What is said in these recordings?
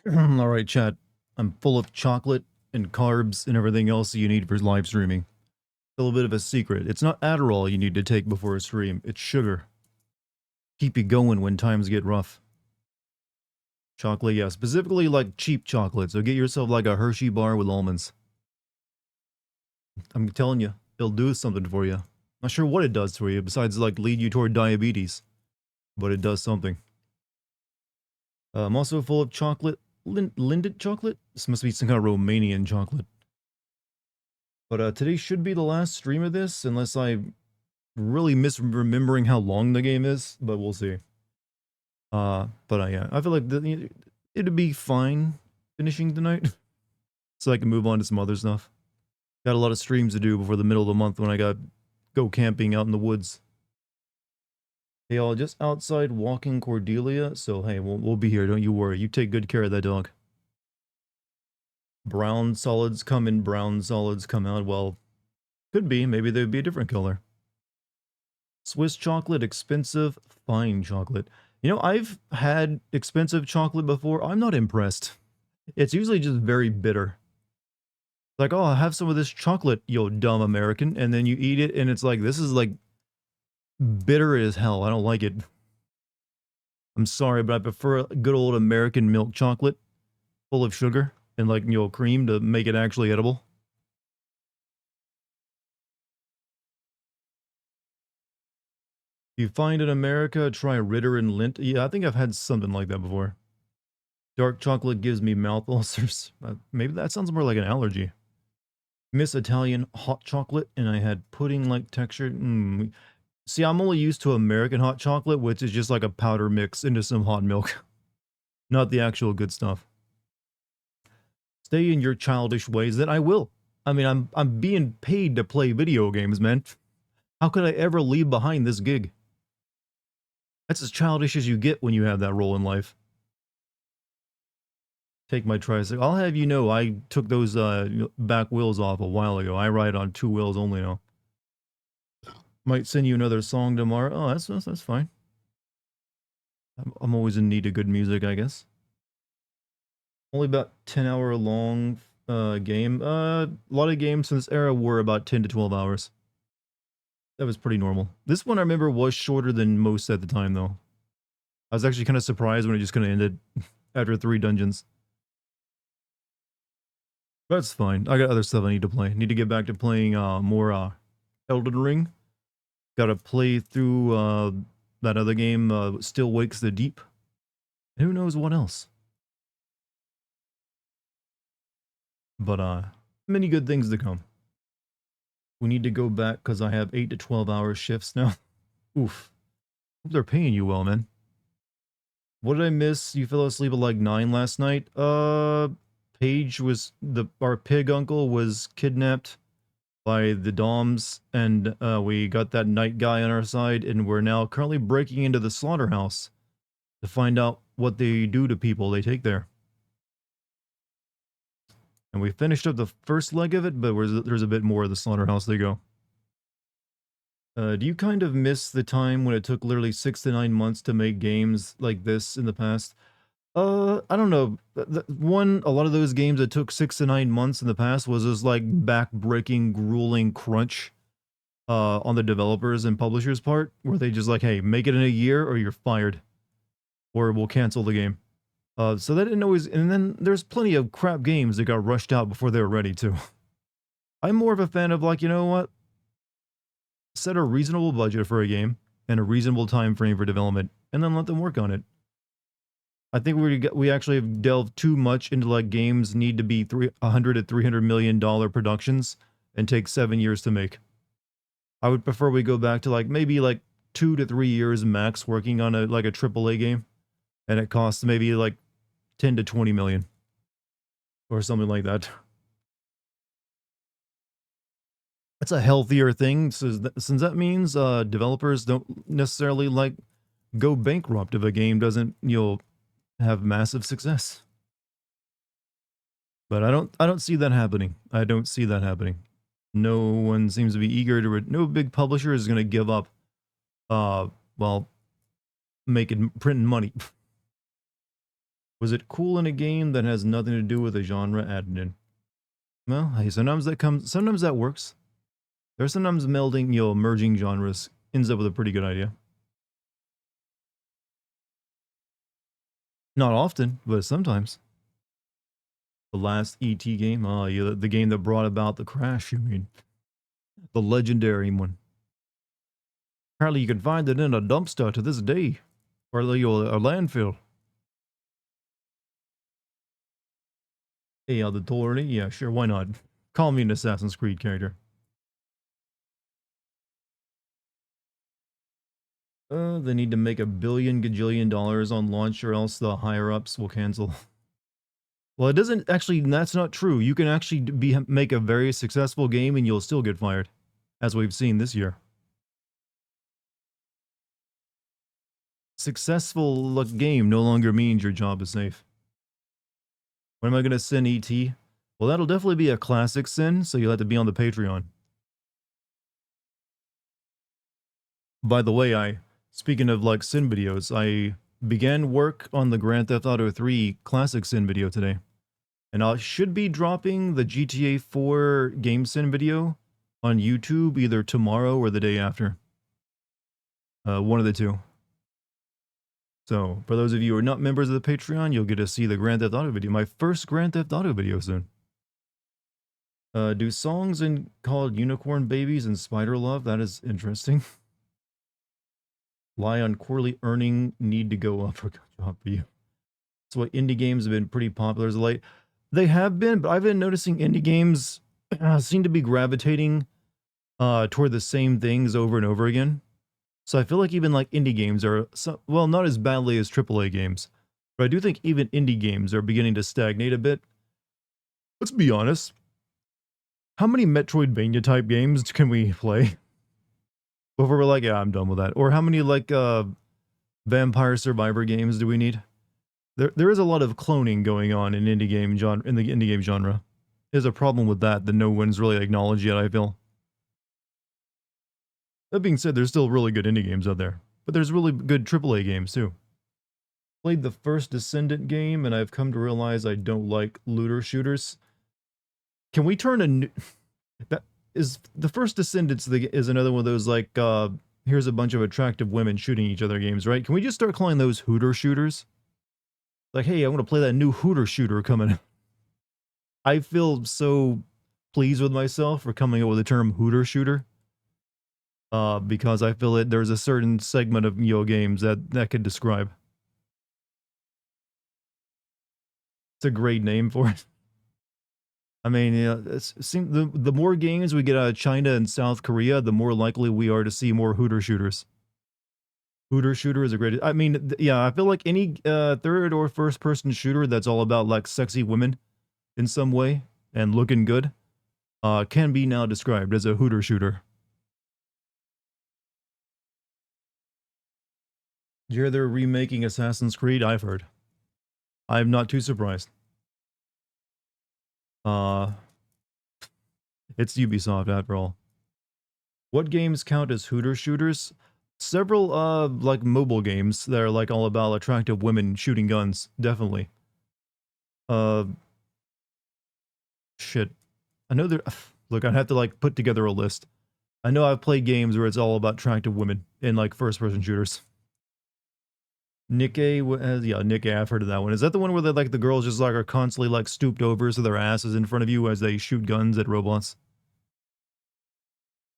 Alright, chat. I'm full of chocolate and carbs and everything else you need for live streaming. A little bit of a secret. It's not Adderall you need to take before a stream. It's sugar. Keep you going when times get rough. Chocolate, yeah. Specifically like cheap chocolate. So get yourself like a Hershey bar with almonds. I'm telling you, it'll do something for you. Not sure what it does for you besides like lead you toward diabetes. But it does something. I'm also full of chocolate. Lindt chocolate? This must be some kind of Romanian chocolate. But today should be the last stream of this, unless I'm really misremembering how long the game is, but we'll see. Yeah, I feel like it'd be fine finishing tonight, so I can move on to some other stuff. Got a lot of streams to do before the middle of the month when I got go camping out in the woods. Hey, all just outside walking Cordelia, so hey, we'll be here, don't you worry. You take good care of that dog. Brown solids come in, brown solids come out. Well, could be. Maybe they'd be a different color. Swiss chocolate, expensive, fine chocolate. You know, I've had expensive chocolate before. I'm not impressed. It's usually just very bitter. Like, oh, I'll have some of this chocolate, you dumb American. And then you eat it, and it's like, this is like bitter as hell. I don't like it. I'm sorry, but I prefer good old American milk chocolate full of sugar and like, cream to make it actually edible. If you find in America, try Ritter and Lindt. Yeah, I think I've had something like that before. Dark chocolate gives me mouth ulcers. Maybe that sounds more like an allergy. Miss Italian hot chocolate, and I had pudding-like texture. See, I'm only used to American hot chocolate, which is just like a powder mix into some hot milk. Not the actual good stuff. Stay in your childish ways, then I will. I mean, I'm being paid to play video games, man. How could I ever leave behind this gig? That's as childish as you get when you have that role in life. Take my tricycle. I'll have you know, I took those back wheels off a while ago. I ride on 2 wheels only now. Might send you another song tomorrow. Oh, that's fine. I'm always in need of good music, I guess. Only about 10-hour long game. A lot of games in this era were about 10 to 12 hours. That was pretty normal. This one I remember was shorter than most at the time, though. I was actually kind of surprised when it just kind of ended after 3 dungeons. That's fine. I got other stuff I need to play. Need to get back to playing more Elden Ring. Gotta play through that other game, Still Wakes the Deep. And who knows what else. But many good things to come. We need to go back because I have 8 to 12 hour shifts now. Oof. Hope they're paying you well, man. What did I miss? You fell asleep at like 9 last night? Paige was our pig uncle was kidnapped by the Doms, and we got that night guy on our side, and we're now currently breaking into the slaughterhouse to find out what they do to people they take there. And we finished up the first leg of it, but there's a bit more of the slaughterhouse they go. Do you kind of miss the time when it took literally 6 to 9 months to make games like this in the past? I don't know. A lot of those games that took 6 to 9 months in the past was just like back-breaking, grueling crunch on the developers and publishers' part, where they just like, hey, make it in a year or you're fired, or we'll cancel the game. So that didn't always, and then there's plenty of crap games that got rushed out before they were ready to. I'm more of a fan of like, you know what? Set a reasonable budget for a game and a reasonable time frame for development, and then let them work on it. I think we actually have delved too much into like games need to be 100 to $300 million productions and take 7 years to make. I would prefer we go back to like maybe like 2 to 3 years max working on a AAA game, and it costs maybe like 10 to 20 million or something like that. That's a healthier thing, since that means developers don't necessarily like go bankrupt if a game doesn't have massive success. But I don't see that happening. I don't see that happening. No one seems to be eager to. No big publisher is going to give up. Well, printing money. Was it cool in a game that has nothing to do with the genre added in? Well, hey, sometimes that works. There's sometimes melding, merging genres ends up with a pretty good idea. Not often, but sometimes. The last ET game, oh yeah, the game that brought about the crash, you mean? The legendary one. Apparently you can find it in a dumpster to this day. Or a landfill. Hey, the authority? Yeah, sure, why not? Call me an Assassin's Creed character. They need to make $1 billion gajillion dollars on launch or else the higher-ups will cancel. Well, it doesn't actually, that's not true. You can actually make a very successful game and you'll still get fired, as we've seen this year. Successful game no longer means your job is safe. When am I going to send ET? Well, that'll definitely be a classic sin, so you'll have to be on the Patreon. By the way, speaking of like sin videos, I began work on the Grand Theft Auto 3 classic sin video today. And I should be dropping the GTA 4 game sin video on YouTube either tomorrow or the day after. One of the two. So, for those of you who are not members of the Patreon, you'll get to see the Grand Theft Auto video, my first Grand Theft Auto video soon. Do songs called Unicorn Babies and Spider Love? That is interesting. Lie on quarterly earning need to go up for a job for you. That's why indie games have been pretty popular as of late. They have been, but I've been noticing indie games seem to be gravitating toward the same things over and over again. So I feel like even like indie games are, well, not as badly as AAA games, but I do think even indie games are beginning to stagnate a bit. Let's be honest. How many Metroidvania type games can we play before we're like, yeah, I'm done with that? Or how many like Vampire Survivor games do we need? There is a lot of cloning going on in indie game genre. In the indie game genre, there's a problem with that no one's really acknowledged yet. I feel. That being said, there's still really good indie games out there, but there's really good AAA games too. Played the first Descendant game, and I've come to realize I don't like looter shooters. Can we turn a new... That is the first Descendants is another one of those like here's a bunch of attractive women shooting each other games, right? Can we just start calling those Hooter shooters? Like, hey, I want to play that new Hooter shooter coming. I feel so pleased with myself for coming up with the term Hooter shooter. Because I feel that there's a certain segment of games that could describe. It's a great name for it. I mean, the more games we get out of China and South Korea, the more likely we are to see more Hooter shooters. Hooter shooter is a great... I mean, yeah, I feel like any third or first person shooter that's all about like sexy women in some way and looking good can be now described as a Hooter shooter. Did you hear they're remaking Assassin's Creed? I've heard. I'm not too surprised. It's Ubisoft after all. What games count as Hooter shooters? Several like mobile games that are like all about attractive women shooting guns, definitely. Shit. I know there... Look, I'd have to like put together a list. I know I've played games where it's all about attractive women in like first-person shooters. Nikkei, yeah, Nikkei, I've heard of that one. Is that the one where the girls just like are constantly like stooped over so their ass is in front of you as they shoot guns at robots?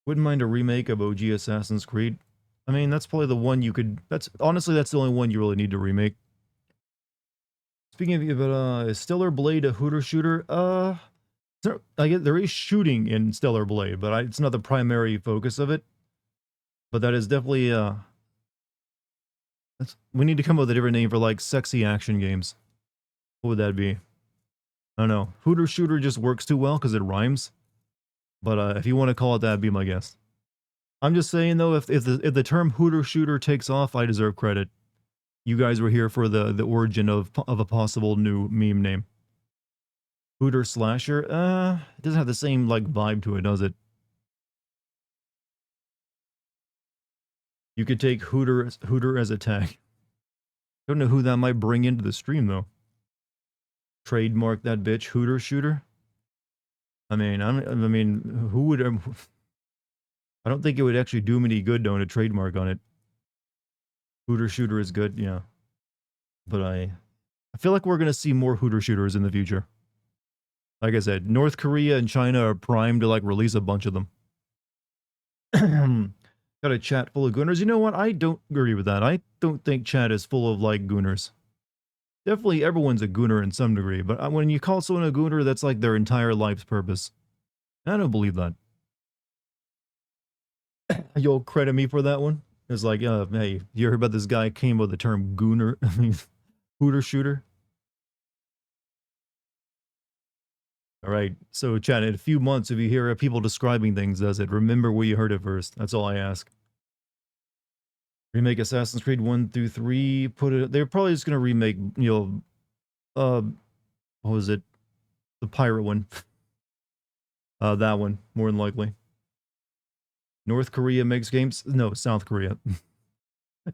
Wouldn't mind a remake of OG Assassin's Creed. I mean, that's probably the one you could... honestly, that's the only one you really need to remake. Speaking of, but is Stellar Blade a Hooter shooter? I guess there is shooting in Stellar Blade, but it's not the primary focus of it. But that is definitely we need to come up with a different name for like sexy action games. What would that be? I don't know. Hooter shooter just works too well because it rhymes. But if you want to call it that, be my guest. I'm just saying though, if the term Hooter shooter takes off, I deserve credit. You guys were here for the origin of a possible new meme name. Hooter slasher? It doesn't have the same like vibe to it, does it? You could take Hooter as a tag. Don't know who that might bring into the stream though. Trademark that bitch, Hooter Shooter. I mean, who would? I don't think it would actually do me any good though to trademark on it. Hooter Shooter is good, yeah. But I feel like we're gonna see more Hooter Shooters in the future. Like I said, North Korea and China are primed to like release a bunch of them. Got a chat full of gooners. You know what? I don't agree with that. I don't think chat is full of like gooners. Definitely everyone's a gooner in some degree, but when you call someone a gooner, that's like their entire life's purpose. I don't believe that. You'll credit me for that one. It's like, hey, you heard about this guy came with the term gooner? I mean, hooter shooter. All right. So, chat, in a few months, if you hear people describing things as it, remember where you heard it first. That's all I ask. Remake Assassin's Creed 1 through 3. Put it. They're probably just gonna remake, what was it? The pirate one. That one, more than likely. North Korea makes games. No, South Korea.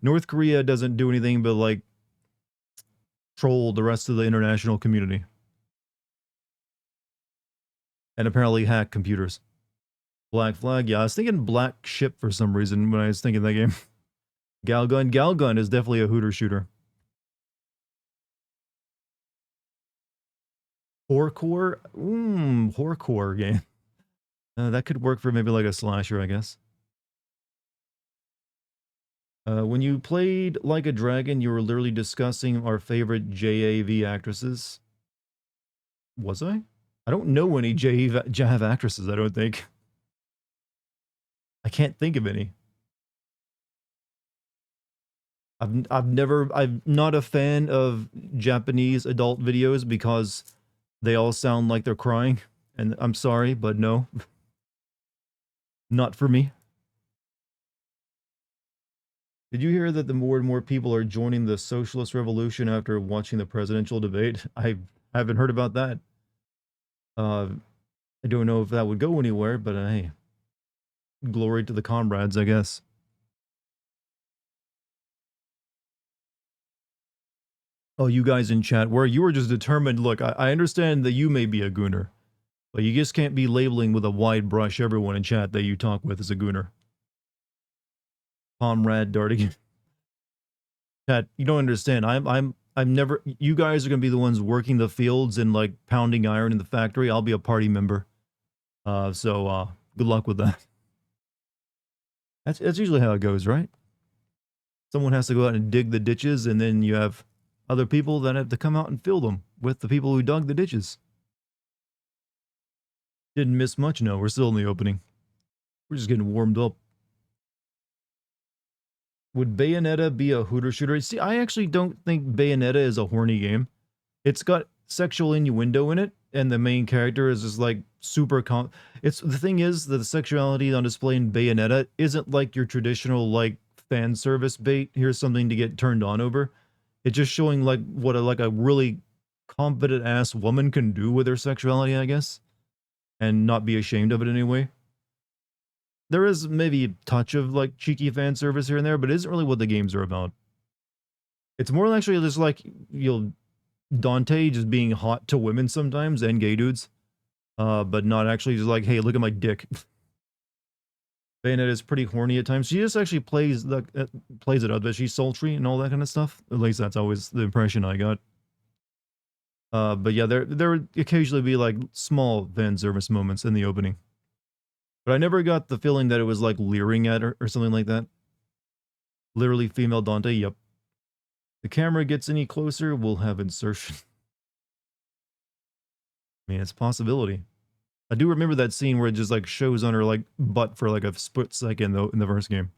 North Korea doesn't do anything but like troll the rest of the international community. And apparently hack computers. Black Flag, yeah, I was thinking Black Ship for some reason when I was thinking that game. Galgun is definitely a hooter shooter. Horrorcore? Horrorcore game. That could work for maybe like a slasher, I guess. When you played Like a Dragon, you were literally discussing our favorite JAV actresses. Was I? I don't know any JAV actresses, I don't think. I can't think of any. I'm not a fan of Japanese adult videos because they all sound like they're crying. And I'm sorry, but no. Not for me. Did you hear that the more and more people are joining the socialist revolution after watching the presidential debate? I haven't heard about that. I don't know if that would go anywhere, but hey, glory to the comrades, I guess. Oh, you guys in chat, where you were just determined. Look, I understand that you may be a gooner, but you just can't be labeling with a wide brush everyone in chat that you talk with as a gooner. Comrade Dartigan. Chat, you don't understand. I'm never. You guys are gonna be the ones working the fields and like pounding iron in the factory. I'll be a party member. So good luck with that. That's usually how it goes, right? Someone has to go out and dig the ditches, and then you have other people that have to come out and fill them with the people who dug the ditches. Didn't miss much, no. We're still in the opening. We're just getting warmed up. Would Bayonetta be a hooter shooter? See, I actually don't think Bayonetta is a horny game. It's got sexual innuendo in it, and the main character is just like super it's the thing is that the sexuality on display in Bayonetta isn't like your traditional like fan service bait. Here's something to get turned on over. It's just showing like what a really confident ass woman can do with her sexuality, I guess, and not be ashamed of it anyway. There is maybe a touch of like cheeky fan service here and there, but it isn't really what the games are about. It's more actually just like Dante just being hot to women sometimes and gay dudes, but not actually just like, hey, look at my dick. Bayonetta is pretty horny at times. She just actually plays it up, but she's sultry and all that kind of stuff. At least that's always the impression I got. But yeah, there would occasionally be like small fan service moments in the opening. But I never got the feeling that it was like leering at her or something like that. Literally female Dante, yep. The camera gets any closer, we'll have insertion. I mean, it's a possibility. I do remember that scene where it just like shows on her like butt for like a split second though in the first game.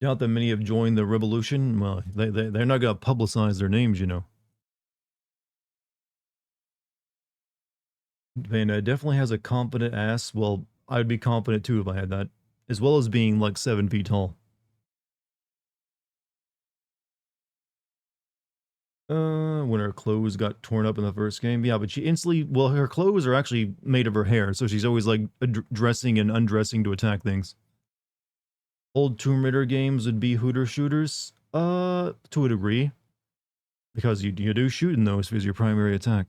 Doubt that many have joined the revolution. Well, they're not gonna publicize their names, you know. And definitely has a confident ass. Well, I'd be confident too if I had that, as well as being like 7 feet tall. When her clothes got torn up in the first game, yeah, but she instantly. Well, her clothes are actually made of her hair, so she's always like dressing and undressing to attack things. Old Tomb Raider games would be hooter shooters, to a degree. Because you do shoot in those as your primary attack.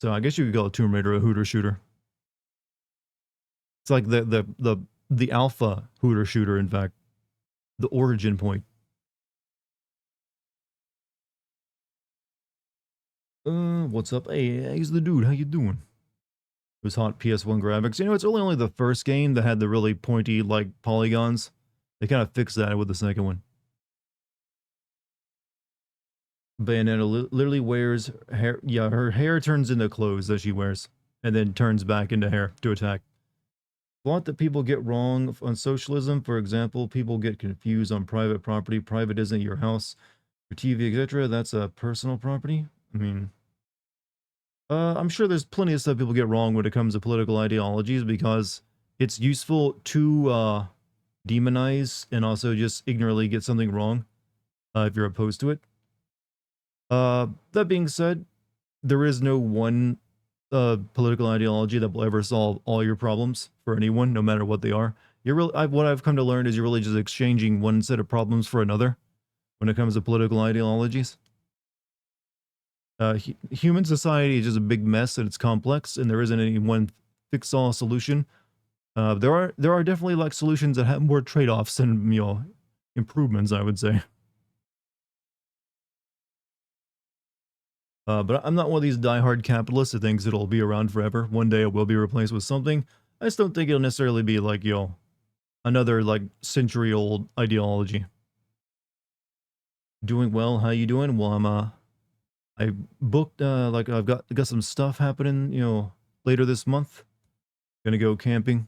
So I guess you could call a Tomb Raider a hooter shooter. It's like the alpha hooter shooter, in fact. The origin point. What's up? Hey, he's the dude. How you doing? It was hot PS1 graphics. You know, it's really only the first game that had the really pointy, like, polygons. They kind of fixed that with the second one. Bayonetta literally wears hair. Yeah, her hair turns into clothes that she wears, and then turns back into hair to attack. A lot that people get wrong on socialism. For example, people get confused on private property. Private isn't your house, your TV, etc. That's a personal property. I mean, I'm sure there's plenty of stuff people get wrong when it comes to political ideologies because it's useful to demonize and also just ignorantly get something wrong if you're opposed to it. That being said, there is no one political ideology that will ever solve all your problems for anyone, no matter what they are. What I've come to learn is you're really just exchanging one set of problems for another when it comes to political ideologies. Human society is just a big mess and it's complex, and there isn't any one fix-all solution. There are definitely like solutions that have more trade-offs and improvements, I would say. But I'm not one of these die-hard capitalists that thinks it'll be around forever. One day it will be replaced with something. I just don't think it'll necessarily be like, another like century-old ideology. Doing well, how you doing? Well, I booked, like I've got some stuff happening, later this month. Gonna go camping.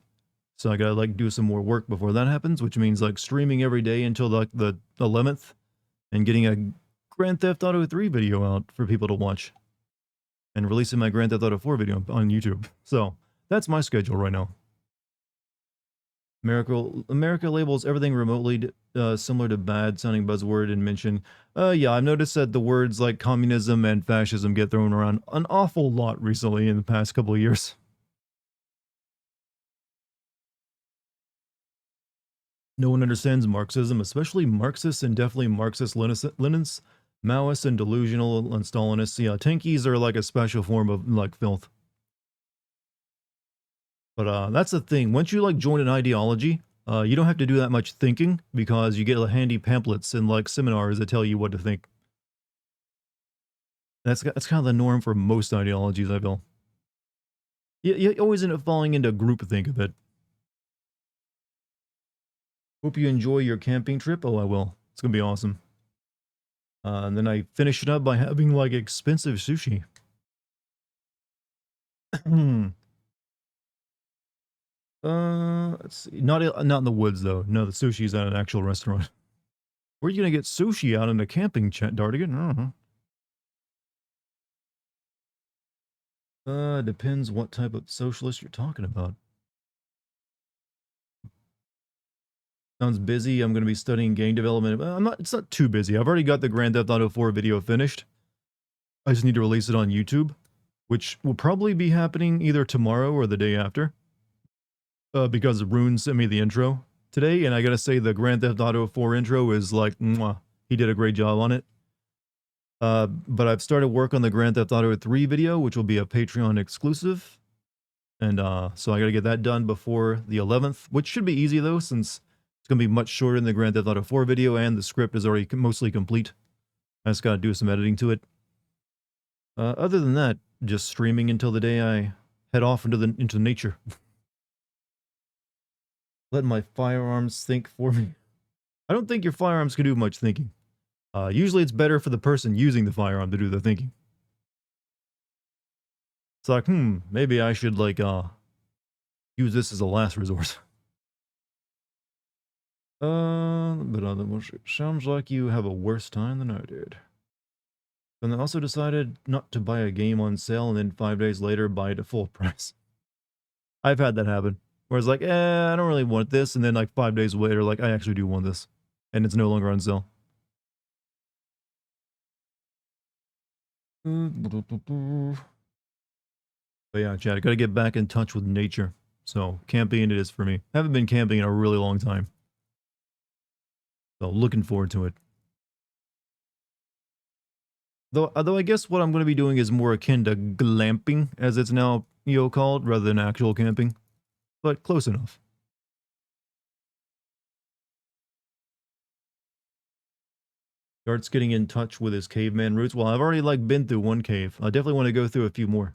So I gotta like do some more work before that happens, which means like streaming every day until like the 11th and getting a Grand Theft Auto 3 video out for people to watch. And releasing my Grand Theft Auto 4 video on YouTube. So that's my schedule right now. America labels everything remotely similar to bad sounding buzzword and mention. Yeah, I've noticed that the words like communism and fascism get thrown around an awful lot recently in the past couple of years. No one understands Marxism, especially Marxists and definitely Marxist-Leninists, Maoists and delusional and Stalinists. Yeah, tankies are like a special form of like filth. But that's the thing. Once you like join an ideology, you don't have to do that much thinking because you get handy pamphlets and like seminars that tell you what to think. That's kind of the norm for most ideologies, I feel. You always end up falling into groupthink a bit. Hope you enjoy your camping trip. Oh, I will. It's gonna be awesome. And then I finish it up by having like expensive sushi. Let's see. Not in the woods though. No, the sushi's at an actual restaurant. Where are you gonna get sushi out in a camping chat, Dartigan? I don't know. Depends what type of socialist you're talking about. Sounds busy. I'm gonna be studying game development. It's not too busy. I've already got the Grand Theft Auto 4 video finished. I just need to release it on YouTube, which will probably be happening either tomorrow or the day after. Because Rune sent me the intro today, and I gotta say the Grand Theft Auto 4 intro is like, mwah. He did a great job on it. But I've started work on the Grand Theft Auto 3 video, which will be a Patreon exclusive. And so I gotta get that done before the 11th, which should be easy though, since it's gonna be much shorter than the Grand Theft Auto 4 video, and the script is already mostly complete. I just gotta do some editing to it. Other than that, just streaming until the day I head off into nature. Let my firearms think for me. I don't think your firearms can do much thinking. Usually it's better for the person using the firearm to do the thinking. It's like, maybe I should like use this as a last resort. But it sounds like you have a worse time than I did. And then also decided not to buy a game on sale and then 5 days later buy it at full price. I've had that happen. Where it's like, I don't really want this, and then like 5 days later, like, I actually do want this. And it's no longer on sale. But yeah, Chad, I gotta get back in touch with nature. So, camping it is for me. I haven't been camping in a really long time. So, looking forward to it. Although I guess what I'm going to be doing is more akin to glamping, as it's now, called, rather than actual camping. But close enough. Starts getting in touch with his caveman roots. Well, I've already, like, been through one cave. I definitely want to go through a few more.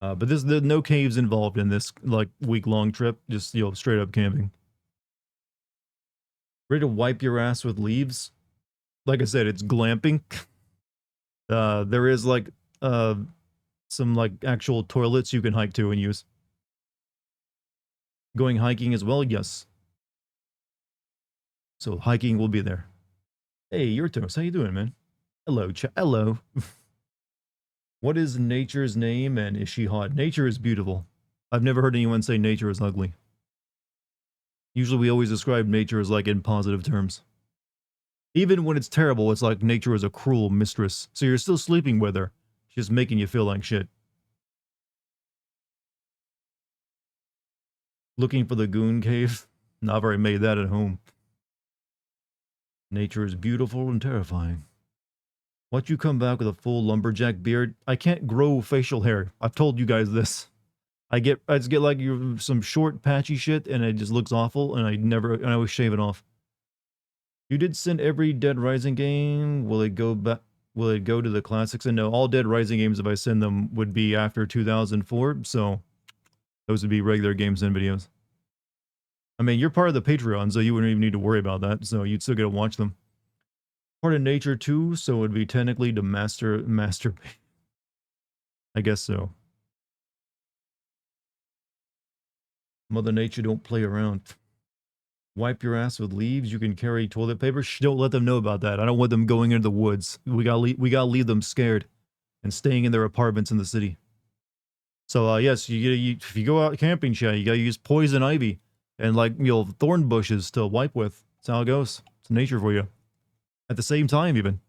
But there's no caves involved in this, like, week-long trip. Just, straight up camping. Ready to wipe your ass with leaves? Like I said, it's glamping. There is, like, uh, some, like, actual toilets you can hike to and use. Going hiking as well? Yes. So hiking will be there. Hey, your toast. How you doing, man? Hello, hello. What is nature's name and is she hot? Nature is beautiful. I've never heard anyone say nature is ugly. Usually we always describe nature as like in positive terms. Even when it's terrible, it's like nature is a cruel mistress. So you're still sleeping with her. She's making you feel like shit. Looking for the goon cave? No, I've already made that at home. Nature is beautiful and terrifying. Why'd you come back with a full lumberjack beard? I can't grow facial hair. I've told you guys this. I just get like some short patchy shit and it just looks awful and I always shave it off. You did send every Dead Rising game. Will it go back? Will it go to the classics? And no, all Dead Rising games, if I send them, would be after 2004. So those would be regular games and videos. I mean, you're part of the Patreon, so you wouldn't even need to worry about that. So you'd still get to watch them. Part of nature too, so it would be technically to master. I guess so. Mother Nature don't play around. Wipe your ass with leaves. You can carry toilet paper. Shh, don't let them know about that. I don't want them going into the woods. We gotta leave them scared and staying in their apartments in the city. So yes, if you go out camping, chat, you gotta use poison ivy and like thorn bushes to wipe with. That's how it goes. It's nature for you. At the same time, even.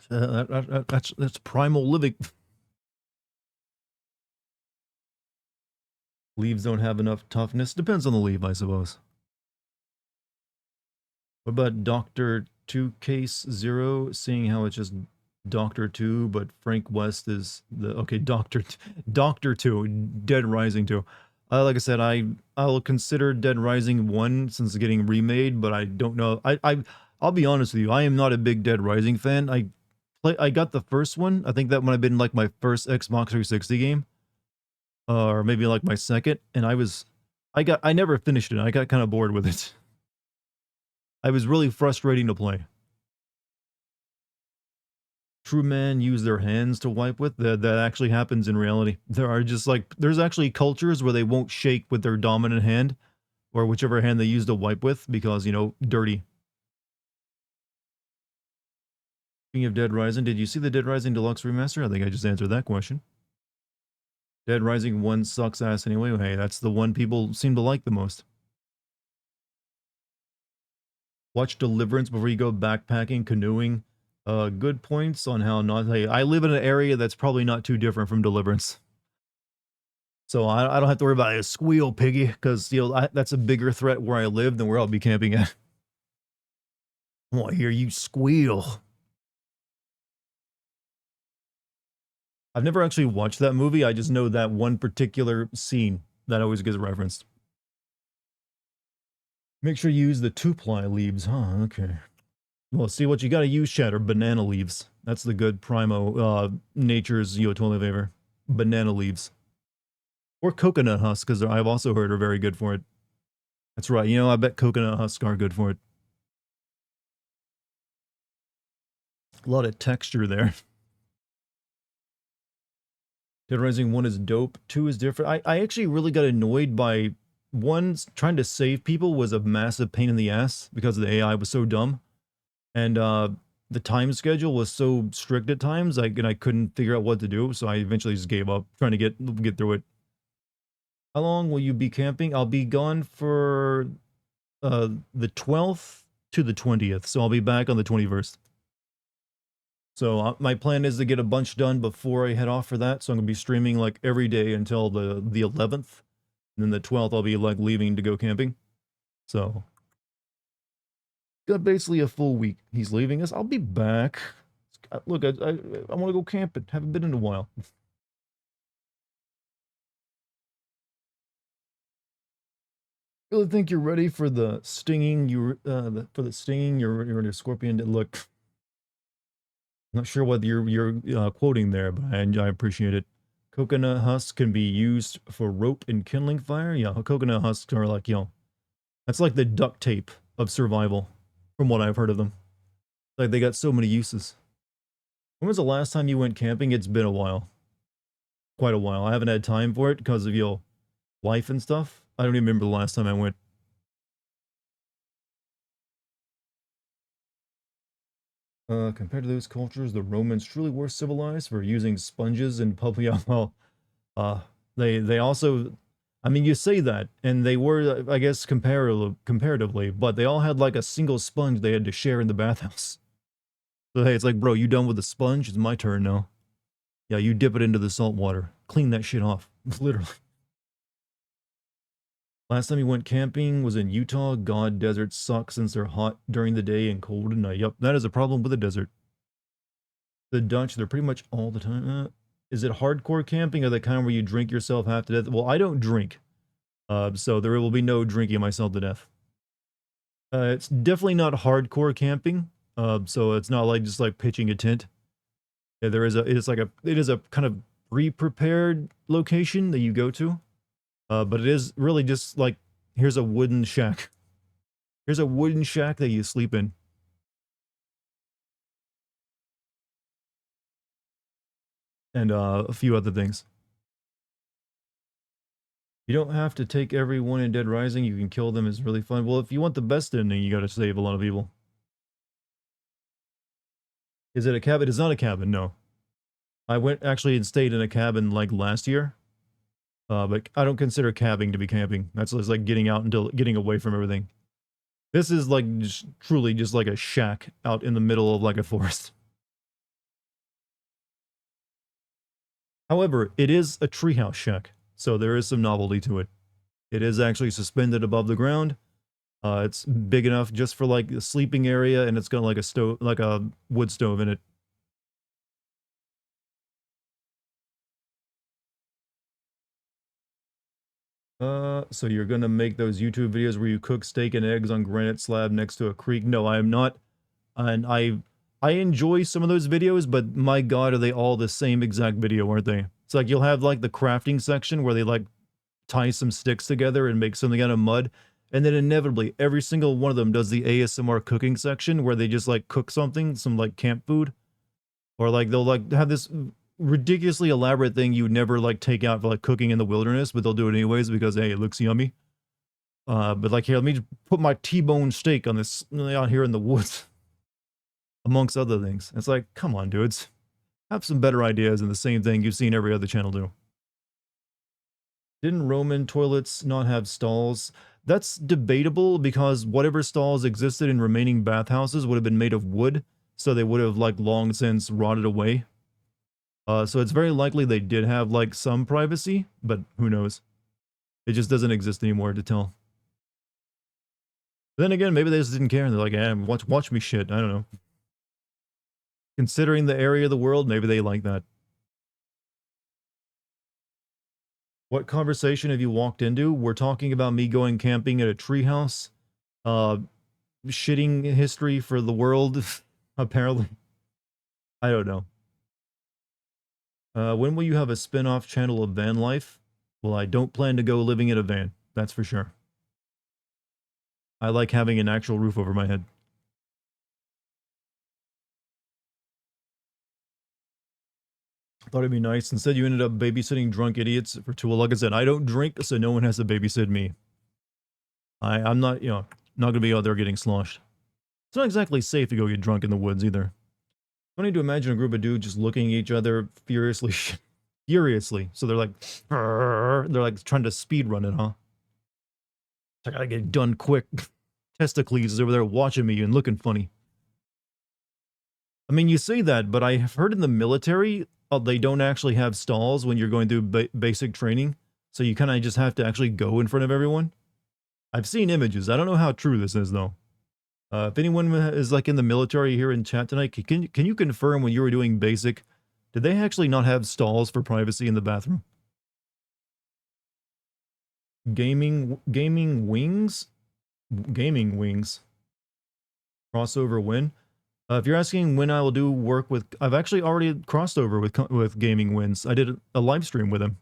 That's primal living. Leaves don't have enough toughness. Depends on the leaf, I suppose. What about Doctor Two Case Zero? Seeing how it's just Doctor Two, but Frank West is the Doctor Two, Dead Rising Two. Like I said, I'll consider Dead Rising One since it's getting remade, but I don't know. I'll be honest with you. I am not a big Dead Rising fan. I got the first one. I think that might have been like my first Xbox 360 game, or maybe like my second, and I never finished it. I got kind of bored with it. I was really frustrating to play. True men use their hands to wipe with. That actually happens in reality. There's actually cultures where they won't shake with their dominant hand or whichever hand they use to wipe with because, dirty. Speaking of Dead Rising, did you see the Dead Rising Deluxe Remaster? I think I just answered that question. Dead Rising 1 sucks ass anyway. Hey, that's the one people seem to like the most. Watch Deliverance before you go backpacking, canoeing. Good points on how not. Hey, I live in an area that's probably not too different from Deliverance. So I don't have to worry about a squeal piggy because that's a bigger threat where I live than where I'll be camping at. I want to hear you squeal. I've never actually watched that movie. I just know that one particular scene that always gets referenced. Make sure you use the 2-ply leaves, huh? Okay. Well, see what you got to use, chat, are banana leaves. That's the good primo nature's toilet paper. Banana leaves. Or coconut husks, because I've also heard are very good for it. That's right. I bet coconut husks are good for it. A lot of texture there. Dead Rising 1 is dope. 2 is different. I actually really got annoyed by 1 trying to save people was a massive pain in the ass because the AI was so dumb. And the time schedule was so strict at times, and I couldn't figure out what to do, so I eventually just gave up trying to get through it. How long will you be camping? I'll be gone for the 12th to the 20th, so I'll be back on the 21st. So my plan is to get a bunch done before I head off for that, so I'm going to be streaming like every day until the 11th, and then the 12th I'll be like leaving to go camping. So Got basically a full week. He's leaving us. I'll be back. Look, I want to go camping. Haven't been in a while. Really think you're ready for the stinging? For the stinging. You're a scorpion. Look, not sure what you're quoting there, but I appreciate it. Coconut husks can be used for rope and kindling fire. Yeah, coconut husks are like, that's like the duct tape of survival, from what I've heard of them. Like, they got so many uses. When was the last time you went camping? It's been a while. Quite a while. I haven't had time for it because of, life and stuff. I don't even remember the last time I went. Compared to those cultures, the Romans truly were civilized for using sponges and public. Yeah, well, uh, they also, I mean, you say that, and they were, I guess, comparatively, but they all had like a single sponge they had to share in the bathhouse. So hey, it's like, bro, you done with the sponge? It's my turn now. Yeah, you dip it into the salt water, clean that shit off, literally. Last time you went camping was in Utah. God, deserts suck since they're hot during the day and cold at night. Yep, that is a problem with the desert. The Dutch, they're pretty much all the time. Is it hardcore camping or the kind where you drink yourself half to death? Well, I don't drink, so there will be no drinking myself to death. It's definitely not hardcore camping, so it's not like just like pitching a tent. Yeah, it is a kind of pre-prepared location that you go to, but it is really just like, here's a wooden shack. Here's a wooden shack that you sleep in. And a few other things. You don't have to take everyone in Dead Rising. You can kill them. It's really fun. Well, if you want the best ending, you got to save a lot of people. Is it a cabin? It's not a cabin, no. I went actually and stayed in a cabin like last year. But I don't consider cabbing to be camping. That's just like getting out until getting away from everything. This is like just truly just like a shack out in the middle of like a forest. However, it is a treehouse shack, so there is some novelty to it. It is actually suspended above the ground. It's big enough just for like a sleeping area, and it's got like a stove, like a wood stove in it. So you're gonna make those YouTube videos where you cook steak and eggs on granite slab next to a creek? No, I am not. And I enjoy some of those videos, but my God, are they all the same exact video, aren't they? It's like you'll have like the crafting section where they like tie some sticks together and make something out of mud. And then inevitably, every single one of them does the ASMR cooking section where they just like cook something, some like camp food. Or like they'll like have this ridiculously elaborate thing you would never like take out for like cooking in the wilderness, but they'll do it anyways because hey, it looks yummy. But like here, let me just put my T-bone steak on this out here in the woods, amongst other things. It's like, come on, dudes, have some better ideas than the same thing you've seen every other channel do. Didn't Roman toilets not have stalls? That's debatable because whatever stalls existed in remaining bathhouses would have been made of wood, so they would have like long since rotted away. So it's very likely they did have like some privacy, but who knows? It just doesn't exist anymore to tell. Then again, maybe they just didn't care. They're like, eh, watch me shit. I don't know. Considering the area of the world, maybe they like that. What conversation have you walked into? We're talking about me going camping at a treehouse. Uh, Shitting history for the world, apparently. I don't know. When will you have a spin-off channel of van life? Well, I don't plan to go living in a van, that's for sure. I like having an actual roof over my head. Thought it'd be nice. Instead, you ended up babysitting drunk idiots for too long. Like I said, I don't drink, so no one has to babysit me. I'm not, not gonna be out there getting sloshed. It's not exactly safe to go get drunk in the woods either. Funny to imagine a group of dudes just looking at each other furiously, furiously. So they're like trying to speed run it, huh? I gotta get done quick. Testicles is over there watching me and looking funny. I mean, you say that, but I have heard in the military, they don't actually have stalls when you're going through basic training. So you kind of just have to actually go in front of everyone. I've seen images. I don't know how true this is, though. If anyone is like in the military here in chat tonight, can you confirm when you were doing basic, did they actually not have stalls for privacy in the bathroom? Gaming wings? Gaming wings. Crossover when? If you're asking when I will do work with, I've actually already crossed over with Gaming Wins. I did a live stream with him.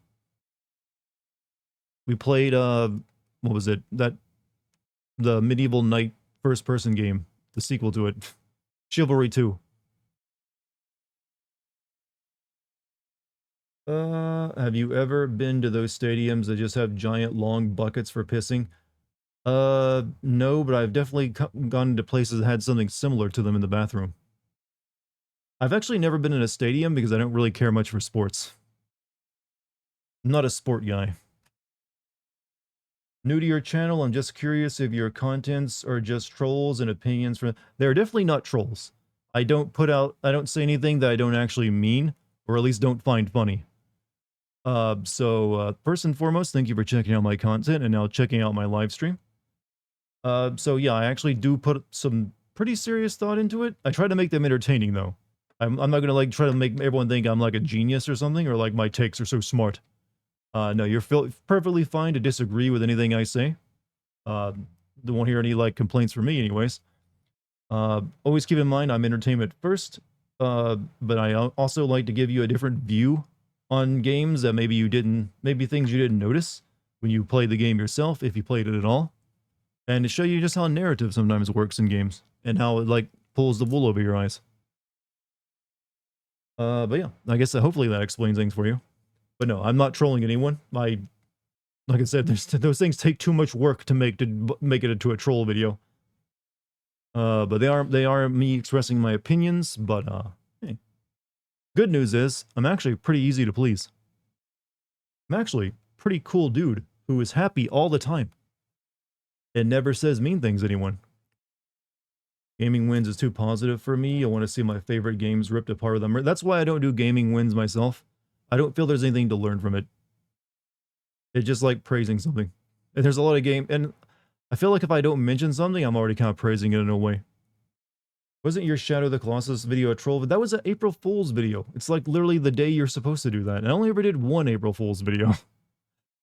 We played what was it? The Medieval Knight first person game, the sequel to it, Chivalry 2. Have you ever been to those stadiums that just have giant long buckets for pissing? No, but I've definitely gone to places that had something similar to them in the bathroom. I've actually never been in a stadium because I don't really care much for sports. I'm not a sport guy. New to your channel, I'm just curious if your contents are just trolls and opinions from... They're definitely not trolls. I don't say anything that I don't actually mean, or at least don't find funny. First and foremost, thank you for checking out my content and now checking out my live stream. So yeah, I actually do put some pretty serious thought into it. I try to make them entertaining though. I'm not gonna like try to make everyone think I'm like a genius or something, or like my takes are so smart. No, you're perfectly fine to disagree with anything I say. Don't want to hear any like complaints from me anyways. Always keep in mind I'm entertainment first, but I also like to give you a different view on games that maybe things you didn't notice when you played the game yourself, if you played it at all, and to show you just how narrative sometimes works in games and how it like pulls the wool over your eyes. But yeah, I guess hopefully that explains things for you. But no, I'm not trolling anyone. Like I said, those things take too much work to make it into a troll video. But they are me expressing my opinions. But hey, good news is I'm actually pretty easy to please. I'm actually a pretty cool dude who is happy all the time and never says mean things to anyone. Gaming Wins is too positive for me. I want to see my favorite games ripped apart with them. That's why I don't do Gaming Wins myself. I don't feel there's anything to learn from it. It's just like praising something. And there's a lot of game, and I feel like if I don't mention something, I'm already kind of praising it in a way. Wasn't your Shadow of the Colossus video a troll? That was an April Fool's video. It's like literally the day you're supposed to do that. And I only ever did one April Fool's video.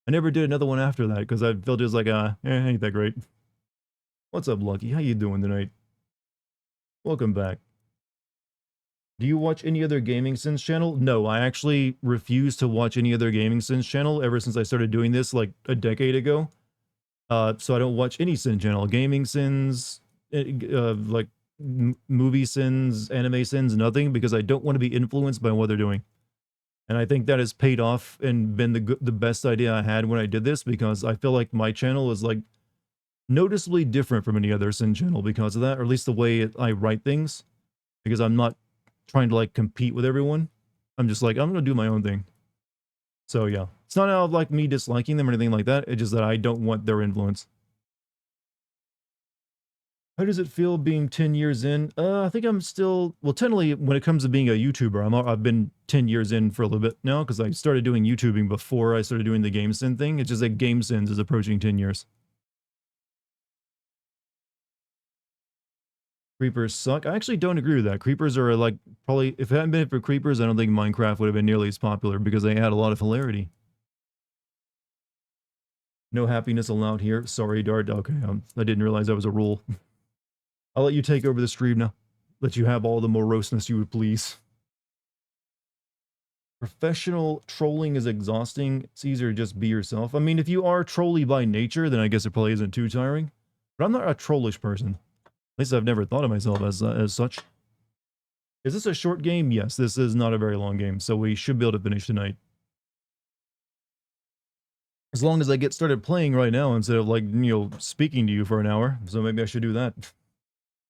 I never did another one after that because I felt it was like, ain't that great. What's up, Lucky? How you doing tonight? Welcome back. Do you watch any other Gaming Sins channel? No, I actually refuse to watch any other Gaming Sins channel ever since I started doing this like a decade ago. So I don't watch any Sin channel. Gaming Sins, like movie Sins, anime Sins, nothing, because I don't want to be influenced by what they're doing. And I think that has paid off and been the best idea I had when I did this, because I feel like my channel is like noticeably different from any other Sin channel because of that, or at least the way I write things, because I'm not trying to like compete with everyone. I'm just like, I'm gonna do my own thing. So yeah, it's not out of like me disliking them or anything like that. It's just that I don't want their influence. How does it feel being 10 years in? I think I'm still, well, technically when it comes to being a YouTuber, I've been 10 years in for a little bit now, because I started doing YouTubing before I started doing the GameSin thing. It's just that GameSins is approaching 10 years. Creepers suck. I actually don't agree with that. Creepers are like, probably, if it hadn't been for creepers, I don't think Minecraft would have been nearly as popular because they had a lot of hilarity. No happiness allowed here. Sorry, Dart. Okay, I didn't realize that was a rule. I'll let you take over the stream now. Let you have all the moroseness you would please. Professional trolling is exhausting. It's easier to just be yourself. I mean, if you are trolly by nature, then I guess it probably isn't too tiring. But I'm not a trollish person. At least I've never thought of myself as such. Is this a short game? Yes, this is not a very long game, so we should be able to finish tonight. As long as I get started playing right now instead of like, speaking to you for an hour. So maybe I should do that.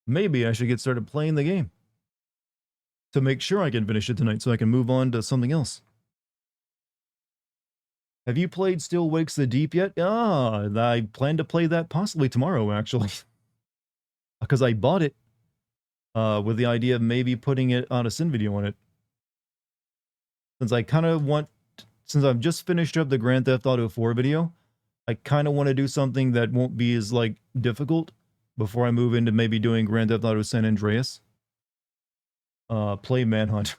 Maybe I should get started playing the game to make sure I can finish it tonight so I can move on to something else. Have you played Still Wakes the Deep yet? I plan to play that possibly tomorrow, actually. Because I bought it with the idea of maybe putting it on a Sin video on it. Since I've just finished up the Grand Theft Auto 4 video, I kind of want to do something that won't be as, like, difficult. before I move into maybe doing Grand Theft Auto San Andreas. Play Manhunt.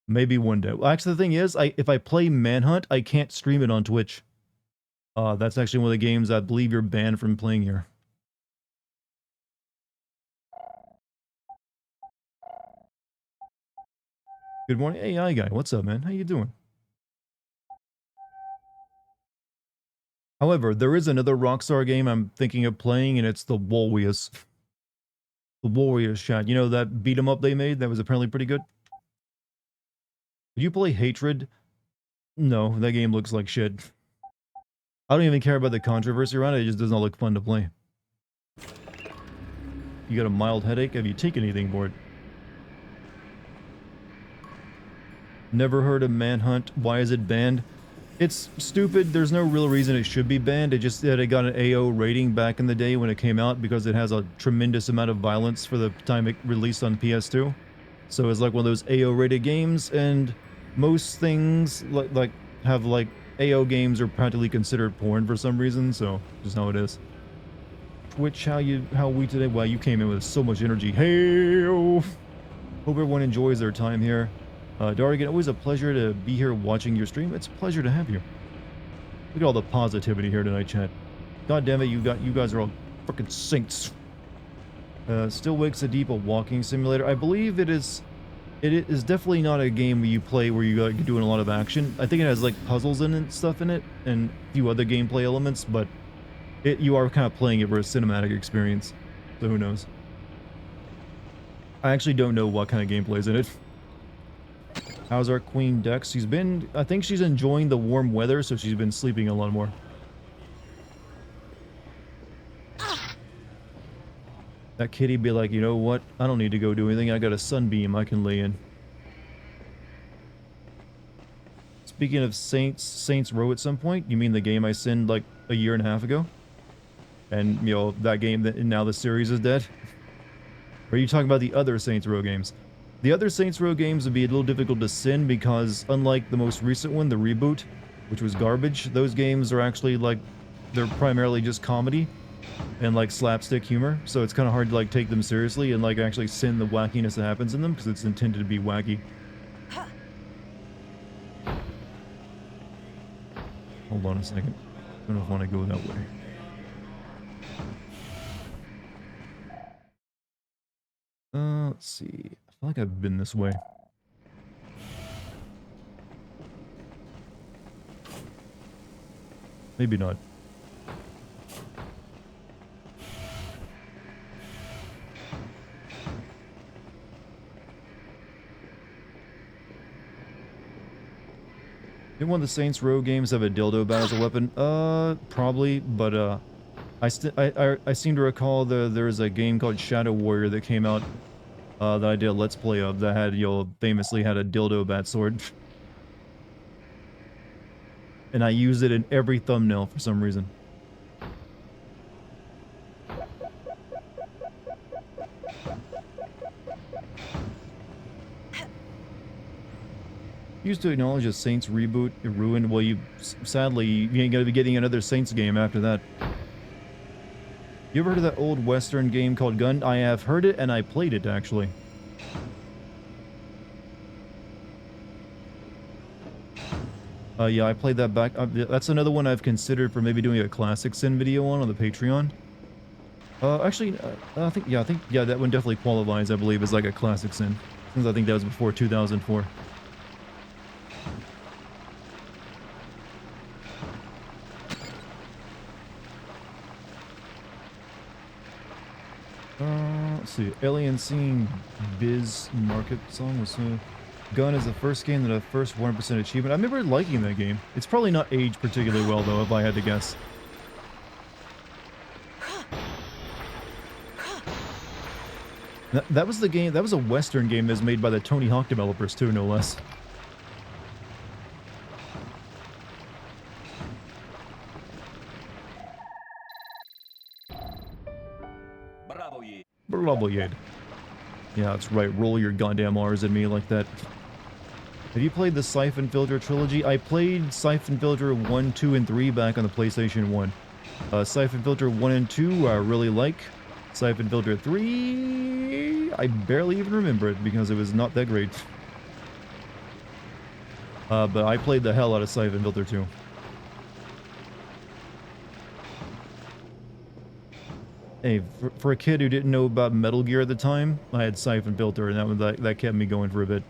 Maybe one day. Well, actually, the thing is, if I play Manhunt, I can't stream it on Twitch. That's actually one of the games I believe you're banned from playing here. Good morning, AI guy. What's up, man? How you doing? However, there is another Rockstar game I'm thinking of playing, and it's the Warriors. The Warriors, chat. You know that beat 'em up they made? That was apparently pretty good. Did you play Hatred? No, that game looks like shit. I don't even care about the controversy around it. It just does not look fun to play. You got a mild headache? Have you taken anything for it? Never heard of Manhunt. Why is it banned? It's stupid. There's no real reason it should be banned. It just that it got an AO rating back in the day when it came out because it has a tremendous amount of violence for the time it released on PS2. So it's like one of those AO rated games, and most things like have like AO games are practically considered porn for some reason, so just how it is. Twitch, how we today? Wow, you came in with so much energy. Hey, hope everyone enjoys their time here. Dartigan, always a pleasure to be here watching your stream. It's a pleasure to have you. Look at all the positivity here tonight, chat. God damn it, you guys are all freaking saints. Still Wakes a Deep, a walking simulator. I believe it is definitely not a game where you play where you're doing a lot of action. I think it has like puzzles and stuff in it and a few other gameplay elements, but you are kind of playing it for a cinematic experience. So who knows? I actually don't know what kind of gameplay is in it. How's our Queen Dex? I think she's enjoying the warm weather, so she's been sleeping a lot more. That kitty be like, you know what? I don't need to go do anything. I got a sunbeam I can lay in. Speaking of Saints Row at some point, you mean the game I sinned like a year and a half ago? And, you know, that game, now the series is dead? Or are you talking about the other Saints Row games? The other Saints Row games would be a little difficult to sin because unlike the most recent one, the reboot, which was garbage, those games are actually like, they're primarily just comedy and like slapstick humor, so it's kind of hard to like take them seriously and like actually sin the wackiness that happens in them because it's intended to be wacky. Hold on a second. I don't know if I want to go that way. Let's see. I feel like I've been this way. Maybe not. Did one of the Saints Row games have a dildo bat as a weapon? Probably, but I seem to recall there's a game called Shadow Warrior that came out that I did a Let's Play of that had, you know, famously had a dildo bat sword. And I used it in every thumbnail for some reason. Used to acknowledge a Saints reboot ruined. Well, sadly, you ain't gonna be getting another Saints game after that. You ever heard of that old Western game called Gun? I have heard it, and I played it, actually. Yeah, I played that back. That's another one I've considered for maybe doing a classic sin video on the Patreon. Actually, I think, yeah, that one definitely qualifies, I believe, as like a classic sin. Since I think that was before 2004. Let's see. Alien Scene Biz Market song was Gun is the first game that a first 100% achievement. I remember liking that game. It's probably not aged particularly well though, if I had to guess. That was the game. That was a Western game that was made by the Tony Hawk developers too, no less. Bravo, Yade. Yeah, that's right. Roll your goddamn R's at me like that. Have you played the Siphon Filter trilogy? I played Siphon Filter 1, 2, and 3 back on the PlayStation 1. Siphon Filter 1 and 2 I really like. Siphon Filter 3, I barely even remember it because it was not that great. But I played the hell out of Siphon Filter 2. Hey, for a kid who didn't know about Metal Gear at the time, I had Siphon Filter, and that kept me going for a bit.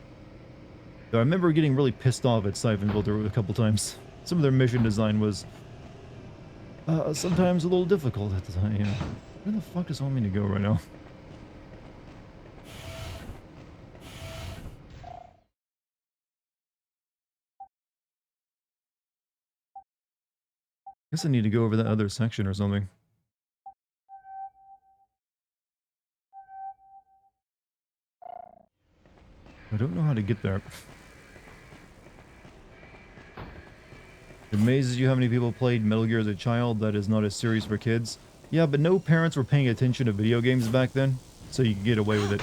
So I remember getting really pissed off at Siphon Filter a couple times. Some of their mission design was sometimes a little difficult at the time, you know. Where the fuck does it want me to go right now? Guess I need to go over that other section or something. I don't know how to get there. It amazes you how many people played Metal Gear as a child. That is not a series for kids. Yeah, but no parents were paying attention to video games back then, so you could get away with it.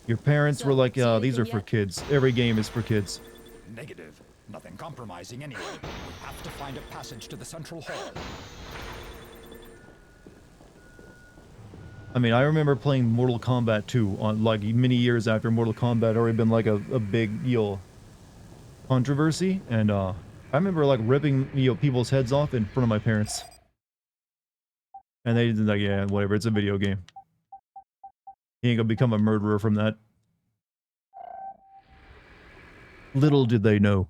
Your parents were like, these are for kids. Every game is for kids. Negative. Nothing compromising anyway. We have to find a passage to the central hall. I mean, I remember playing Mortal Kombat 2 on, like, many years after Mortal Kombat already been, like, a big, you know, controversy. And, I remember, like, ripping, you know, people's heads off in front of my parents. And they did like, yeah, whatever, it's a video game. He ain't gonna become a murderer from that. Little did they know.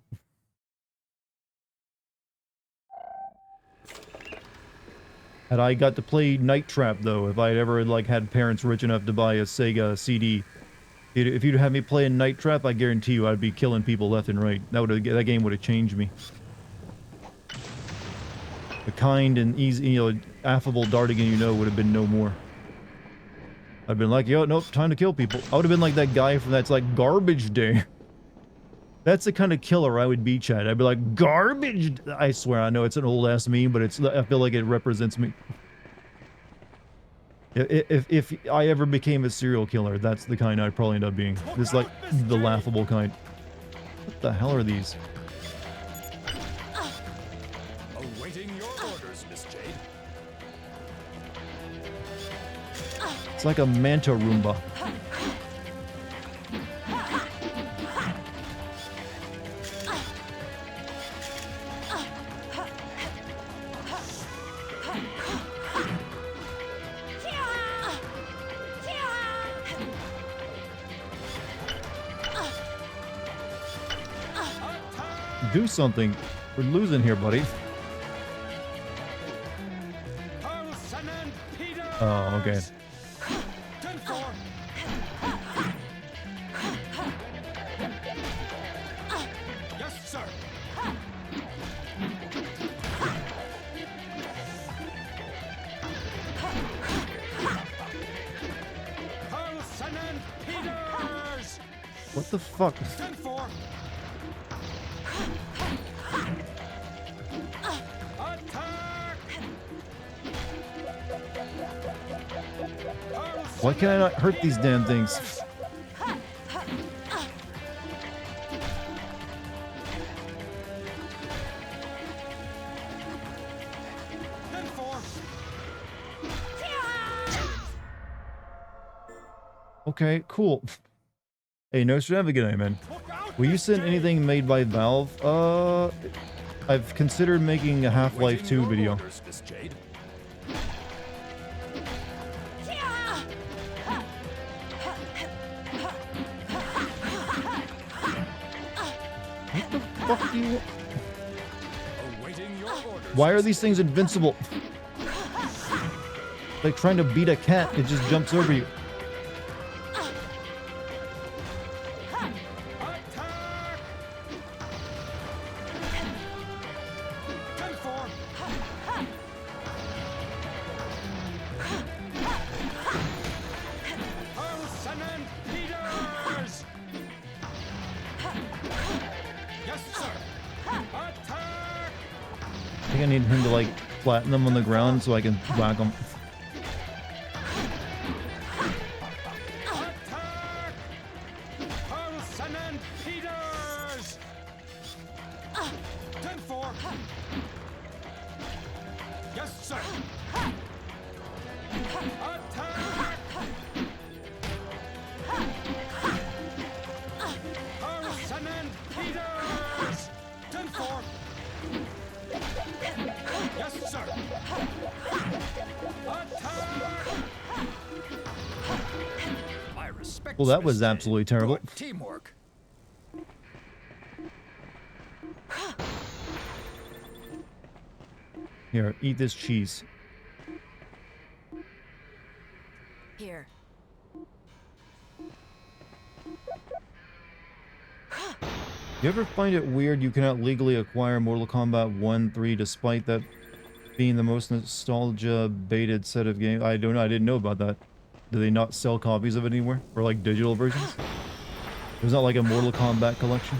Had I got to play Night Trap, though, if I had ever, like, had parents rich enough to buy a Sega CD, if you'd have me playing Night Trap, I guarantee you I'd be killing people left and right. That game would have changed me. The kind and easy, you know, affable Dartigan you know would have been no more. I'd been like, yo, nope, time to kill people. I would have been like that guy from that's like Garbage Day. That's the kind of killer I would be, Chad. I'd be like, garbage! I swear, I know it's an old-ass meme, but I feel like it represents me. If I ever became a serial killer, that's the kind I'd probably end up being. This is like the laughable kind. What the hell are these? Awaiting your orders, Miss Jade. It's like a manta Roomba. Do something. We're losing here, buddy. Oh, okay. Yes, sir. Carlson and Peters. What the fuck? Why can I not hurt these damn things? Okay, cool. Hey, no Stravagan, man. Will you send anything made by Valve? I've considered making a Half-Life 2 video. What the fuck do you... Why are these things invincible? Like trying to beat a cat, it just jumps over you. I think I need him to like flatten them on the ground so I can whack them. Harrison and Peters! 10-4. Yes, sir. Attack! Harrison and Peters! 10-4. Yes, sir. Attack! I respect Well, that was Smith's men. absolutely terrible. Good teamwork. Here, eat this cheese. Here. You ever find it weird you cannot legally acquire Mortal Kombat 1, 3 despite that being the most nostalgia-baited set of games? I don't know, I didn't know about that. Do they not sell copies of it anywhere? Or like digital versions? There's not like a Mortal Kombat collection?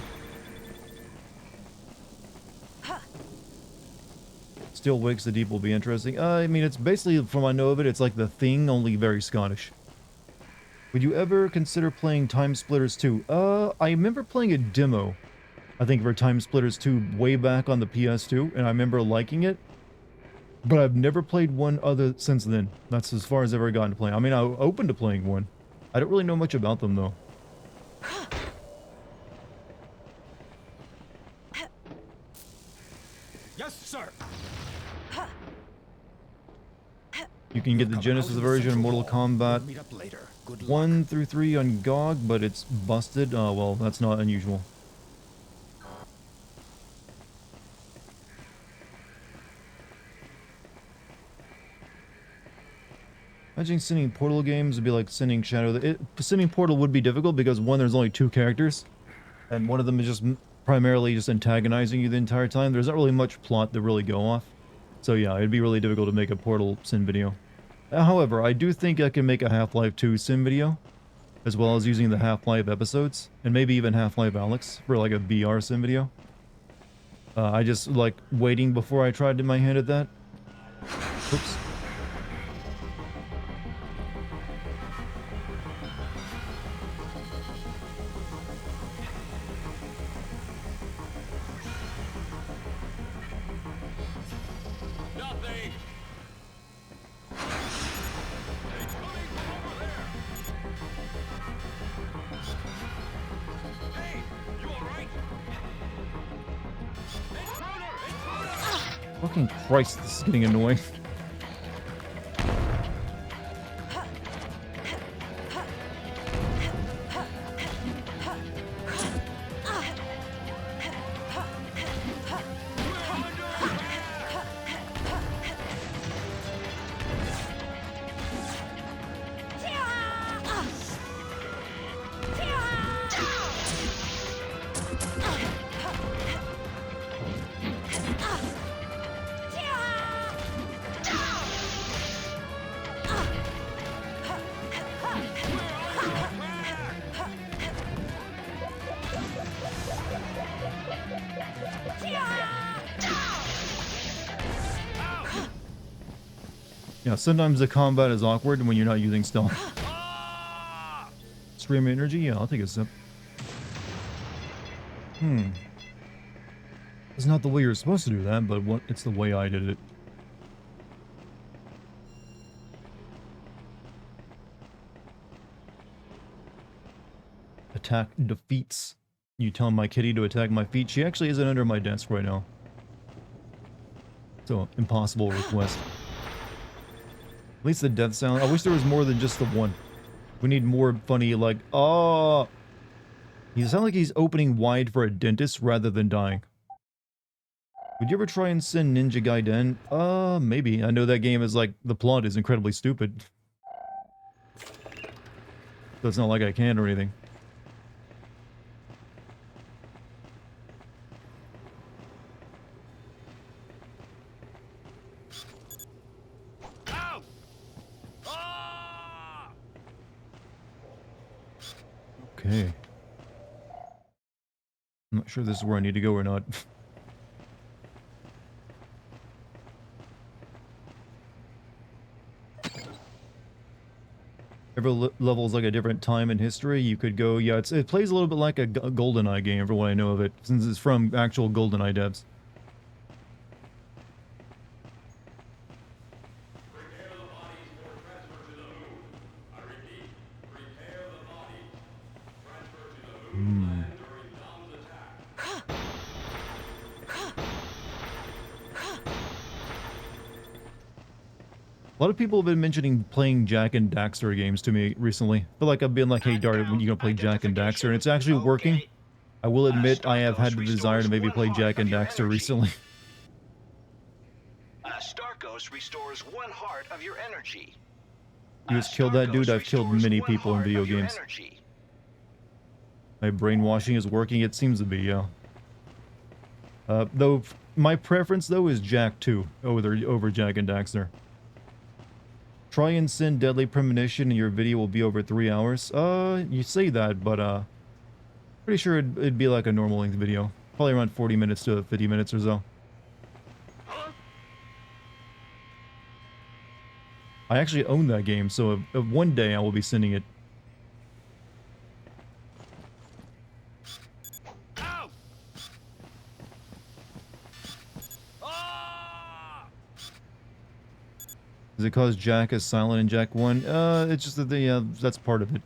Still Wakes the Deep will be interesting. I mean, it's basically, from what I know of it, it's like The Thing, only very Scottish. Would you ever consider playing Time Splitters 2? I remember playing a demo, I think, for Time Splitters 2 way back on the PS2, and I remember liking it. But I've never played one other since then. That's as far as I've ever gotten to play. I mean, I'm open to playing one. I don't really know much about them, though. Yes, sir. You can get the Genesis version of Mortal Kombat Meet up later. Good luck. 1 through 3 on GOG, but it's busted. Oh, well, that's not unusual. Imagine sending Portal games would be like sending Shadow. Sending Portal would be difficult because, one, there's only 2 characters, and one of them is just primarily just antagonizing you the entire time. There's not really much plot to really go off. So yeah, it'd be really difficult to make a Portal sim video. However, I do think I can make a Half-Life 2 sim video, as well as using the Half-Life episodes, and maybe even Half-Life Alyx for like a VR sim video. I just like waiting before I tried my hand at that. Oops. Nothing. It's coming from over there. Hey, you all right? Intruder! Intruder! Fucking Christ, this is getting annoying. Yeah, sometimes the combat is awkward when you're not using stealth. Stream energy? Yeah, I'll take a sip. It's not the way you're supposed to do that, but it's the way I did it. Attack defeats. You tell my kitty to attack my feet. She actually isn't under my desk right now. So, impossible request. At least the death sound. I wish there was more than just the one. We need more funny, like, oh. He sounds like he's opening wide for a dentist rather than dying. Would you ever try and send Ninja Gaiden? Maybe. I know that game is like, the plot is incredibly stupid. So it's not like I can or anything. Ow! Ah! Okay. I'm not sure this is where I need to go or not. level's like a different time in history. You could go, yeah, it plays a little bit like a GoldenEye game, for what I know of it, since it's from actual GoldenEye devs. Prepare the bodies for transfer to the moon. I repeat, prepare the bodies. Transfer to the moon land during Dom's attack. A lot of people have been mentioning playing Jak and Daxter games to me recently. I feel like I've been like, hey Dart, when you gonna play Jak and Daxter? And it's actually working. I will admit I have had the desire to maybe play Jak and Daxter recently. Starkos restores 1 heart of your energy. You just killed that dude. I've killed many people in video games. My brainwashing is working. It seems to be, yeah. Though my preference though is Jak 2 over Jak and Daxter. Try and send Deadly Premonition and your video will be over 3 hours. You say that, but pretty sure it'd be like a normal length video. Probably around 40 minutes to 50 minutes or so. I actually own that game, so one day I will be sending it. Ow! Ah! Is it cause Jak is silent in Jak 1? It's just that that's part of it.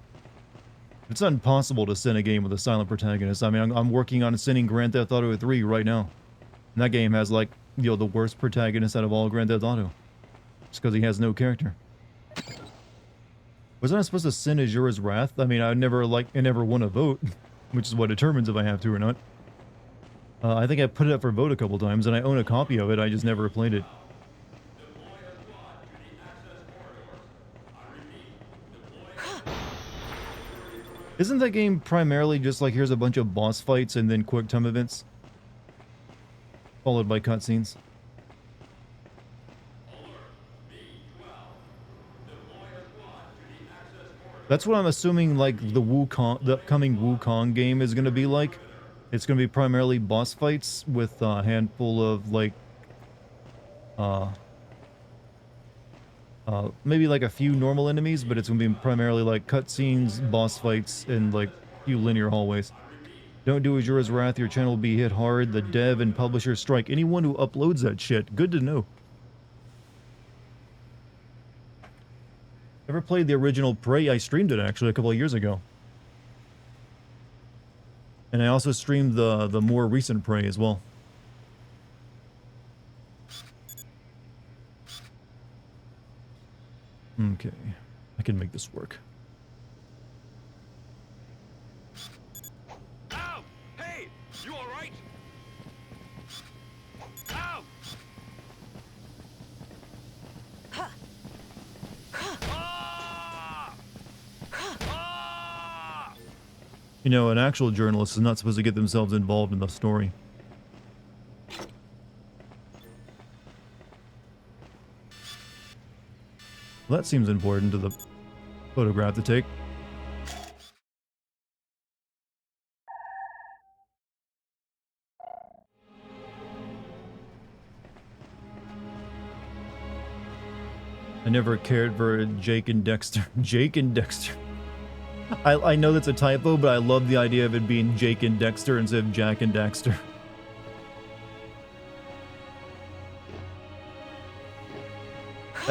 It's not impossible to send a game with a silent protagonist. I mean, I'm working on sending Grand Theft Auto 3 right now. And that game has, like, you know, the worst protagonist out of all Grand Theft Auto. Just because he has no character. Was I not supposed to send Azura's Wrath? I mean, I never won a vote, which is what determines if I have to or not. I think I put it up for vote a couple times, and I own a copy of it, I just never played it. Isn't that game primarily just like, here's a bunch of boss fights and then quick time events? Followed by cutscenes? That's what I'm assuming, like, the upcoming Wukong game is going to be like. It's going to be primarily boss fights with a handful of, like, maybe like a few normal enemies, but it's going to be primarily like cutscenes, boss fights, and like a few linear hallways. Don't do Azura's Wrath, your channel will be hit hard. The dev and publisher strike anyone who uploads that shit. Good to know. Ever played the original Prey? I streamed it actually a couple of years ago. And I also streamed the more recent Prey as well. Okay, I can make this work. Ow! Hey! You alright? Ow! Ah! Ah! You know, an actual journalist is not supposed to get themselves involved in the story. Well, that seems important to the photograph to take. I never cared for Jake and Dexter. Jake and Dexter. I know that's a typo, but I love the idea of it being Jake and Dexter instead of Jak and Daxter.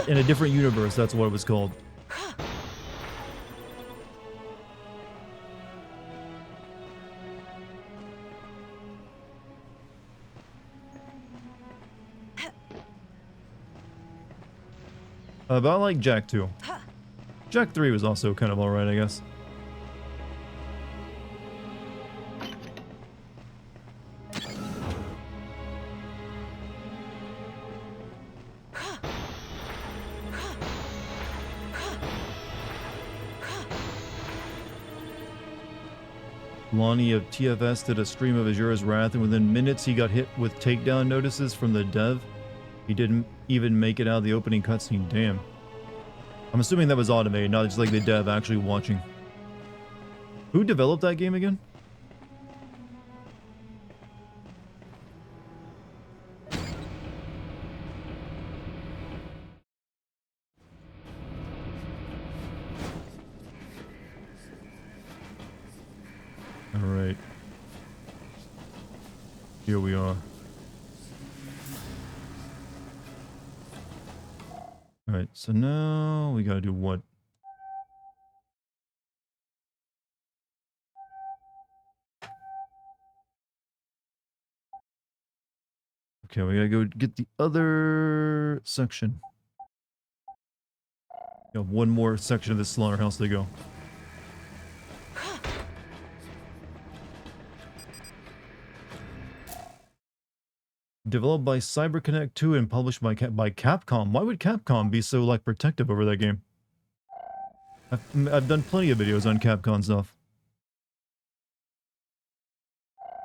In a different universe, that's what it was called. But I like Jak 2. Jak 3 was also kind of alright, I guess. Lonnie of TFS did a stream of Azura's Wrath, and within minutes he got hit with takedown notices from the dev. He didn't even make it out of the opening cutscene. Damn. I'm assuming that was automated, not just like the dev actually watching. Who developed that game again? Here we are. Alright, so now we gotta do what? Okay, we gotta go get the other section. We have one more section of this slaughterhouse to go. Developed by CyberConnect 2 and published by Capcom. Why would Capcom be so, like, protective over that game? I've done plenty of videos on Capcom stuff.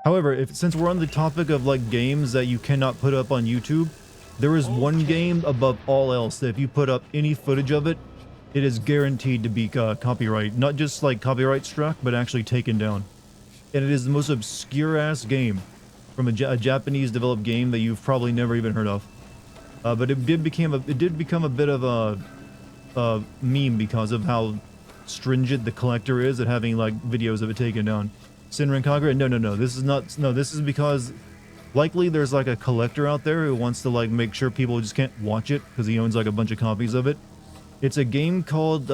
However, since we're on the topic of, like, games that you cannot put up on YouTube, there is one game above all else that if you put up any footage of it, it is guaranteed to be copyright. Not just, like, copyright struck, but actually taken down. And it is the most obscure-ass game from a Japanese-developed game that you've probably never even heard of. But it did become a bit of a meme because of how stringent the collector is at having, like, videos of it taken down. Sinrin Kagura? No. This is not. No, this is because likely there's, like, a collector out there who wants to, like, make sure people just can't watch it because he owns, like, a bunch of copies of it. It's a game called,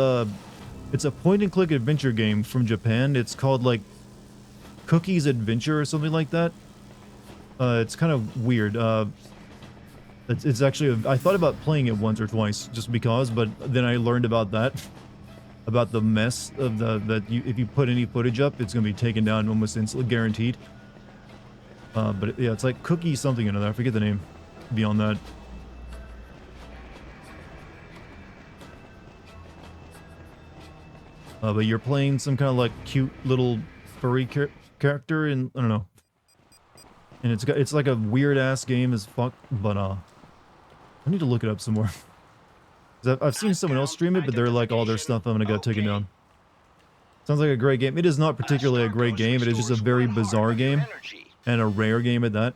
it's a point-and-click adventure game from Japan. It's called, like, Cookie's Adventure or something like that. It's kind of weird. It's actually, I thought about playing it once or twice just because, but then I learned about that. About the mess of if you put any footage up, it's going to be taken down almost instantly, guaranteed. But yeah, it's like Cookie something or another. I forget the name beyond that. But you're playing some kind of like cute little furry character, and I don't know. And it's like a weird ass game as fuck. But I need to look it up some more. I've seen someone else stream it, but they're like all their stuff I'm gonna get taken down. Sounds like a great game. It is not particularly a great game. It is just a very bizarre game, and a rare game at that.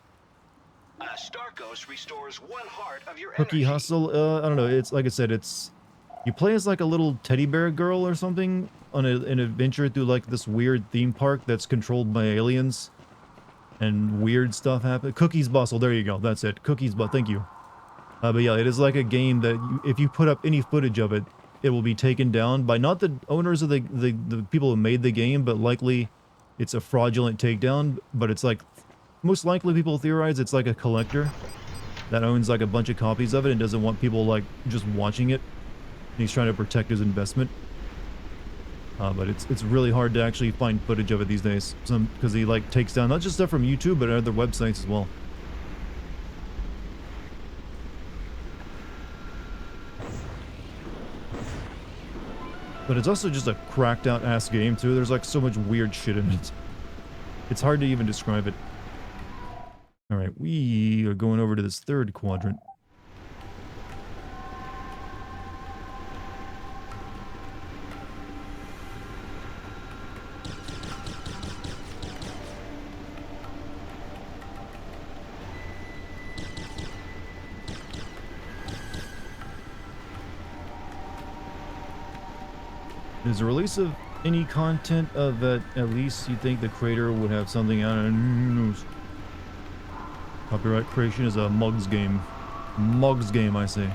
Cookie Hustle. I don't know. It's like I said. It's you play as like a little teddy bear girl or something on an adventure through like this weird theme park that's controlled by aliens, and weird stuff happens. Cookie's Bustle. There you go. That's it. Cookie's Bustle. Thank you. But yeah, it is like a game that if you put up any footage of it, it will be taken down by not the owners of the people who made the game, but likely it's a fraudulent takedown. But it's like, most likely people theorize it's like a collector that owns like a bunch of copies of it and doesn't want people like just watching it. And he's trying to protect his investment. But it's really hard to actually find footage of it these days. Because he like takes down not just stuff from YouTube, but other websites as well. But it's also just a cracked out ass game too. There's like so much weird shit in it. It's hard to even describe it. Alright, we are going over to this third quadrant. Is the release of any content of that, at least you think the creator would have something out of news? Copyright creation is a mugs game. Mugs game, I say.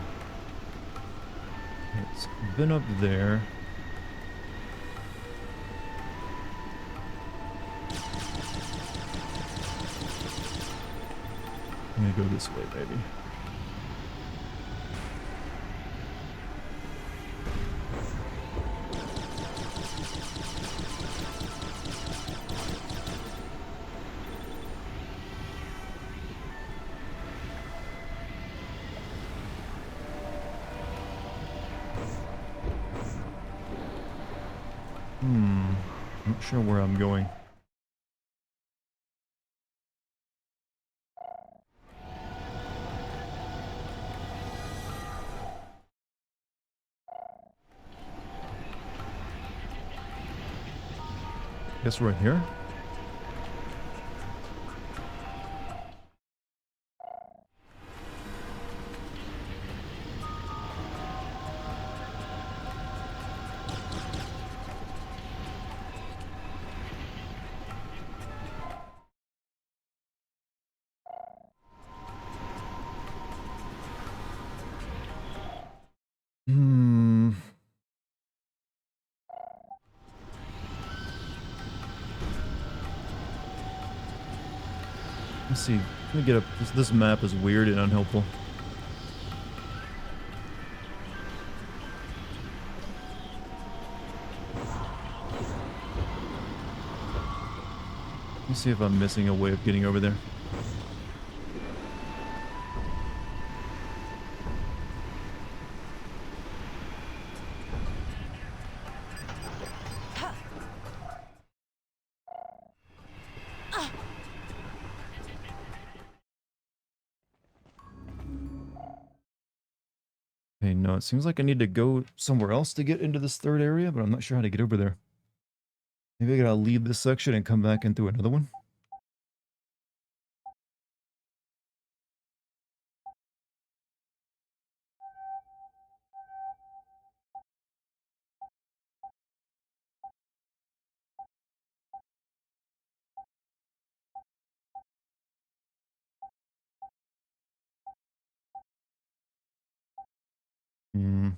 It's been up there. I'm gonna go this way, baby. Not sure where I'm going. Guess right here? Hmm. Let's see. Let me get up. This map is weird and unhelpful. Let me see if I'm missing a way of getting over there. Okay, no, it seems like I need to go somewhere else to get into this third area, but I'm not sure how to get over there. Maybe I gotta leave this section and come back in through another one. Hmm.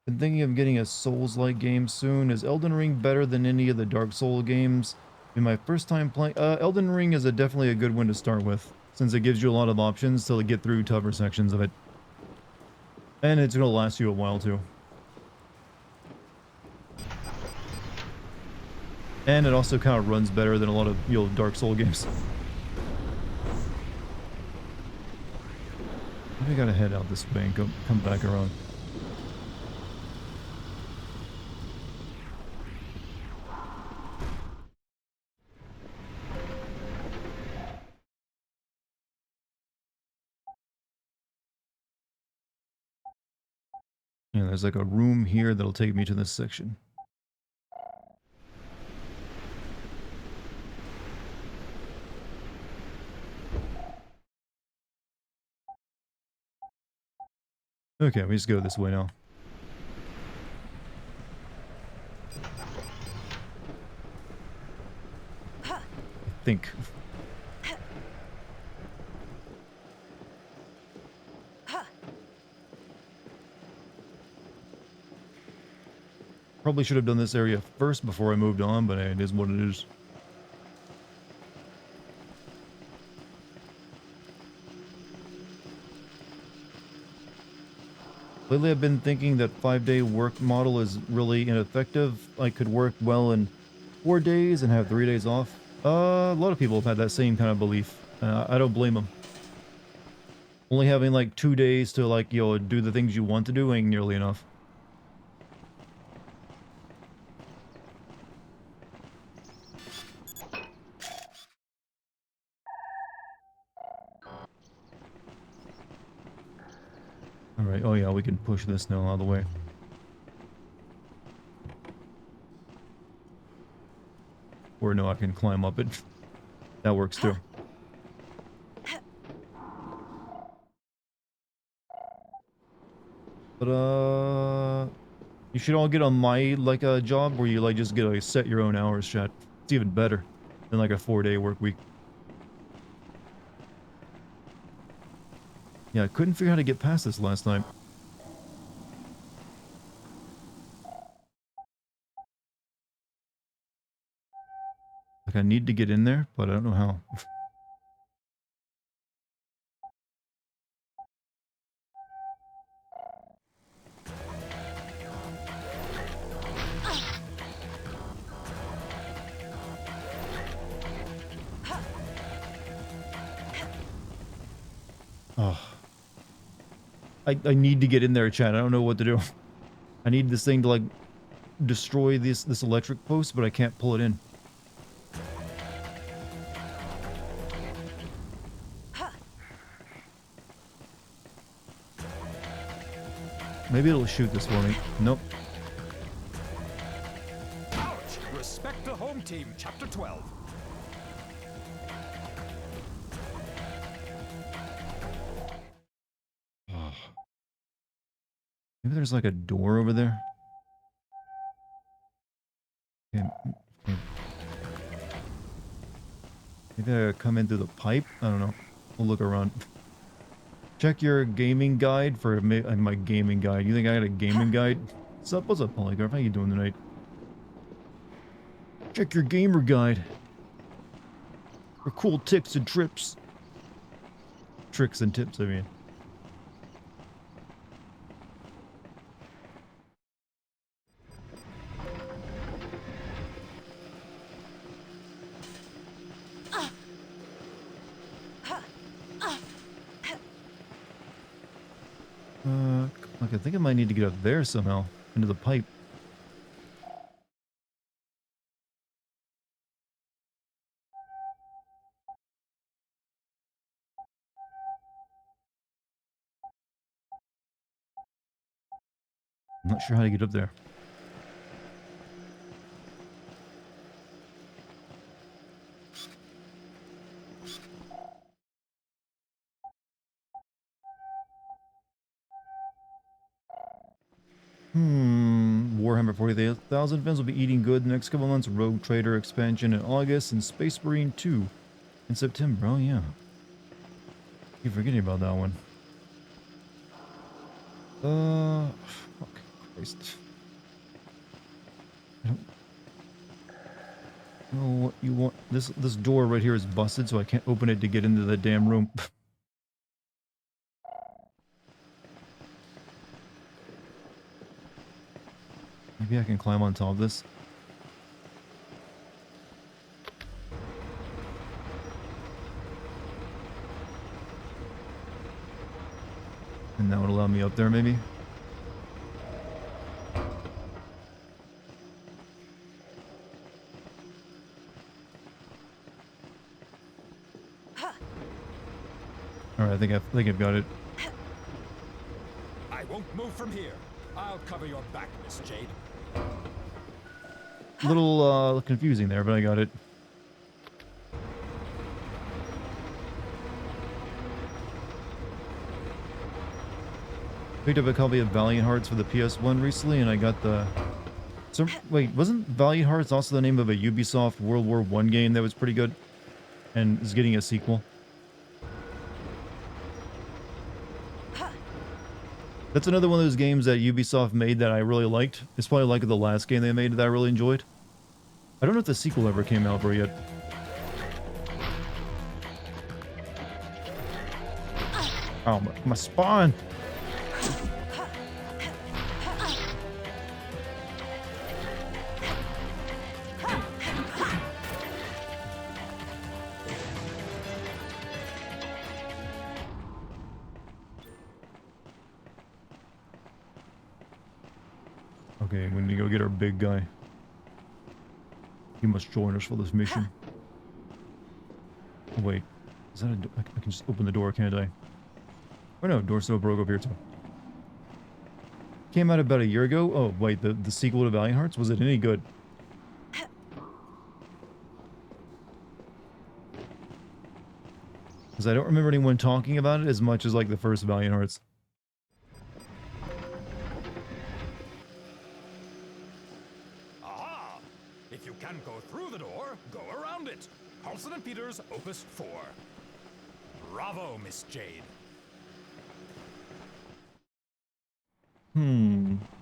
Been thinking of getting a Souls-like game soon. Is Elden Ring better than any of the Dark Soul games? In my first time playing, Elden Ring is definitely a good one to start with, since it gives you a lot of options to get through tougher sections of it. And it's gonna last you a while too. And it also kind of runs better than a lot of, Dark Soul games. Maybe I gotta head out this way and come back around. Yeah, there's like a room here that'll take me to this section. Okay, we just go this way now. I think. Probably should have done this area first before I moved on, but hey, it is what it is. Lately, I've been thinking that 5-day work model is really ineffective. I could work well in 4 days and have 3 days off. A lot of people have had that same kind of belief. I don't blame them. Only having like 2 days to do the things you want to do ain't nearly enough. Alright, oh yeah, we can push this now out of the way. Or no, I can climb up it. That works too. But you should all get on my job where you just get set your own hours, chat. It's even better than like a 4-day work week. Yeah, I couldn't figure out how to get past this last time. Like I need to get in there, but I don't know how. Oh. I need to get in there, chat. I don't know what to do. I need this thing to destroy this electric post, but I can't pull it in. Maybe it'll shoot this for me. Nope. Ouch! Respect the home team, Chapter 12. Oh. Maybe there's like a door over there. Okay, maybe I come in through the pipe? I don't know. We'll look around. Check your gaming guide for my gaming guide. You think I got a gaming guide? What's up, Polygraph? How you doing tonight? Check your gamer guide for cool tips and trips. Tricks and tips, I mean. Look, I think I might need to get up there somehow, into the pipe. I'm not sure how to get up there. Warhammer 40,000 fans will be eating good the next couple months. Rogue Trader expansion in August and Space Marine 2 in September. Oh yeah. Keep forgetting about that one. Fuck Christ. I don't know what you want. This door right here is busted, so I can't open it to get into the damn room. Maybe I can climb on top of this. And that would allow me up there, maybe? Alright, I think I've got it. I won't move from here. I'll cover your back, Miss Jade. A little confusing there, but I got it. Picked up a copy of Valiant Hearts for the PS1 recently, and I got the... So, wait, wasn't Valiant Hearts also the name of a Ubisoft World War I game that was pretty good? And is getting a sequel? That's another one of those games that Ubisoft made that I really liked. It's probably like the last game they made that I really enjoyed. I don't know if the sequel ever came out for it yet. Oh, my spawn! Okay, we need to go get our big guy. He must join us for this mission. Oh, wait. Is that a door? I can just open the door, can't I? Oh no, door still broke up here too. Came out about a year ago. Oh, wait, the sequel to Valiant Hearts? Was it any good? Because I don't remember anyone talking about it as much as like the first Valiant Hearts. Aha! If you can't go through the door, go around it. Paulson and Peters, Opus 4. Bravo, Miss Jade.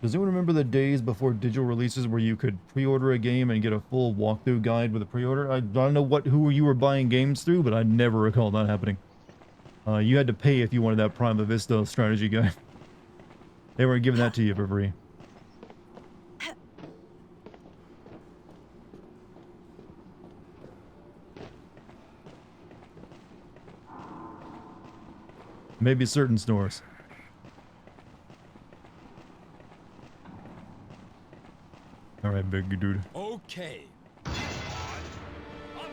Does anyone remember the days before digital releases where you could pre-order a game and get a full walkthrough guide with a pre-order? I don't know who you were buying games through, but I never recall that happening. You had to pay if you wanted that Prima Vista strategy guide. They weren't giving that to you for free. Maybe certain stores. Alright, big dude. Okay. I'm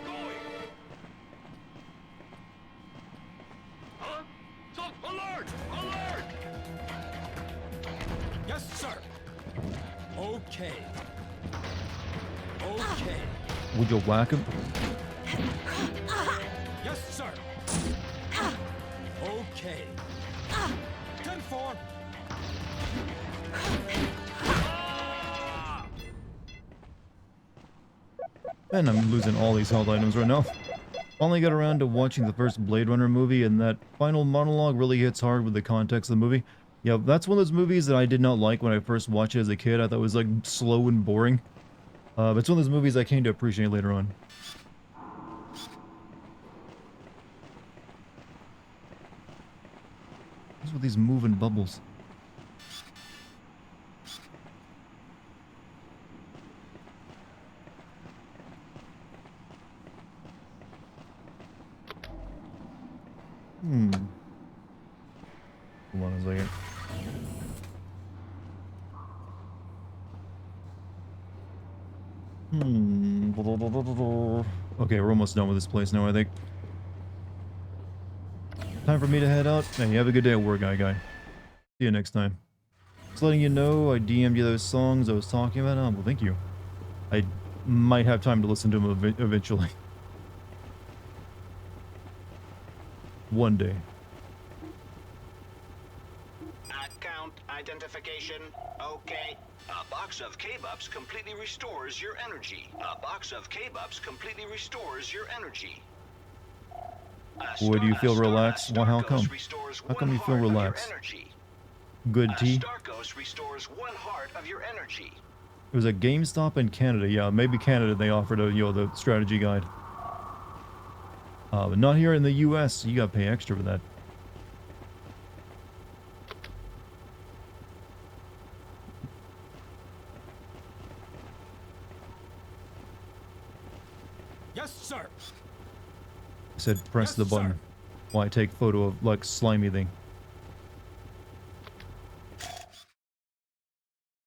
going. Huh? Stop! Alert! Alert! Yes, sir. Okay. Okay. Would you whack him? Yes, sir. Okay. 10-4. And I'm losing all these health items right now. Finally got around to watching the first Blade Runner movie, and that final monologue really hits hard with the context of the movie. Yeah, that's one of those movies that I did not like when I first watched it as a kid. I thought it was like slow and boring. But it's one of those movies I came to appreciate later on. What's with these moving bubbles? Hold on a second. Okay, we're almost done with this place now, I think. Time for me to head out. Hey, you have a good day at work, guy. See you next time. Just letting you know, I DM'd you those songs I was talking about. Oh, well, thank you. I might have time to listen to them eventually. One day. Account identification. Okay. A box of K-Bups completely restores your energy. A box of K-Bups completely restores your energy. Boy, do you feel relaxed? Well, how come? How come you feel relaxed? Good tea? Starkos restores 1 heart of your energy. It was a GameStop in Canada. Yeah, maybe Canada they offered a, the strategy guide. But not here in the US. You gotta pay extra for that. Yes, sir. I said press Yes, the button sir. while I take photo of like slimy thing.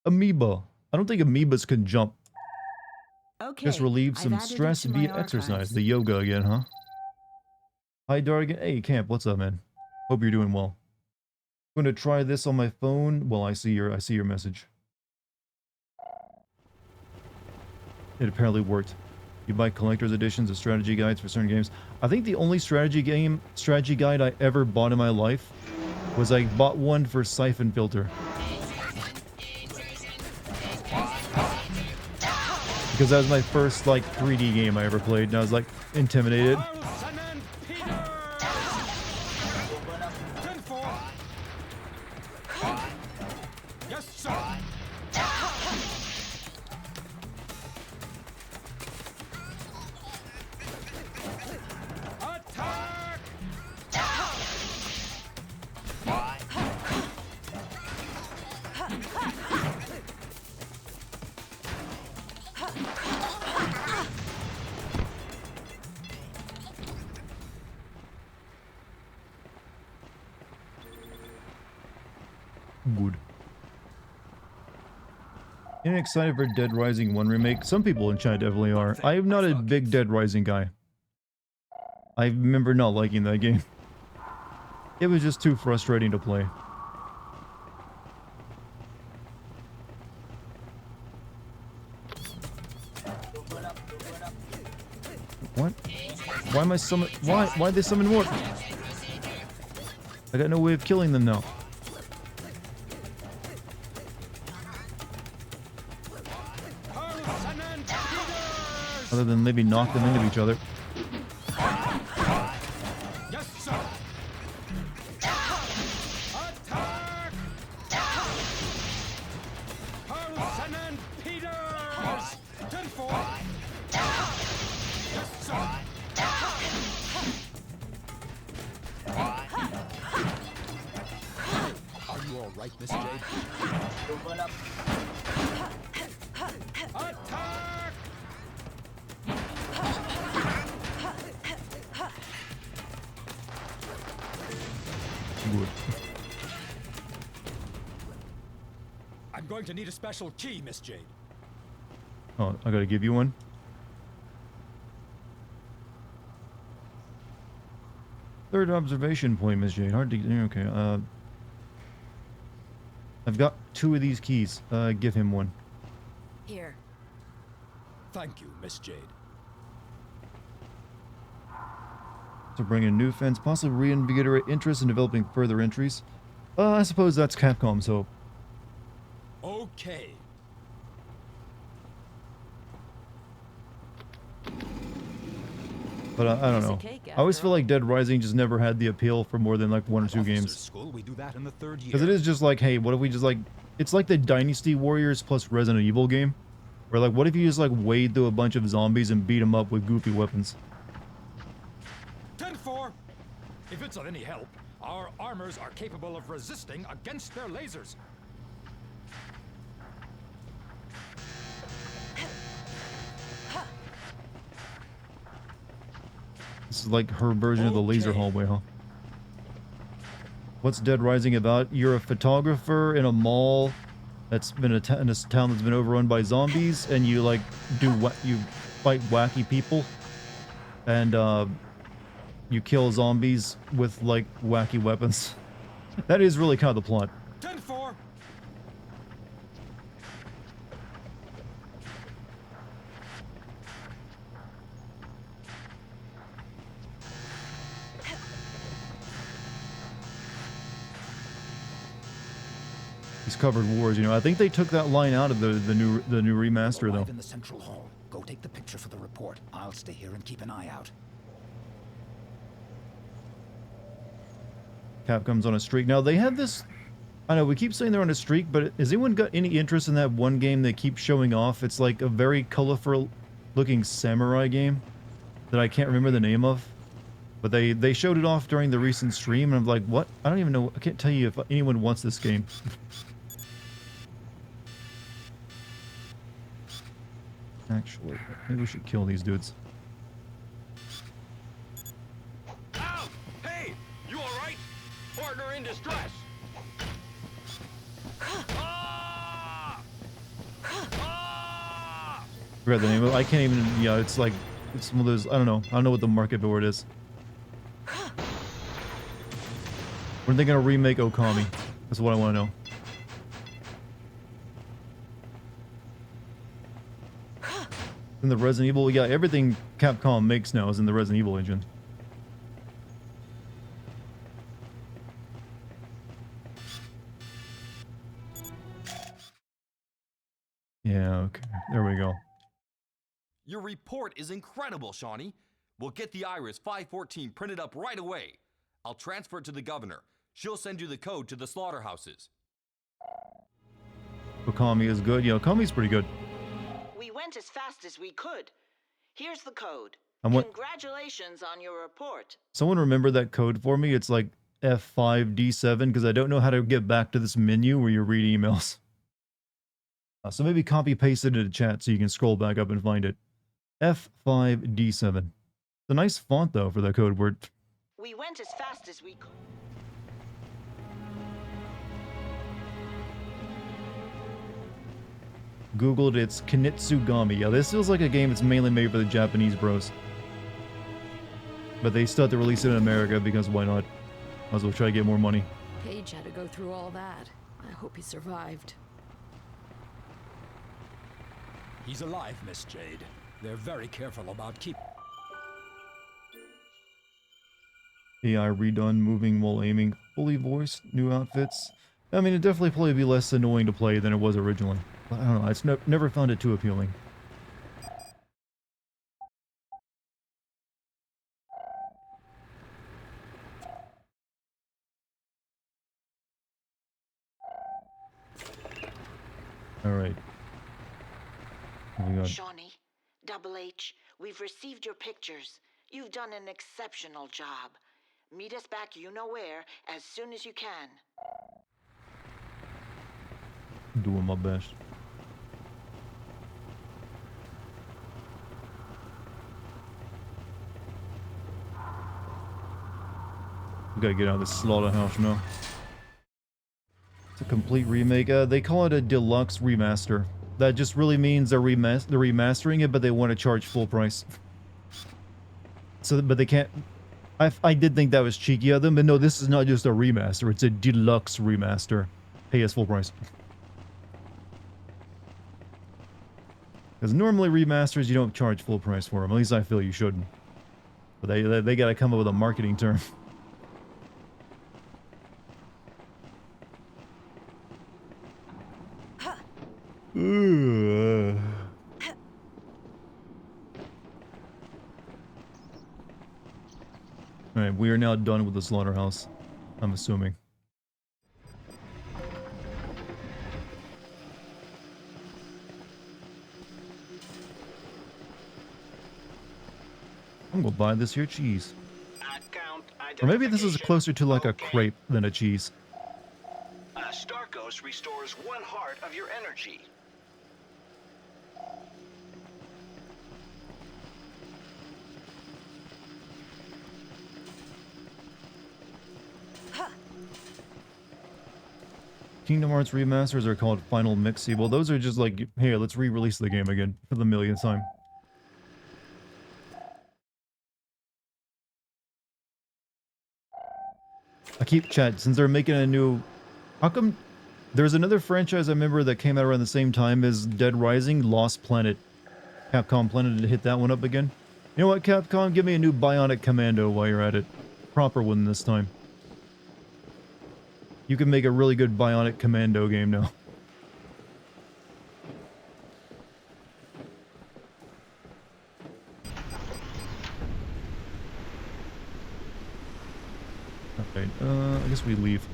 Amoeba. I don't think amoebas can jump. Okay. Just relieve I've some added it stress to my via exercise. archives. The yoga again, huh? Hi, Dartigan. Hey, Camp. What's up, man? Hope you're doing well. I'm going to try this on my phone. Well, I see your message. It apparently worked. You buy collector's editions of strategy guides for certain games. I think the only strategy guide I ever bought in my life was I bought one for Siphon Filter. Because that was my first like 3D game I ever played, and I was like intimidated. Carlson and Peters! 10-4. Yes, sir. Attack! Good. Getting excited for Dead Rising 1 remake. Some people in chat definitely are. I am not a big Dead Rising guy. I remember not liking that game. It was just too frustrating to play. What? Why am I summon? Why'd they summon more? I got no way of killing them now. Carlson and Peters! Other than maybe knock them into each other. Yes, sir. Attack! Carlson and Peters! 10-4. Yes, sir. Are you all right, Miss Jade? Attack! Good. I'm going to need a special key, Miss Jade. Oh, I gotta give you one. Third observation point, Miss Jade. Hard to... Okay, I've got 2 of these keys. Give him one. Here. Thank you, Miss Jade. To bring a new fence, possibly reinvigorate interest in developing further entries. I suppose that's Capcom's hope. Okay. But I don't Piece of know. cake, I always after feel all. like Dead Rising just never had the appeal for more than like 1 or 2 Officers' games. School, we do that in the 3rd year. Because it is just like, hey, what if we just like... It's like the Dynasty Warriors plus Resident Evil game. Where like, what if you just like wade through a bunch of zombies and beat them up with goofy weapons? 10-4. If it's of any help, our armors are capable of resisting against their lasers. This is like her version of the laser Okay. hallway, huh? What's Dead Rising about? You're a photographer in a mall that's been in a town that's been overrun by zombies, and you like you fight wacky people, and you kill zombies with like wacky weapons. That is really kind of the plot. 10-4. These covered wars, you know. I think they took that line out of the new remaster though. Arrive in the central hall. Go take the picture for the report. I'll stay here and keep an eye out. Capcom's on a streak. Now, they have this... I know, we keep saying they're on a streak, but has anyone got any interest in that one game they keep showing off? It's like a very colorful-looking samurai game that I can't remember the name of. But they showed it off during the recent stream, and I'm like, what? I don't even know. I can't tell you if anyone wants this game. Actually, maybe we should kill these dudes. Ow! Hey! You alright? Partner in distress! Ah! Ah! Forgot the name of it. I can't even... Yeah, it's like... It's one of those... I don't know. I don't know what the market for it is. When are they gonna remake Okami? That's what I want to know. In the Resident Evil... Yeah, everything Capcom makes now is in the Resident Evil engine. Yeah, okay. There we go. Your report is incredible, Shawnee. We'll get the Iris 514 printed up right away. I'll transfer it to the governor. She'll send you the code to the slaughterhouses. Okami is good. Yeah, Okami's pretty good. We went as fast as we could. Here's the code. And what- Congratulations on your report. Someone remember that code for me? It's like F5D7, because I don't know how to get back to this menu where you read emails. So maybe copy paste it into chat so you can scroll back up and find it. F5D7. It's a nice font though for that code word. We went as fast as we could. Googled, it's Kinitsugami. Yeah, this feels like a game that's mainly made for the Japanese bros. But they still have to release it in America because why not? Might as well try to get more money. Paige had to go through all that. I hope he survived. He's alive, Miss Jade. They're very careful about AI redone, moving while aiming, fully voiced, new outfits. I mean, it definitely probably be less annoying to play than it was originally. But I don't know, I never found it too appealing. Alright. What we got? Shawnee, Double H, we've received your pictures. You've done an exceptional job. Meet us back you know where as soon as you can. Doing my best. We gotta get out of this slaughterhouse now. It's a complete remake. They call it a deluxe remaster. That just really means they're remastering it, but they want to charge full price. So, but they can't... I did think that was cheeky of them, but no, this is not just a remaster. It's a deluxe remaster. Pay us full price. Because normally remasters, you don't charge full price for them. At least I feel you shouldn't. But they gotta come up with a marketing term. Alright, we are now done with the slaughterhouse. I'm assuming. I'm gonna buy this here cheese. Account Or maybe this is identification. closer to like a Okay. crepe than a cheese. Starkos restores 1 heart of your energy. Kingdom Hearts remasters are called Final Mixy. Well, those are just like, hey, let's re-release the game again for the millionth time. I keep chat, since they're making a new... How come... There's another franchise I remember that came out around the same time as Dead Rising, Lost Planet. Capcom planning to hit that one up again. You know what, Capcom? Give me a new Bionic Commando while you're at it. Proper one this time. You can make a really good Bionic Commando game now. Okay, I guess we leave.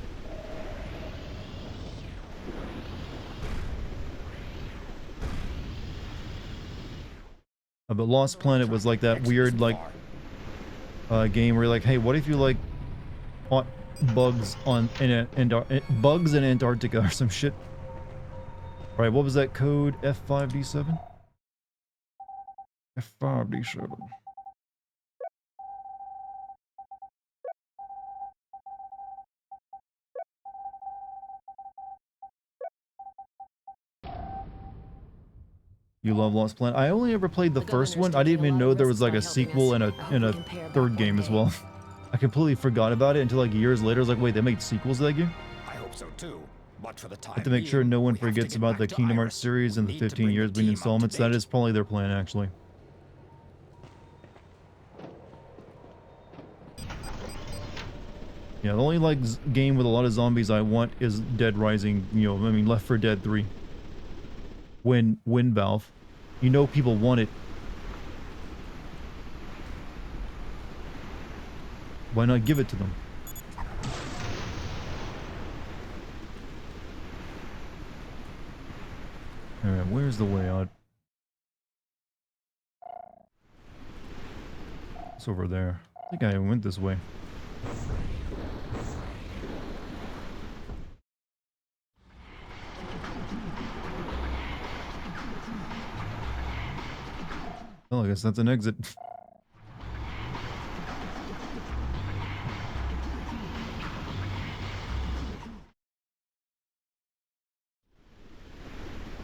But Lost Planet was like that weird, like, game where you're like, hey, what if you, like, fought bugs on bugs in Antarctica or some shit? Right, what was that code? F5D7? F5D7. You love Lost Planet? I only ever played the first one. I didn't even know there was like a sequel and a third game as well. I completely forgot about it until like years later. I was like, wait, they made sequels to that game? I hope so too. But for the time I have to make sure no one forgets about the Kingdom Hearts series and the 15 years being installments. That is probably their plan, actually. Yeah, the only like game with a lot of zombies I want is Dead Rising, you know, I mean Left 4 Dead 3. Win Valve. You know people want it. Why not give it to them? Alright, where's the way out? It's over there. I think I went this way. Well, I guess that's an exit.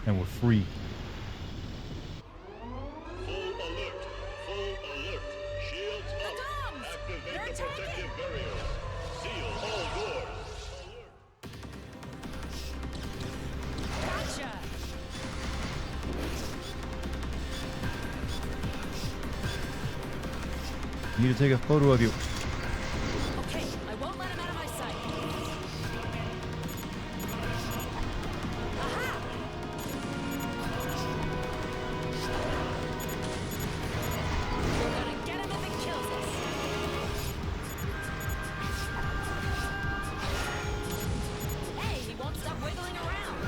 And we're free. Full alert! Full alert! Shields up! Activate the protective barriers! Seal all doors! Gotcha! I need to take a photo of you. Okay, I won't let him out of my sight. Aha! We're gonna get him if it kills us. Hey, he won't stop wiggling around.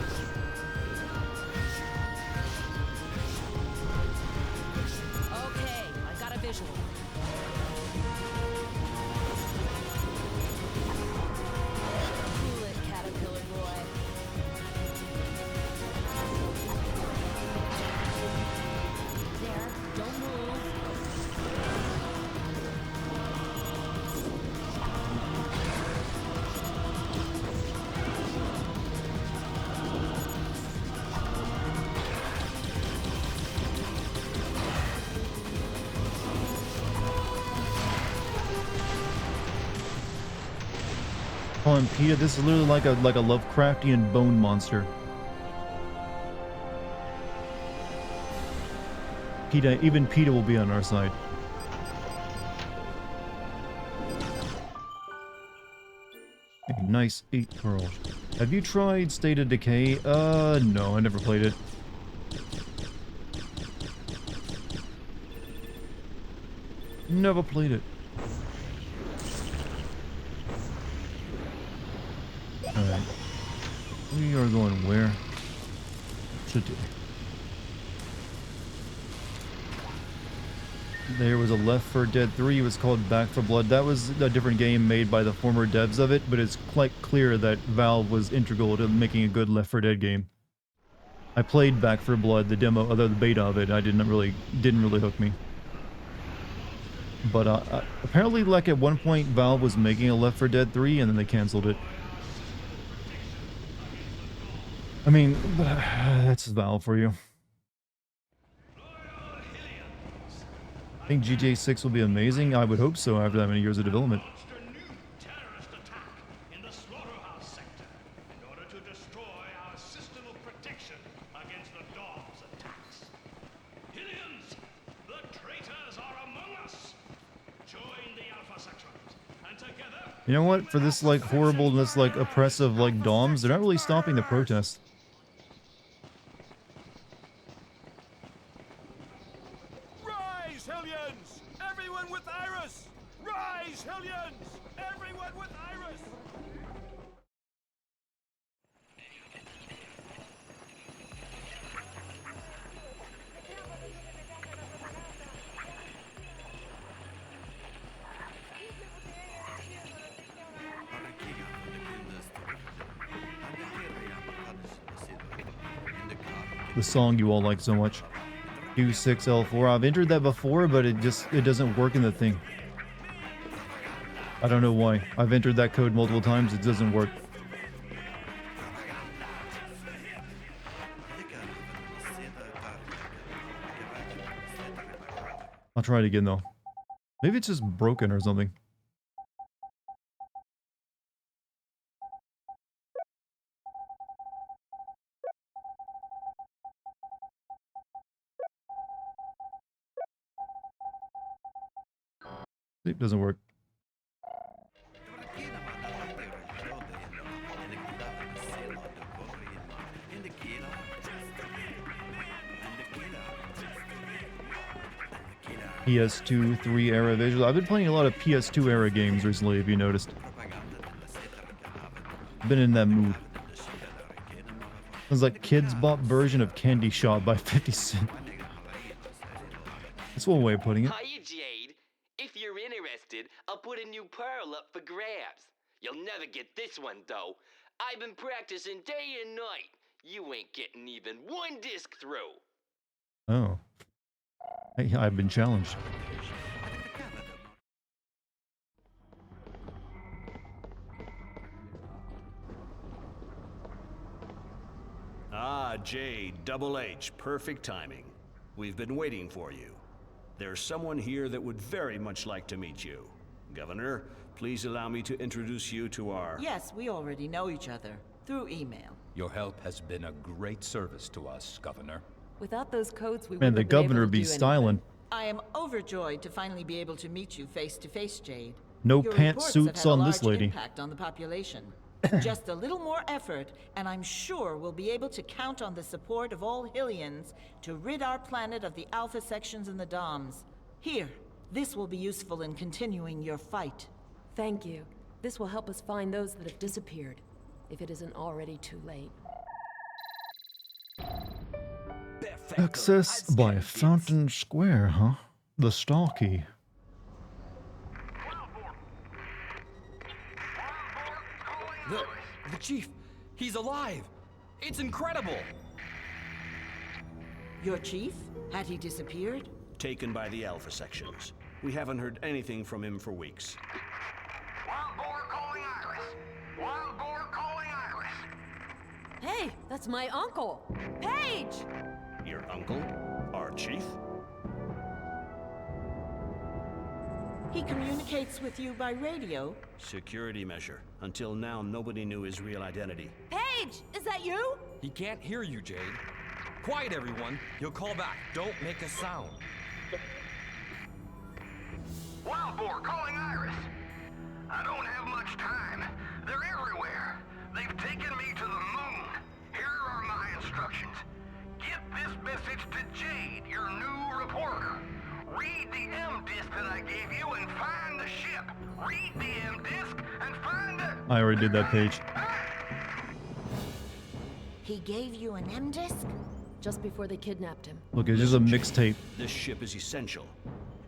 Okay, I got a visual. Cool it, caterpillar boy. There, don't move. Oh, and PETA, this is literally like a Lovecraftian bone monster. PETA, even PETA will be on our side. A nice 8 pearls. Have you tried State of Decay? No, I never played it. Never played it. We're going where? Should do. There was a Left 4 Dead 3. It was called Back 4 Blood. That was a different game made by the former devs of it, but it's quite clear that Valve was integral to making a good Left 4 Dead game. I played Back 4 Blood, the demo, although the beta of it, didn't really hook me. But apparently, like at one point, Valve was making a Left 4 Dead 3, and then they canceled it. I mean, that's Valve for you. I think GTA 6 will be amazing. I would hope so after that many years of development. You know what? For this, like, horribleness, like, oppressive, like, DOMs, they're not really stopping the protest. Rise, Hellions! Everyone with Iris! Rise, Hellions! Everyone with Iris! The song you all like so much. Q6L4. I've entered that before, but it doesn't work in the thing. I don't know why. I've entered that code multiple times, it doesn't work. I'll try it again though. Maybe it's just broken or something. It doesn't work. PS2, 3 era visual. I've been playing a lot of PS2 era games recently, if you noticed. Been in that mood. Sounds like Kids Bop version of Candy Shop by 50 Cent. That's one way of putting it. Hiya, Jade. If you're interested, I'll put a new pearl up for grabs. You'll never get this one, though. I've been practicing day and night. You ain't getting even one disc through. Oh. Hey, I've been challenged. Ah, Jade, Double H, perfect timing. We've been waiting for you. There's someone here that would very much like to meet you. Governor, please allow me to introduce you to our... Yes, we already know each other. Through email. Your help has been a great service to us, Governor. Without those codes, we Man, wouldn't the have been able governor to be do styling. anything. I am overjoyed to finally be able to meet you face to face, Jade. No Your reports pantsuits have had a on this large lady. Impact on the population. Just a little more effort, and I'm sure we'll be able to count on the support of all Hillians to rid our planet of the Alpha sections and the DOMs. Here, this will be useful in continuing your fight. Thank you. This will help us find those that have disappeared, if it isn't already too late. Access by Fountain Square, huh? The Stalky. The chief, he's alive. It's incredible. Your chief? Had he disappeared? Taken by the Alpha sections. We haven't heard anything from him for weeks. Wild boar calling Iris. Wild boar calling Iris. Hey, that's my uncle! Paige! Your uncle? Our chief? He communicates with you by radio? Security measure. Until now, nobody knew his real identity. Paige! Is that you? He can't hear you, Jade. Quiet, everyone. He'll call back. Don't make a sound. Wild boar calling Iris. I don't have much time. They're everywhere. They've taken me to the moon. Here are my instructions. Get this message to Jade, your new reporter. Read the M disc that I gave you and find the ship. Read the M disc and find the... I already did that page. He gave you an M disc? Just before they kidnapped him. Look, it's just a mixtape. This ship is essential.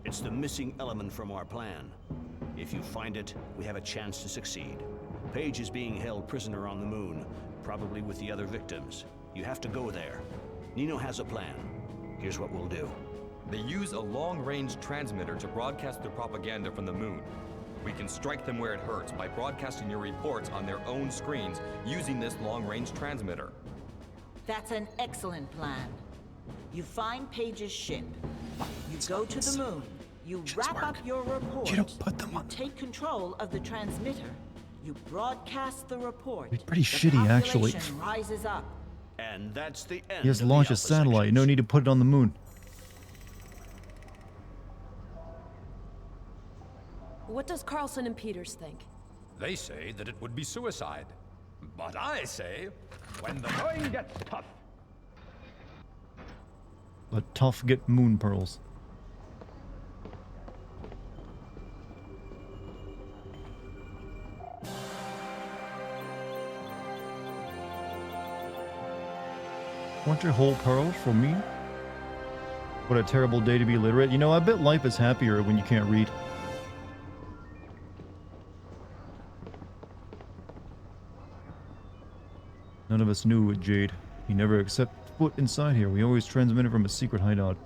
It's the missing element from our plan. If you find it, we have a chance to succeed. Paige is being held prisoner on the moon, probably with the other victims. You have to go there. Nino has a plan. Here's what we'll do. They use a long-range transmitter to broadcast their propaganda from the moon. We can strike them where it hurts by broadcasting your reports on their own screens using this long-range transmitter. That's an excellent plan. You find Paige's ship. You go to the moon. You wrap up your report. You don't put them You on. take control of the transmitter. You broadcast the report. It's pretty The shitty, actually. population rises up. And that's the end. Yes, of launch the a Alpha satellite. sections. No need to put it on the moon. What does Carlson and Peters think? They say that it would be suicide. But I say, when the going gets tough, Let tough get moon pearls. Want your whole pearl for me? What a terrible day to be literate. You know, I bet life is happier when you can't read. None of us knew it, Jade. He never set foot inside here. We always transmitted from a secret hideout.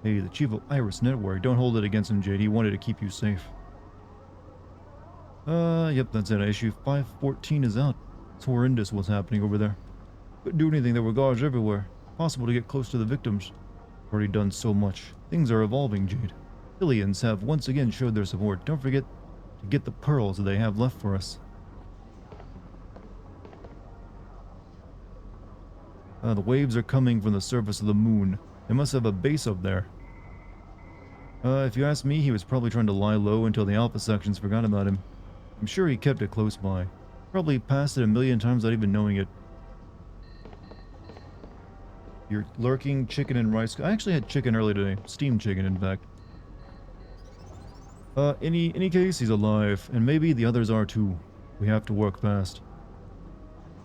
Hey, the chief of Iris Network. Don't hold it against him, Jade. He wanted to keep you safe. Yep, that's it. Issue 514 is out. It's horrendous what's happening over there. Couldn't do anything. There were guards everywhere. Possible to get close to the victims. Already done so much. Things are evolving, Jade. Hillians have once again showed their support. Don't forget to get the pearls that they have left for us. The waves are coming from the surface of the moon. They must have a base up there. If you ask me, he was probably trying to lie low until the Alpha sections forgot about him. I'm sure he kept it close by. Probably passed it a million times without even knowing it. You're lurking chicken and rice. I actually had chicken earlier today. Steamed chicken, in fact. Any case, he's alive. And maybe the others are too. We have to work fast.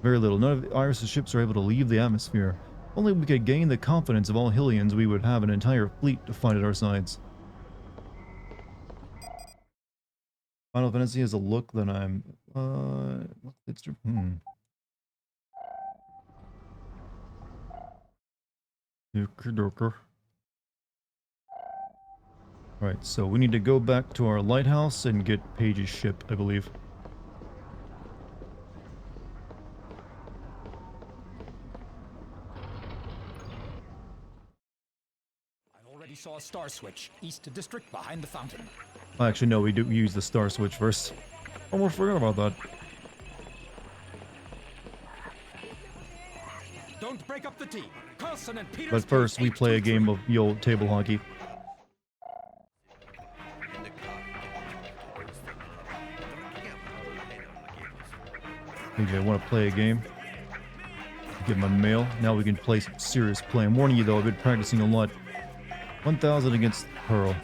Very little. None of Iris' ships are able to leave the atmosphere. Only we could gain the confidence of all Hillians, we would have an entire fleet to fight at our sides. Final Fantasy has a look that I'm... it's... Alright, so we need to go back to our lighthouse and get Paige's ship, I believe. I already saw a star switch, East District behind the fountain. Actually, no, we do use the star switch first. Almost forgot about that. Don't break up the team. Carlson and Peters. But first, we play a game of the old table hockey. Maybe I want to play a game. Get my mail. Now we can play some serious play. I'm warning you though, I've been practicing a lot. 1,000 against Pearl.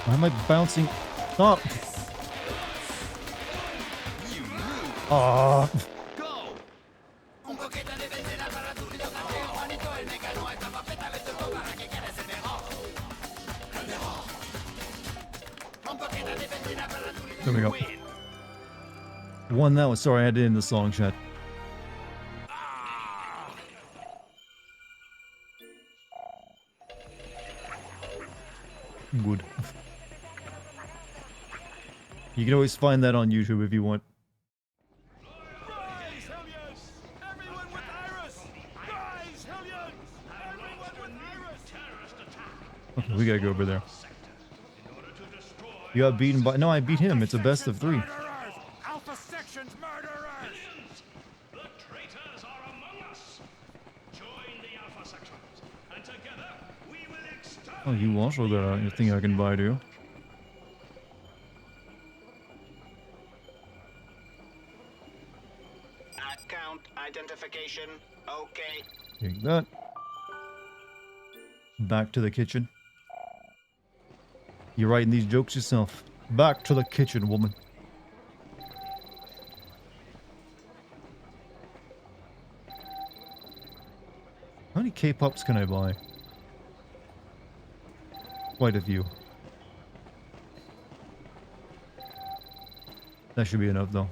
Why am I bouncing? Stop! Ah! There we go. Won that one. Sorry, I had to end the song, chat. Good. You can always find that on YouTube if you want. Rise, Hellions! Everyone with Iris! Rise, Hellions! Everyone with Iris! Okay, we gotta go over there. You got beaten by... No, I beat him. It's a best of 3. Murderers! Alpha Section's murderers! The traitors are among us. Join the Alpha sections, and together we will exterminate. Oh, you also got a thing I can buy, too. Account identification. Okay. Take that. Back to the kitchen. You're writing these jokes yourself. Back to the kitchen, woman. How many K-pops can I buy? Quite a few. That should be enough, though.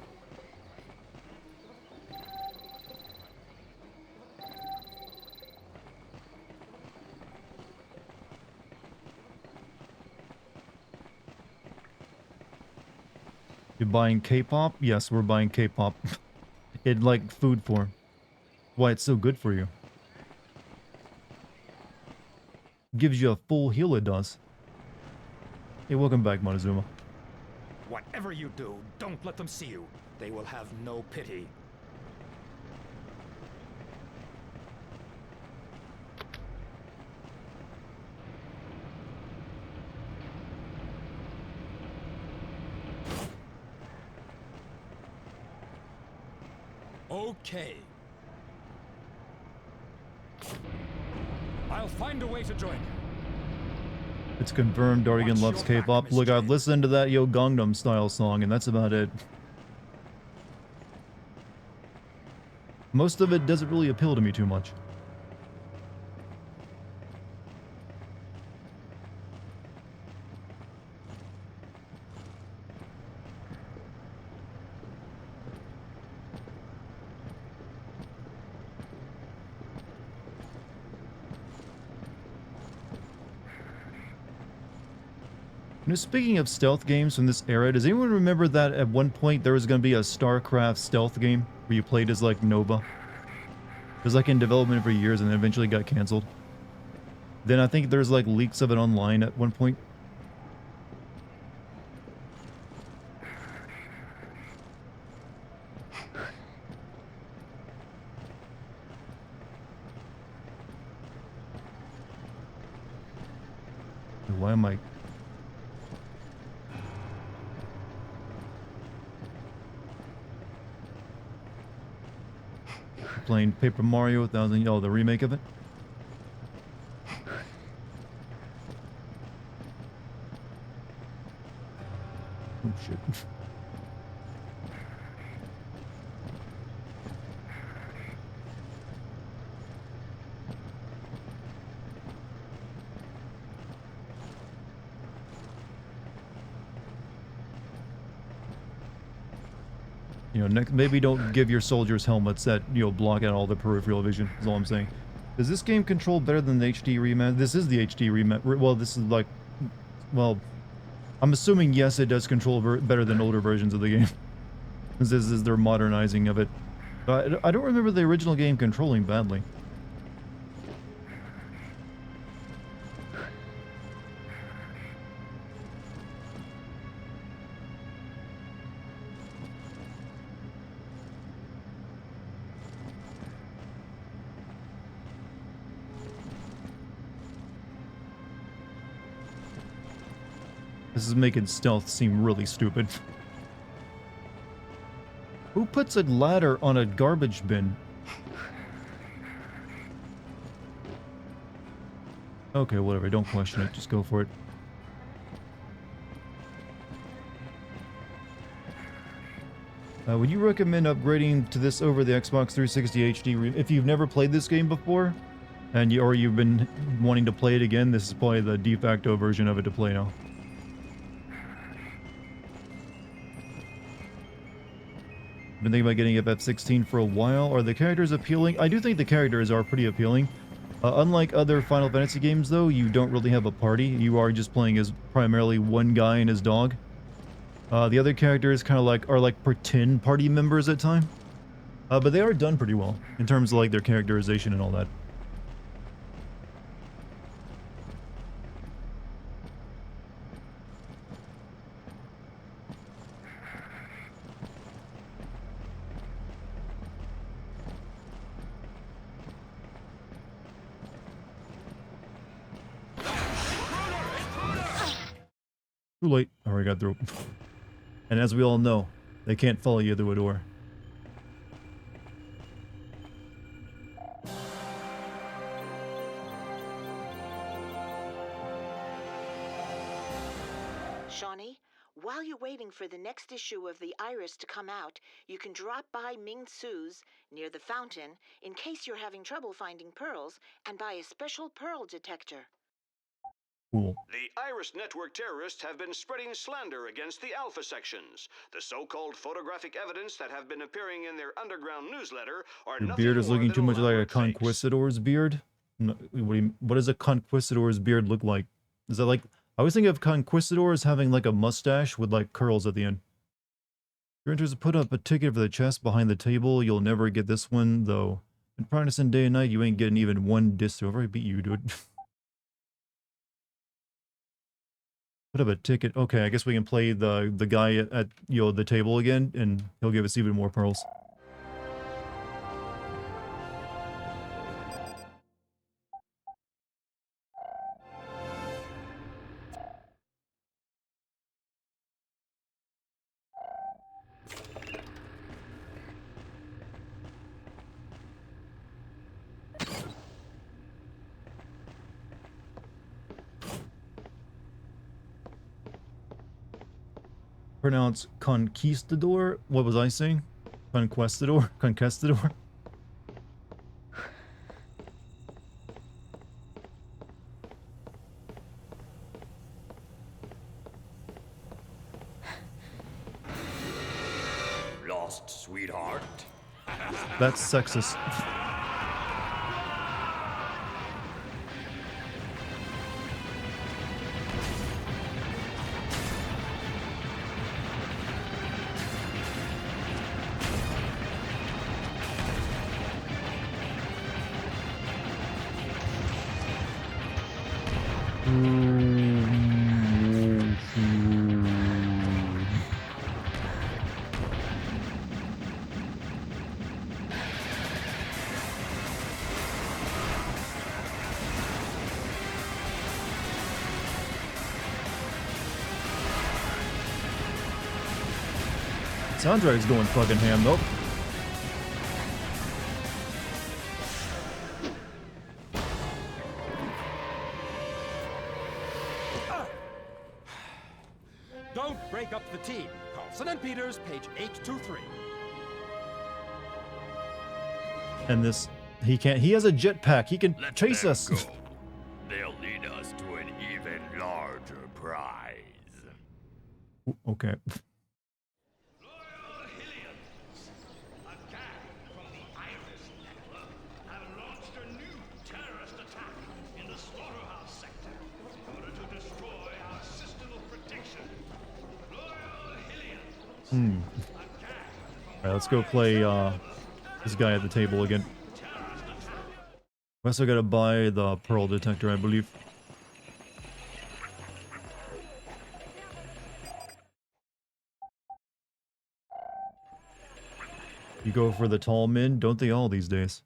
You're buying K-pop? Yes, we're buying K-pop. In, like, food form. Why it's so good for you. Gives you a full heal, it does. Hey, welcome back, Montezuma. Whatever you do, don't let them see you. They will have no pity. Okay. I'll find a way to join you. It's confirmed Dartigan Watch loves your back, K-pop. Miss Look, I've Jane. listened to that Yo Gangnam Style song, and that's about it. Most of it doesn't really appeal to me too much. You know, speaking of stealth games from this era, does anyone remember that at one point there was going to be a StarCraft stealth game where you played as like Nova? It was like in development for years and then eventually got canceled. Then I think there's like leaks of it online at one point. Why am I... playing Paper Mario 1000, oh, the remake of it? Oh shit. You know, maybe don't give your soldiers helmets that, you know, block out all the peripheral vision, is all I'm saying. Does this game control better than the HD remaster? This is the HD remaster. Well, this is like... Well, I'm assuming, yes, it does control better than older versions of the game. This is their modernizing of it. But I don't remember the original game controlling badly. This is making stealth seem really stupid. Who puts a ladder on a garbage bin? Okay, whatever. Don't question it. Just go for it. Would you recommend upgrading to this over the Xbox 360 HD? If you've never played this game before, and you've been wanting to play it again, this is probably the de facto version of it to play now. Been thinking about getting FF16 for a while. Are the characters appealing? I do think the characters are pretty appealing. Unlike other Final Fantasy games, though, you don't really have a party. You are just playing as primarily one guy and his dog. The other characters kind of are like pretend party members at time. But they are done pretty well in terms of like their characterization and all that. Too late. Already got through. And as we all know, they can't follow you through a door. Shawnee, while you're waiting for the next issue of the Iris to come out, you can drop by Ming Su's near the fountain in case you're having trouble finding pearls and buy a special pearl detector. Cool. The Iris Network terrorists have been spreading slander against the Alpha sections. The so-called photographic evidence that have been appearing in their underground newsletter are Your nothing beard is more looking than too much like a elaborate fakes. conquistador's beard. What does a conquistador's beard look like? Is that like... I always think of conquistadors having like a mustache with like curls at the end. If you're interested, put up a ticket for the chest behind the table. You'll never get this one, though. Been practicing day and night, you ain't getting even one disc over. I beat you, dude. Put up a ticket. Okay, I guess we can play the guy at the table again, and he'll give us even more pearls. Pronounce conquistador. What was I saying? Conquistador? Conquistador? Lost, sweetheart? That's sexist. Soundtrack's going fucking ham, though. Don't break up the team. Carlson and Peters, page 823. And this, he can't, he has a jetpack. He can chase them us. go. They'll lead us to an even larger prize. Okay. Loyal Hillians, a gang from the Iris Network have launched a new terrorist attack in the slaughterhouse sector in order to destroy our system of protection. Loyal Hillians. Alright, let's go play this guy at the table again. We also gotta buy the pearl detector, I believe. You go for the tall men, don't they all these days?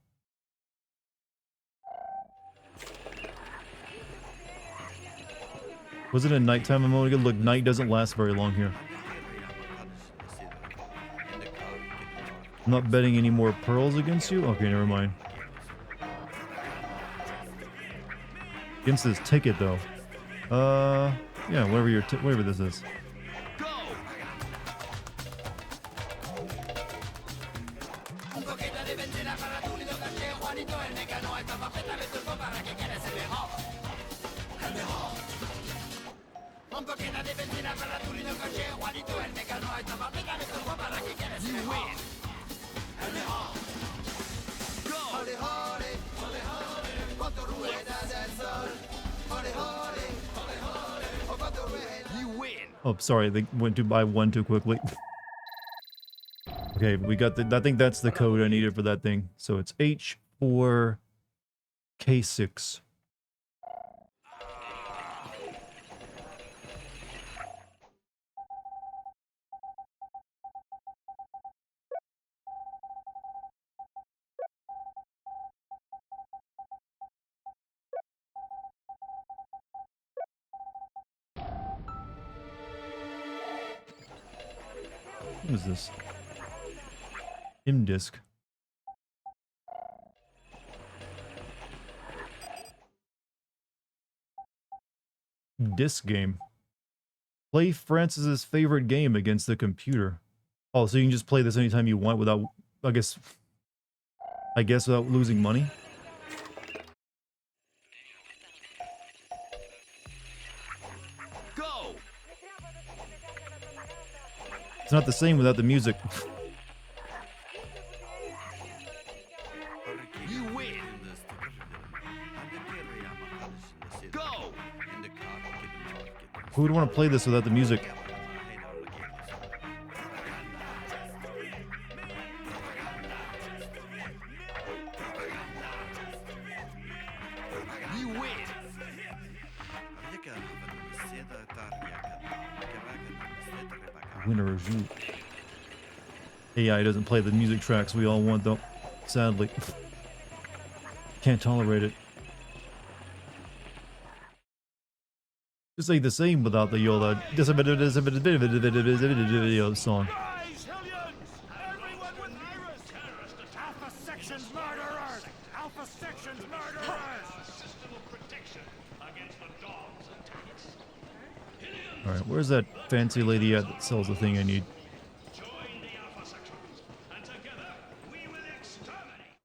Was it a nighttime a moment ago? Look, night doesn't last very long here. I'm not betting any more pearls against you? Okay, never mind. Against this ticket, though. Yeah, whatever this is. You win. Oh, sorry, they went to buy one too quickly. Okay, we got the. I think that's the code I needed for that thing. So it's H4K6. What is this? IMDisc. Disc game. Play Francis's favorite game against the computer. Oh, so you can just play this anytime you want without, I guess without losing money? Go! It's not the same without the music. You win! Go! Who would want to play this without the music? You win! Winner of you. AI doesn't play the music tracks we all want though. Sadly. Can't tolerate it. Just like the same without the Yola song. Rise, Hillians! Everyone with Iris! Terrorist attack! Alpha Section's murderers! Alpha Section's murderers! System of protection against the dog's attacks. Alright, where's that fancy lady at that sells the thing I need? Join the Alpha Sections, and together we will exterminate.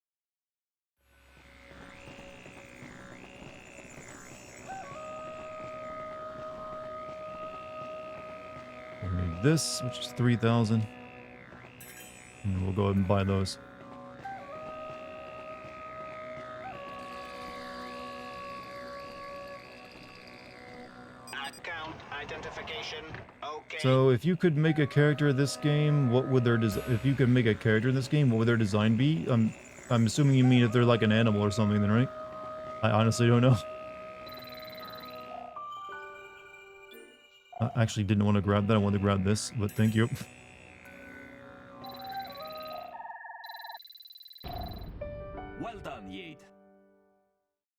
We need this, which is 3,000. And we'll go ahead and buy those. Account identification. Okay. So, if you could make a character in this game, what would their if you could make a character in this game, what would their design be? I'm assuming you mean if they're like an animal or something, then, right? I honestly don't know. I actually didn't want to grab that. I wanted to grab this, but thank you. Well done, Yeet.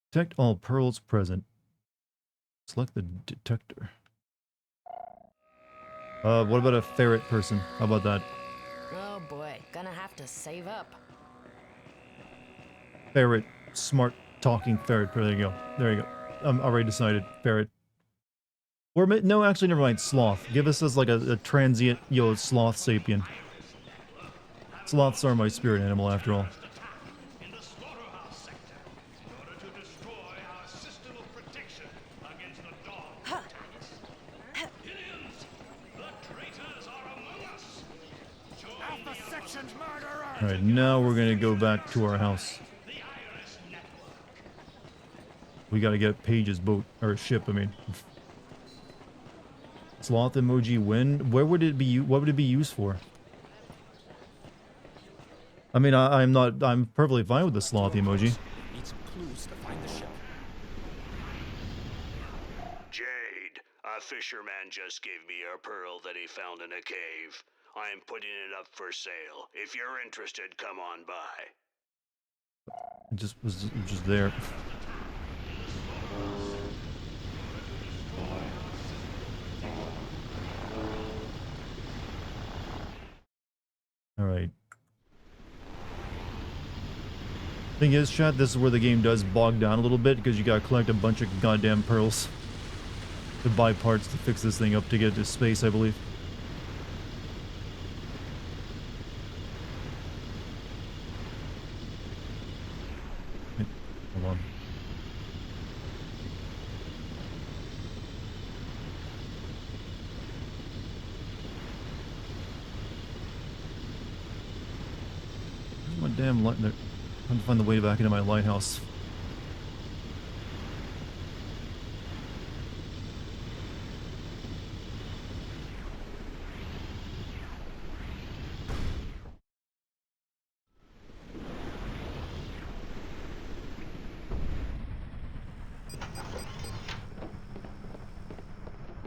Detect all pearls present. Select the detector. What about a ferret person? How about that? Oh boy, gonna have to save up. Ferret. Smart talking ferret. There you go. There you go. I'm already decided. Ferret. Or, no, actually, never mind. Sloth. Give us as like a transient, sloth sapien. Sloths are my spirit animal, after all. In the slaughterhouse sector, in order to destroy our system of protection against the dog attacks. Hillians, the traitors are among us. Join Alpha Section's murderers. Alright, now we're gonna go back to our house. The Iris Network. We gotta get Paige's boat, or ship, I mean. Sloth emoji win? Where would it be, what would it be used for? I mean, I'm perfectly fine with the sloth emoji. Need some clues to find the ship. Jade, a fisherman just gave me a pearl that he found in a cave. I am putting it up for sale. If you're interested, come on by. It just was just there. Alright. Thing is, chat, this is where the game does bog down a little bit because you gotta collect a bunch of goddamn pearls to buy parts to fix this thing up to get to space, I believe. Wait, hold on. Where's my damn light? There. I'm trying to find the way back into my lighthouse.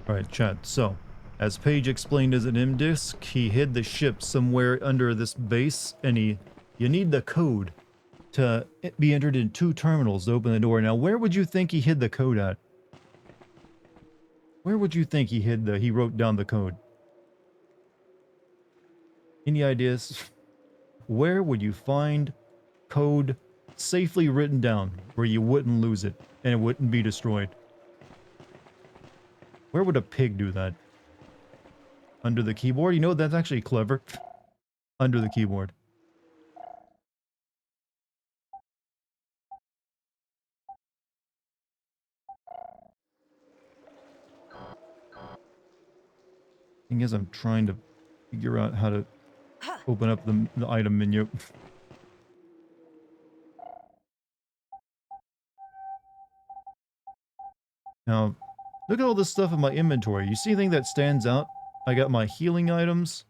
Alright, chat. So, as Paige explained as an M-Disc, he hid the ship somewhere under this base, and you need the code to be entered in 2 terminals to open the door. Now, where would you think he hid the code at? Where would you think he wrote down the code? Any ideas? Where would you find code safely written down where you wouldn't lose it and it wouldn't be destroyed? Where would a pig do that? Under the keyboard? You know, that's actually clever. Under the keyboard. Thing is, I'm trying to figure out how to open up the item menu. Now, look at all this stuff in my inventory. You see anything that stands out? I got my healing items.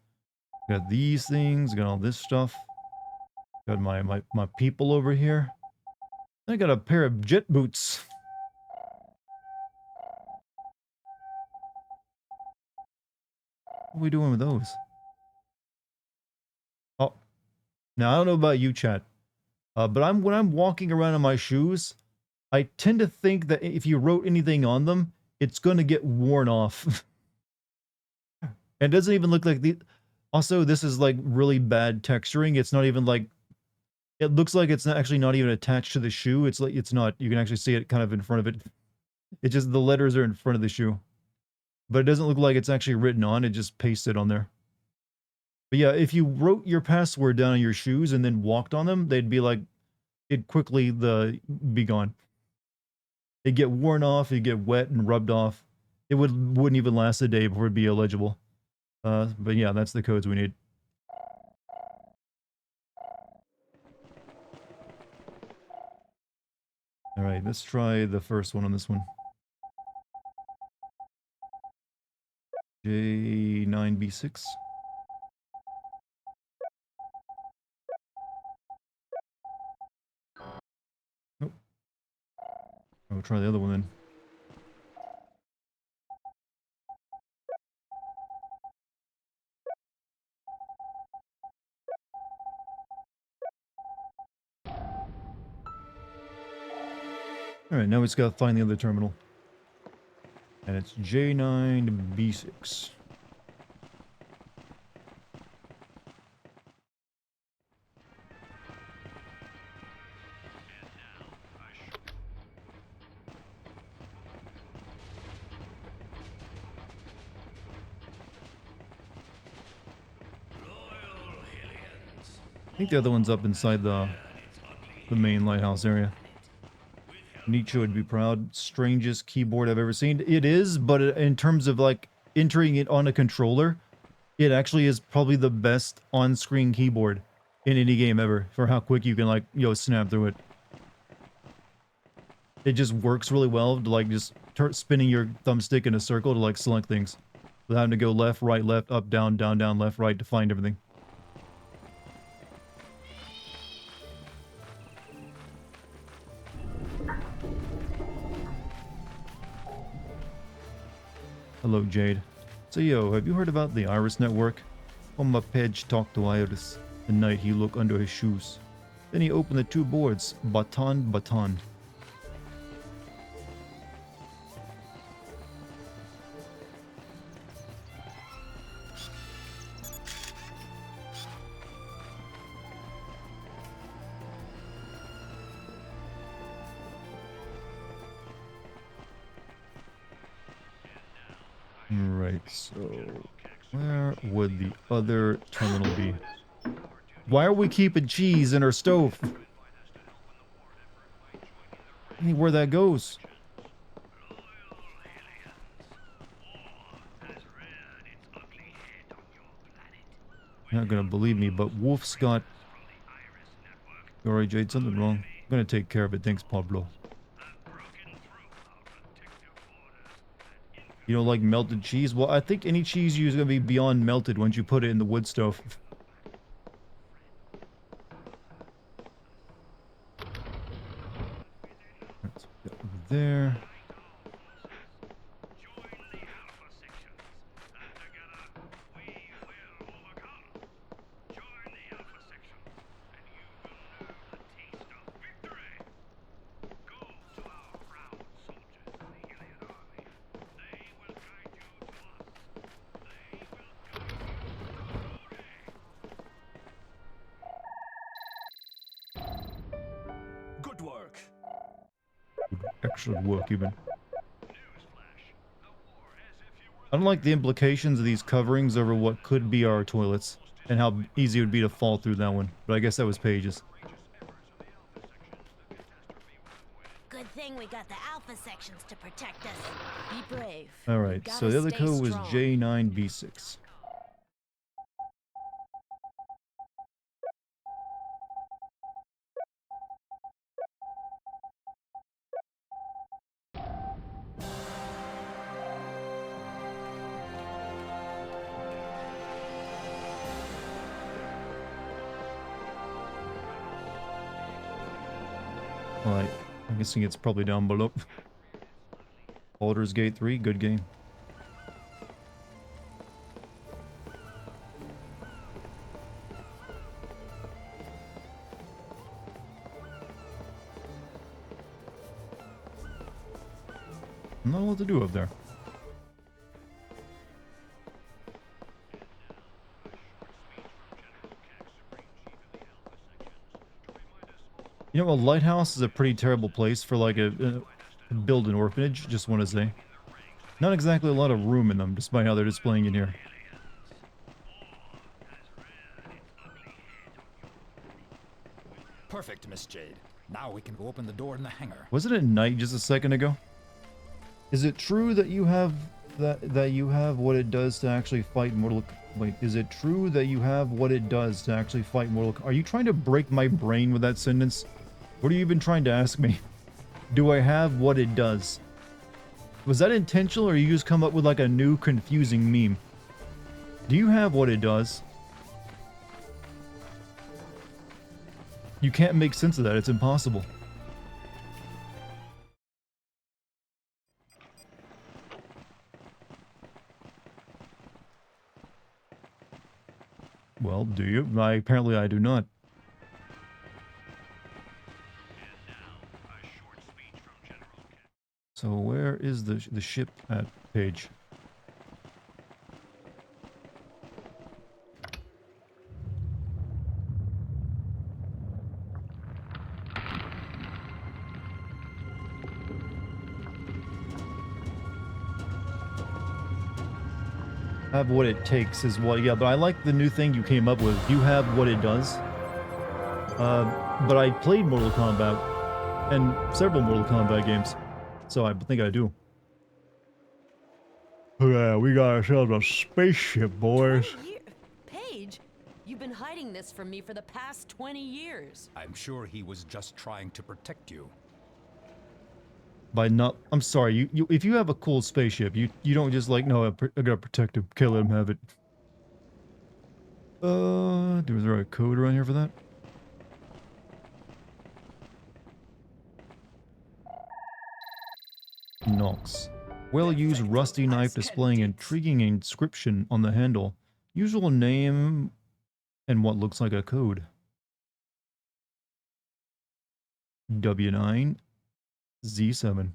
Got these things. Got all this stuff. Got my people over here. I got a pair of jet boots. What are we doing with those? Oh, now I don't know about you, chat. But when I'm walking around in my shoes, I tend to think that if you wrote anything on them, it's going to get worn off. And it doesn't even look like the... Also, this is like really bad texturing. It's not even like... It looks like it's actually not even attached to the shoe. It's like it's not. You can actually see it kind of in front of it. It's just the letters are in front of the shoe. But it doesn't look like it's actually written on. It just pasted on there. But yeah, if you wrote your password down on your shoes and then walked on them, they'd be like... It'd quickly be gone. It'd get worn off, it'd get wet and rubbed off. It wouldn't even last a day before it'd be illegible. But yeah, that's the codes we need. Alright, let's try the first one on this one. J9B6. Nope. I'll try the other one then. Alright, now we just gotta find the other terminal. And it's J9B6. I think the other one's up inside the main lighthouse area. Nietzsche would be proud. Strangest keyboard I've ever seen. It is, but in terms of like entering it on a controller, it actually is probably the best on-screen keyboard in any game ever for how quick you can like, snap through it. It just works really well to like just spinning your thumbstick in a circle to like select things without having to go left, right, left, up, down, down, down, left, right to find everything. Hello, Jade. So, have you heard about the Iris Network? On my page talked to Iris. The night he looked under his shoes. Then he opened the 2 boards. Baton, baton. Right, so where would the other terminal be? Why are we keeping cheese in our stove? Where that goes. You're not gonna believe me, but Wolf's got... Alright, Jade, something wrong. I'm gonna take care of it, thanks, Pablo. You don't like melted cheese? Well, I think any cheese you is going to be beyond melted once you put it in the wood stove. Let's go over there. Good work. Excellent work, even. I don't like the implications of these coverings over what could be our toilets, and how easy it would be to fall through that one. But I guess that was Paige's. Good thing we got the Alpha sections to protect us. Be brave. Alright, so the other code was J9B6. Alright, I'm guessing it's probably down below. Baldur's Gate 3, good game. Not a lot to do up there. You know, a lighthouse is a pretty terrible place for like a build an orphanage, just want to say. Not exactly a lot of room in them, despite how they're displaying it here. Perfect, Miss Jade. Now we can go open the door in the hangar. Wasn't it night just a second ago? Is it true that you have that you have what it does to actually fight Mortal? Wait, is it true that you have what it does to actually fight Mortal? Are you trying to break my brain with that sentence? What are you even trying to ask me? Do I have what it does? Was that intentional, or you just come up with like a new confusing meme? Do you have what it does? You can't make sense of that. It's impossible. Well, do you? Apparently I do not. So where is the ship at, Paige? Have what it takes is what, yeah, but I like the new thing you came up with. You have what it does. But I played Mortal Kombat and several Mortal Kombat games, so I think I do. Yeah, we got ourselves a spaceship, boys. Paige, you've been hiding this from me for the past 20 years. I'm sure he was just trying to protect you. By not, I'm sorry, you if you have a cool spaceship, you don't just like, no, I gotta protect him, can't let him have it. Was there a code around here for that? Nox. Well-used rusty knife displaying intriguing inscription on the handle. Usual name and what looks like a code. W9 Z7.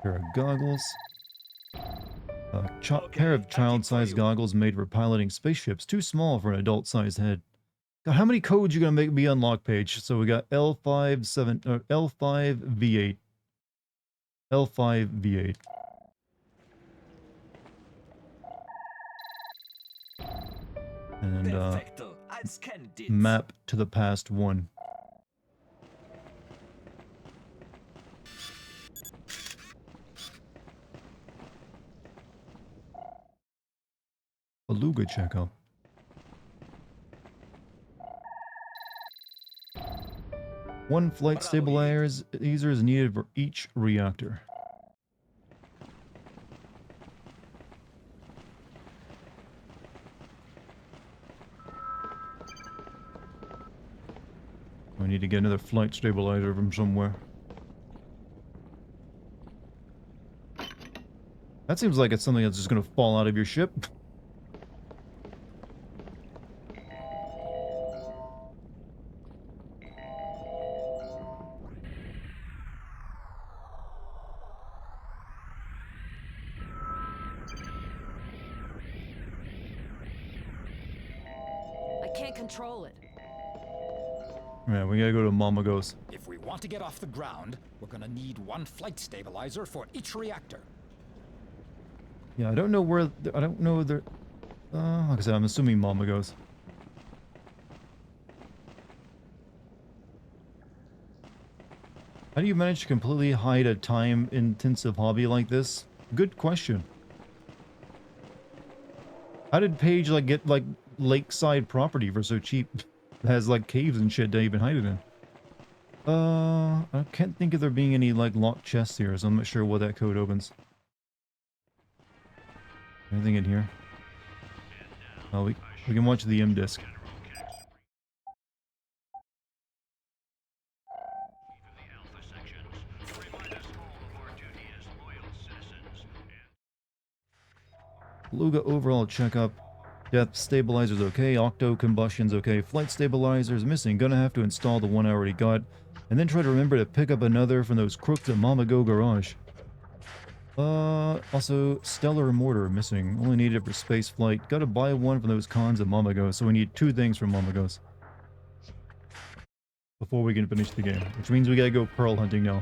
Pair of goggles. A pair of child-sized goggles made for piloting spaceships. Too small for an adult-sized head. God, how many codes you gonna make me unlock, Page? So we got L5V8. L5V8. And map to the past 1. Beluga checkup. One flight stabilizer is needed for each reactor. I need to get another flight stabilizer from somewhere. That seems like it's something that's just gonna fall out of your ship. can't control it. Yeah, we gotta go to Mama Goes. If we want to get off the ground, we're gonna need one flight stabilizer for each reactor. Yeah, I don't know where... I don't know there... like I said, I'm assuming Mama Goes. How do you manage to completely hide a time-intensive hobby like this? Good question. How did Paige, like, get, like, lakeside property for so cheap? It has, like, caves and shit to even hide it in. I can't think of there being any, like, locked chests here, so I'm not sure what that code opens. Anything in here? Oh, we can watch the M disc. Beluga overall checkup. Death stabilizer's okay. Octo combustion's okay. Flight stabilizer's missing. Gonna have to install the one I already got. And then try to remember to pick up another from those crooks at Mama Go Garage. Also, stellar mortar missing. Only needed for space flight. Gotta buy one from those cons at Mama Go, so we need 2 things from Mama Go's before we can finish the game, which means we gotta go pearl hunting now.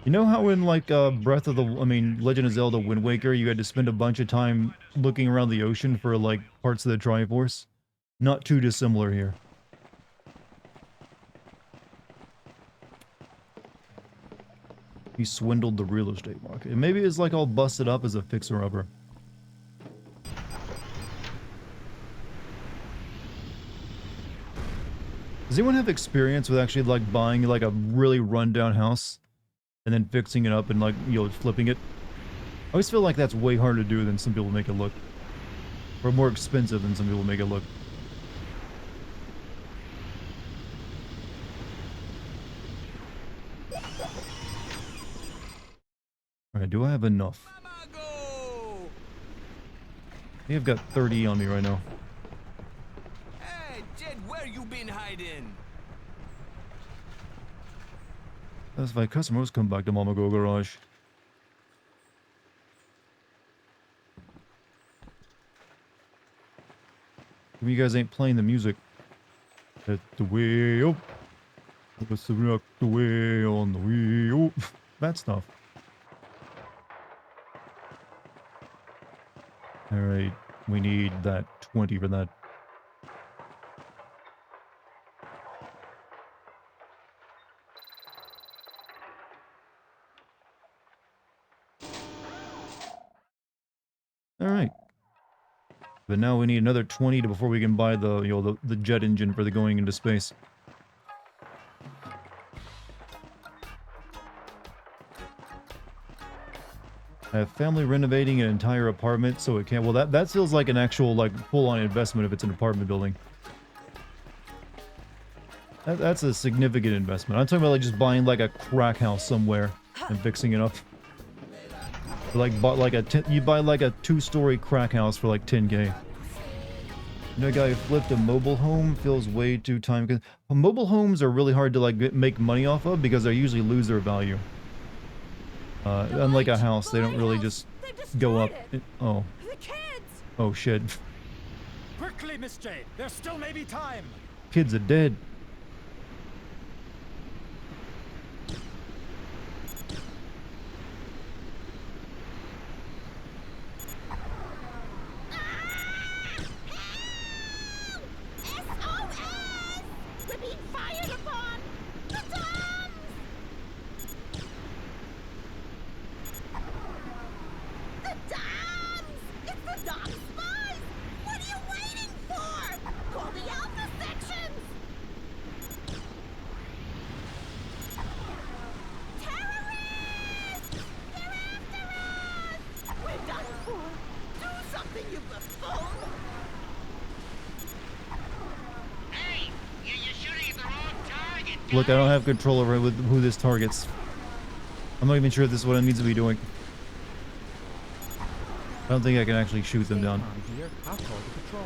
You know how in, like, Legend of Zelda Wind Waker, you had to spend a bunch of time looking around the ocean for, like, parts of the Triforce? Not too dissimilar here. He swindled the real estate market. And maybe it's, like, all busted up as a fixer-upper. Does anyone have experience with actually, like, buying, like, a really run-down house? And then fixing it up and, like, you know, flipping it? I always feel like that's way harder to do than some people make it look. Or more expensive than some people make it look. Alright, do I have enough? I think I've got 30 on me right now. Hey, Jed, where you been hiding? Satisfied customers come back to Mama Go Garage. If you guys ain't playing the music. Let the way up. Let's rock the way on the wheel. That stuff. Alright, we need that 20 for that. Alright. But now we need another 20 before we can buy the, you know, the jet engine for the going into space. I have family renovating an entire apartment, so it can't... Well, that feels like an actual, like, full-on investment if it's an apartment building. That's a significant investment. I'm talking about, like, just buying, like, a crack house somewhere and fixing it up. Like, bought, like, you buy, like, a 2-story crack house for, like, 10K. You know, a guy who flipped a mobile home feels way too time... Mobile homes are really hard to, like, make money off of because they usually lose their value. Unlike a house, they don't really just go up. Oh. The kids! Oh, shit. Quickly, Miss Jade. There still may be time. Kids are dead. We're being fired upon! The Doms! The Doms! It's the Dom spies! What are you waiting for? Call the Alpha sections! Terrorists! They're after us! We're done for! Do something, you buffoon! Look, I don't have control over who this targets. I'm not even sure if this is what it needs to be doing. I don't think I can actually shoot them down. Here, I'll call the patrol.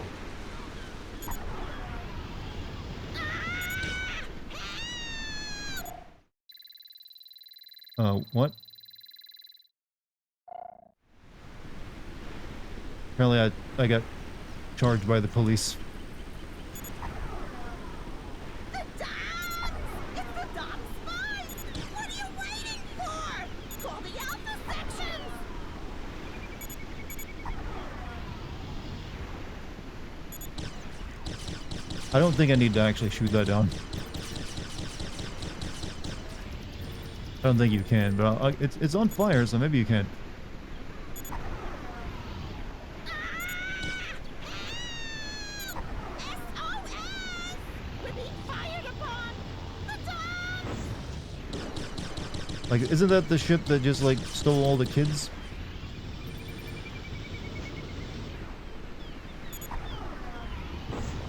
What? Apparently I got charged by the police. I don't think I need to actually shoot that down. I don't think you can, but it's on fire, so maybe you can. Like, isn't that the ship that just, like, stole all the kids?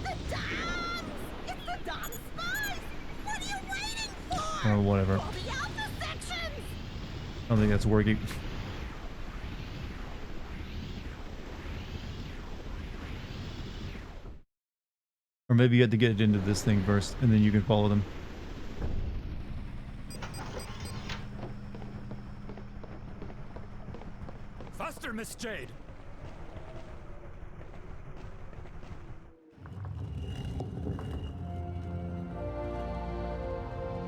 The Doms! It's the Dom spies! What are you waiting for? Or whatever. Call the Alpha sections! I don't think that's working. Or maybe you have to get into this thing first, and then you can follow them. Faster, Miss Jade!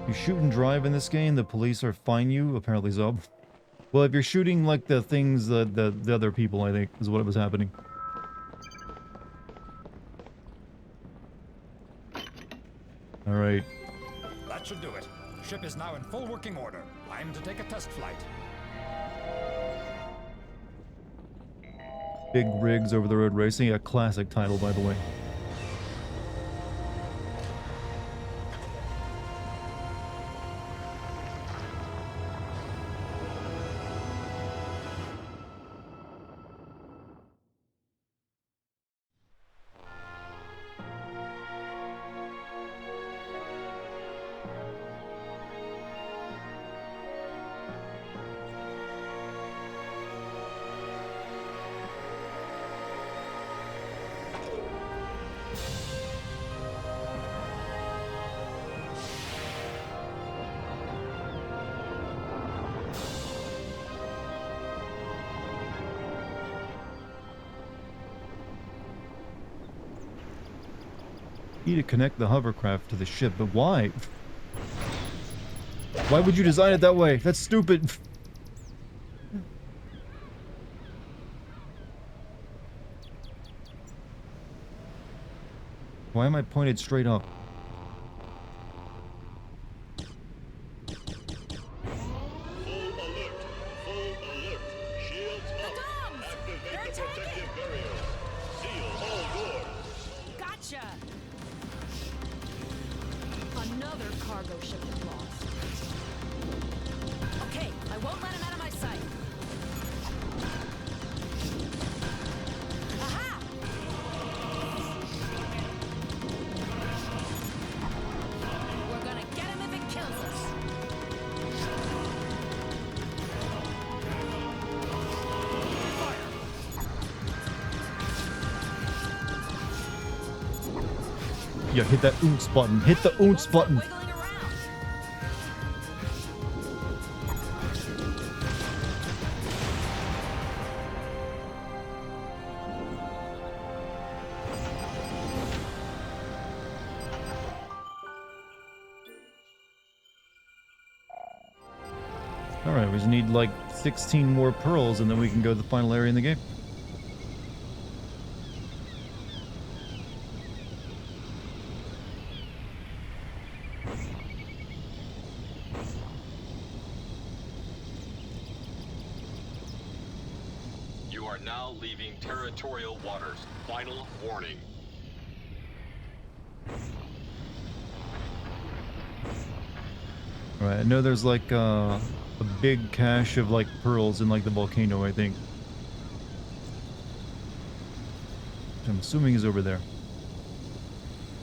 You shoot and drive in this game, the police are fine you? Apparently so. Well, if you're shooting like the things that the other people, I think, is what was happening. Alright. That should do it. Ship is now in full working order. I'm to take a test flight. Big rigs over the road racing, a classic title, by the way. Need to connect the hovercraft to the ship, but why? Why would you design it that way? That's stupid. Why am I pointed straight up? Another cargo shipment lost. Okay, I won't let him out of my sight. Aha! We're gonna get him if it kills us. Yeah, hit that oonce button. Hit the oonce button. Alright, we just need like 16 more pearls and then we can go to the final area in the game. You are now leaving territorial waters. Final warning. Alright, I know there's like a big cache of like pearls in like the volcano, I think. Which I'm assuming is over there.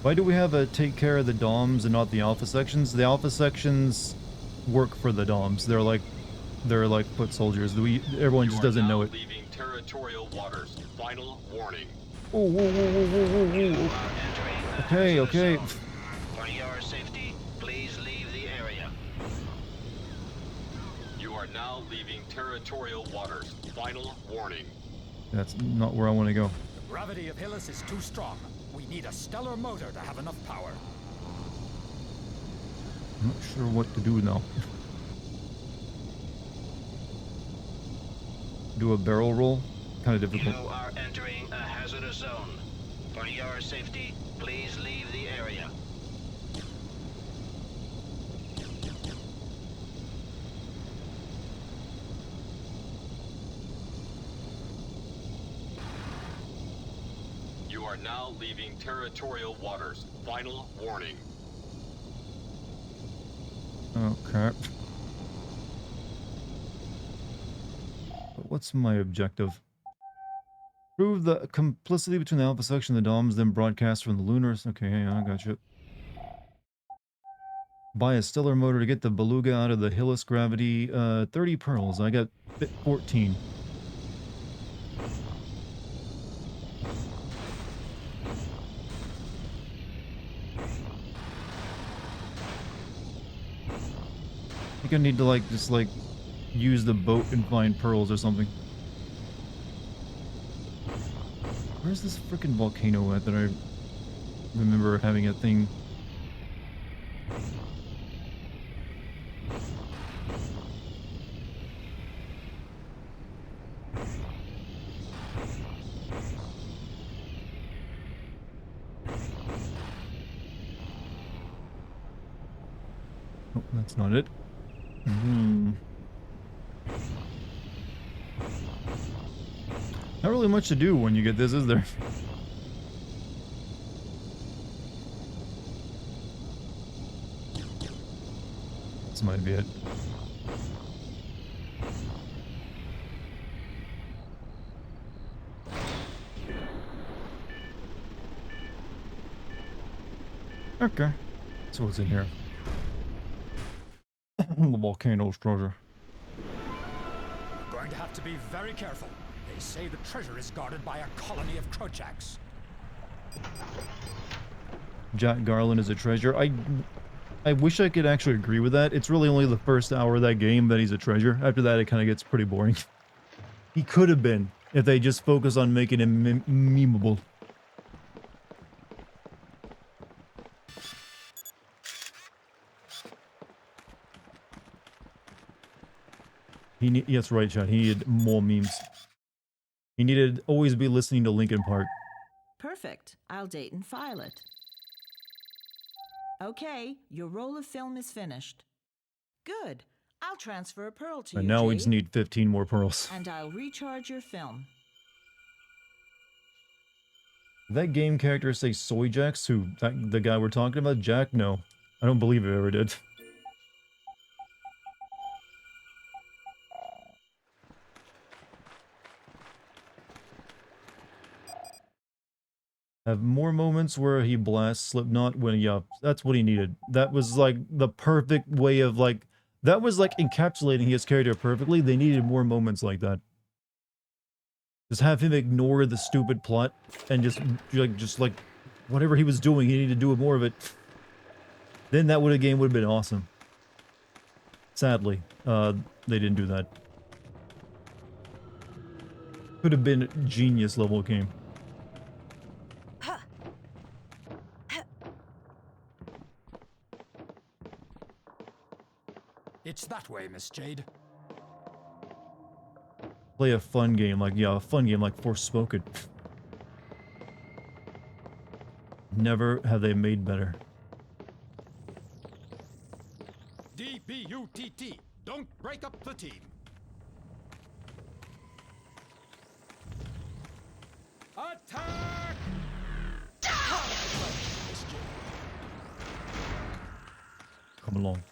Why do we have a take care of the DOMs and not the alpha sections? The alpha sections work for the DOMs. They're like foot soldiers. Everyone just doesn't know it. Leaving territorial waters. Final warning. Oh, whoa, whoa, whoa, whoa, whoa, whoa. Okay, okay. For your safety, please leave the area. You are now leaving territorial waters. Final warning. That's not where I want to go. The gravity of Hillis is too strong. We need a stellar motor to have enough power. I'm not sure what to do now. Do a barrel roll? Kind of difficult. You are entering a hazardous zone. For your safety, please leave the area. You are now leaving territorial waters. Final warning. Okay. But what's my objective? Prove the complicity between the Alpha section and the DOMs, then broadcast from the Lunars. Okay, yeah, I gotcha. Buy a stellar motor to get the beluga out of the Hillis gravity. 30 pearls. I got 14. I think I need to just use the boat and find pearls or something. Where's this freaking volcano at that I remember having a thing? Oh, that's not it. Not really much to do when you get this, is there? This might be it. Okay. So what's in here? The volcano's treasure. We're going to have to be very careful. They say the treasure is guarded by a colony of Krojaks. Jack Garland is a treasure. I wish I could actually agree with that. It's really only the first hour of that game that he's a treasure. After that, it kind of gets pretty boring. He could have been, if they just focus on making him memeable. Yes, right, Chad. He needed more memes. He needed always be listening to Linkin Park. Perfect. I'll date and file it. Okay, your roll of film is finished. Good. I'll transfer a pearl to you, And now we Jade, just need 15 more pearls. and I'll recharge your film. Did that game character say Soy Jax? The guy we're talking about? Jack? No. I don't believe it ever did. Have more moments where he blasts Slipknot when, yeah, that's what he needed. That was like the perfect way of that was like encapsulating his character perfectly. They needed more moments like that. Just have him ignore the stupid plot and just whatever he was doing, he needed to do more of it. Then that game would have been awesome. Sadly, they didn't do that. Could have been a genius level game. It's that way, Miss Jade. Play a fun game like Forspoken. Never have they made better. DBUTT. Don't break up the team. Attack! Come along.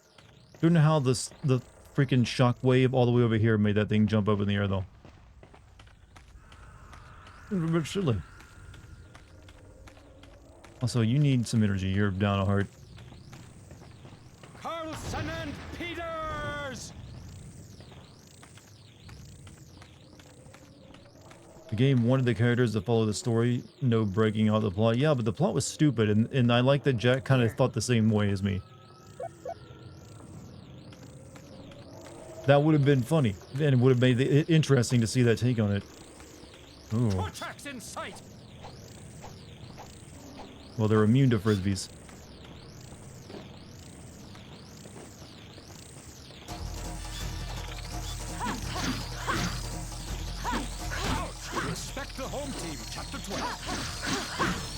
Don't know how the freaking shockwave all the way over here made that thing jump up in the air though. A bit silly. Also, you need some energy. You're down a heart. Carlson and Peters! The game wanted the characters to follow the story, no breaking out the plot. Yeah, but the plot was stupid, and I like that Jack kind of thought the same way as me. That would have been funny, and it would have made it interesting to see that take on it. Ooh. Krojaks in sight! Well, they're immune to frisbees. Respect the home team, Chapter 12.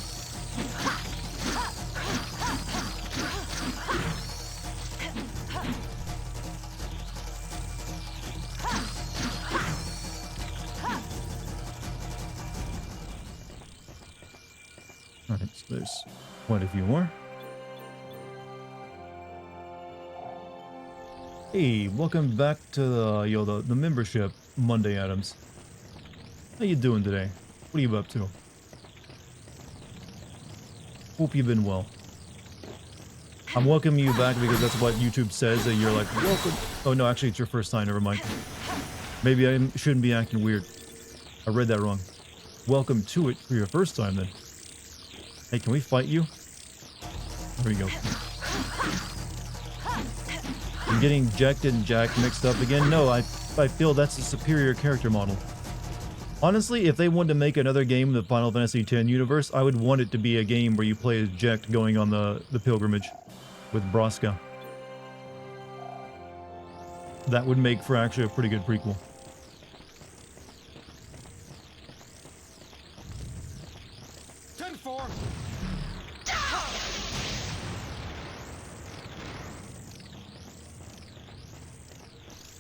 Alright, so there's quite a few more. Hey, welcome back to the membership, Monday Adams. How you doing today? What are you up to? Hope you've been well. I'm welcoming you back because that's what YouTube says, that you're like, welcome. Oh no, actually it's your first time, never mind. Maybe I shouldn't be acting weird. I read that wrong. Welcome to it for your first time then. Hey, can we fight you? There we go. I'm getting Jacked and Jack mixed up again. No, I feel that's a superior character model. Honestly, if they wanted to make another game in the Final Fantasy X universe, I would want it to be a game where you play as Jacked going on the pilgrimage with Braska. That would make for actually a pretty good prequel.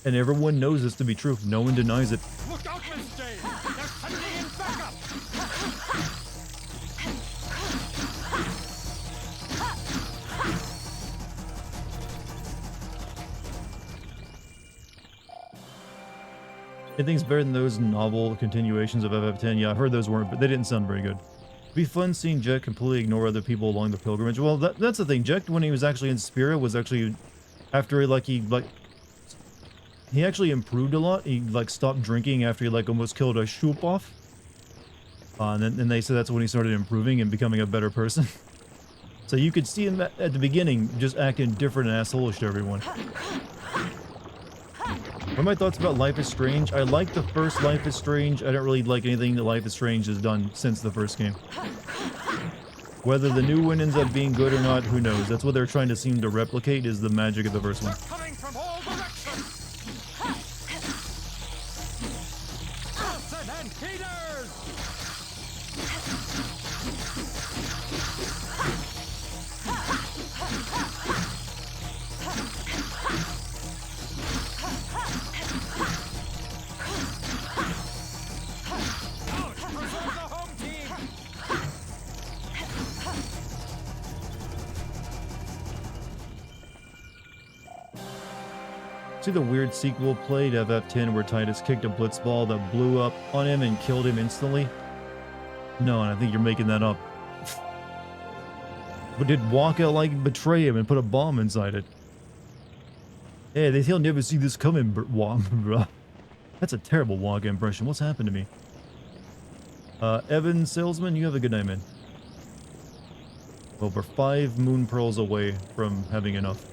And everyone knows this to be true. No one denies it. Look out, Miss Jane! They're sending in backup! Anything's better than those novel continuations of FF10. Yeah, I've heard those weren't, but they didn't sound very good. It'd be fun seeing Jack completely ignore other people along the pilgrimage. Well, that's the thing. Jack, when he was actually in Spirit, was actually after he actually improved a lot. He stopped drinking after he almost killed a shoop off. And then they said that's when he started improving and becoming a better person. So you could see him at the beginning just acting different and assholeish to everyone. What are my thoughts about Life is Strange? I like the first Life is Strange. I don't really like anything that Life is Strange has done since the first game. Whether the new one ends up being good or not, who knows? That's what they're trying to seem to replicate, is the magic of the first one. Coming from all directions! Wilson and Peters! See the weird sequel play to FF10 where Titus kicked a blitzball that blew up on him and killed him instantly? No, and I think you're making that up. But did Waka betray him and put a bomb inside it? Hey, he'll never see this coming, bro. That's a terrible Waka impression. What's happened to me? Evan Salesman, you have a good night, man. Well, we're 5 moon pearls away from having enough.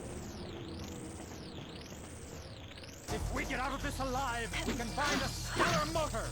If we get out of this alive, we can find a stellar motor!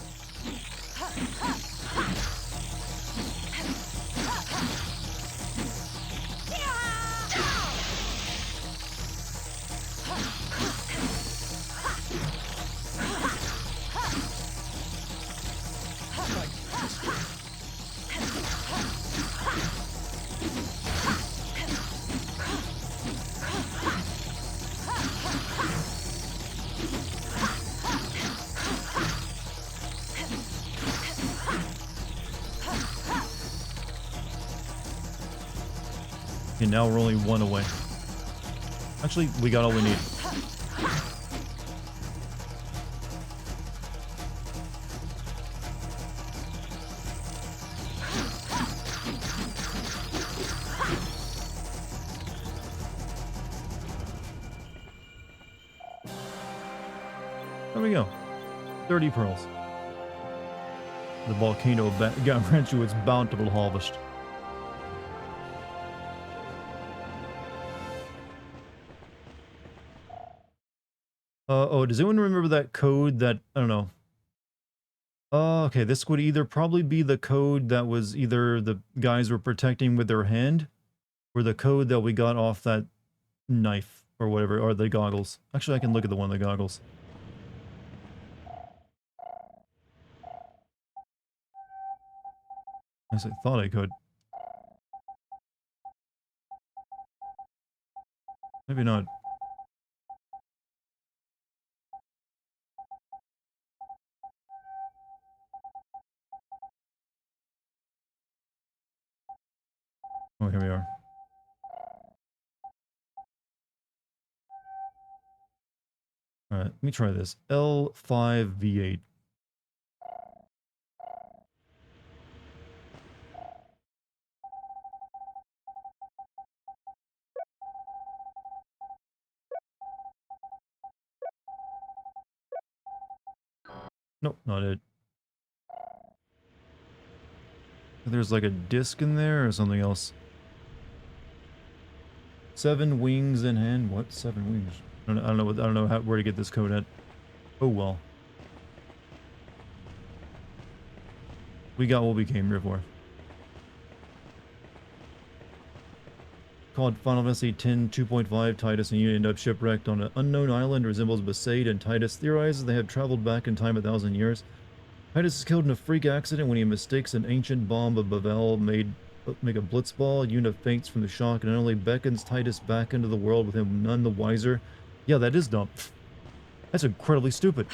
Okay, now we're only 1 away. Actually, we got all we need. There we go. 30 pearls. The volcano got ran to its bountiful harvest. Oh, does anyone remember that code that, I don't know. Okay, this would either probably be the code that was either the guys were protecting with their hand, or the code that we got off that knife, or whatever, or the goggles. Actually, I can look at the one of the goggles. I thought I could. Maybe not. Oh, here we are. Alright, let me try this. L5V8. Nope, not it. There's like a disc in there or something else. 7 wings in hand. What? 7 wings? I don't know where to get this code at. Oh well. We got what we came here for. Called Final Fantasy X 2.5, Titus and you end up shipwrecked on an unknown island resembles Besaid, and Titus theorizes they have traveled back in time 1,000 years. Titus is killed in a freak accident when he mistakes an ancient bomb of Bavel make a blitzball. Yuna faints from the shock and only beckons Titus back into the world with him none the wiser. Yeah, that is dumb. That's incredibly stupid.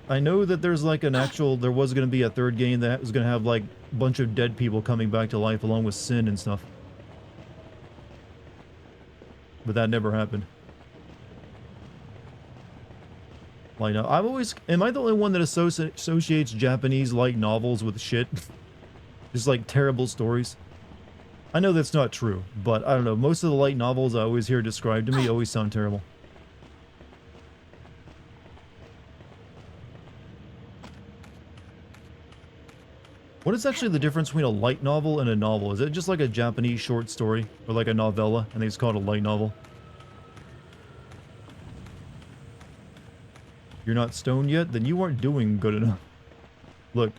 I know that there's like an actual, there was going to be a third game that was going to have like a bunch of dead people coming back to life along with Sin and stuff. But that never happened. Like, I've always, am I the only one that associates Japanese light novels with shit? Just like terrible stories? I know that's not true, but I don't know, most of the light novels I always hear described to me always sound terrible. What is actually the difference between a light novel and a novel? Is it just like a Japanese short story? Or like a novella, and they just call it a light novel? You're not stoned yet? Then you aren't doing good enough. Look,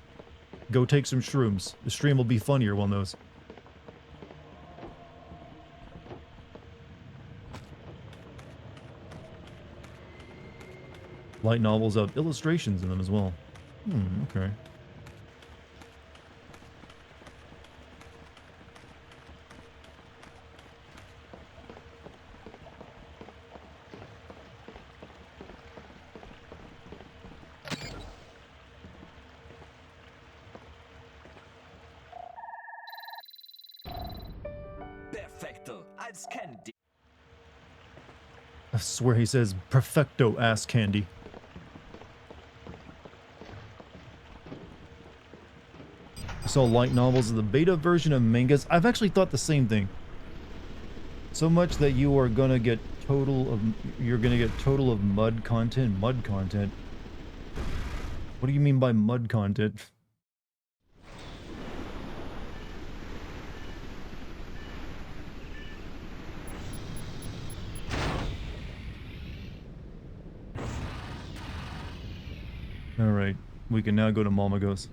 go take some shrooms. The stream will be funnier on those. Light novels have illustrations in them as well. Okay. I swear he says perfecto ass candy. I saw light novels of the beta version of mangas. I've actually thought the same thing. So much that you are gonna get total of mud content. Mud content? What do you mean by mud content? Alright, we can now go to Malmagos.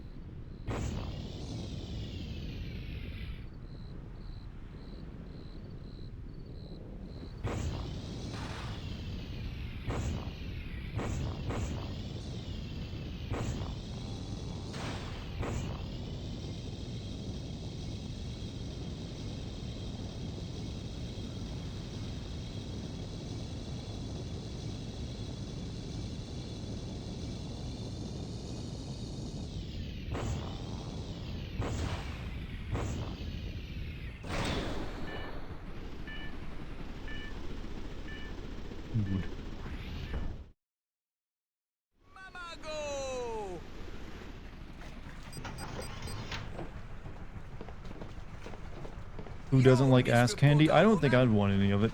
Who doesn't like ass candy? I don't think I'd want any of it.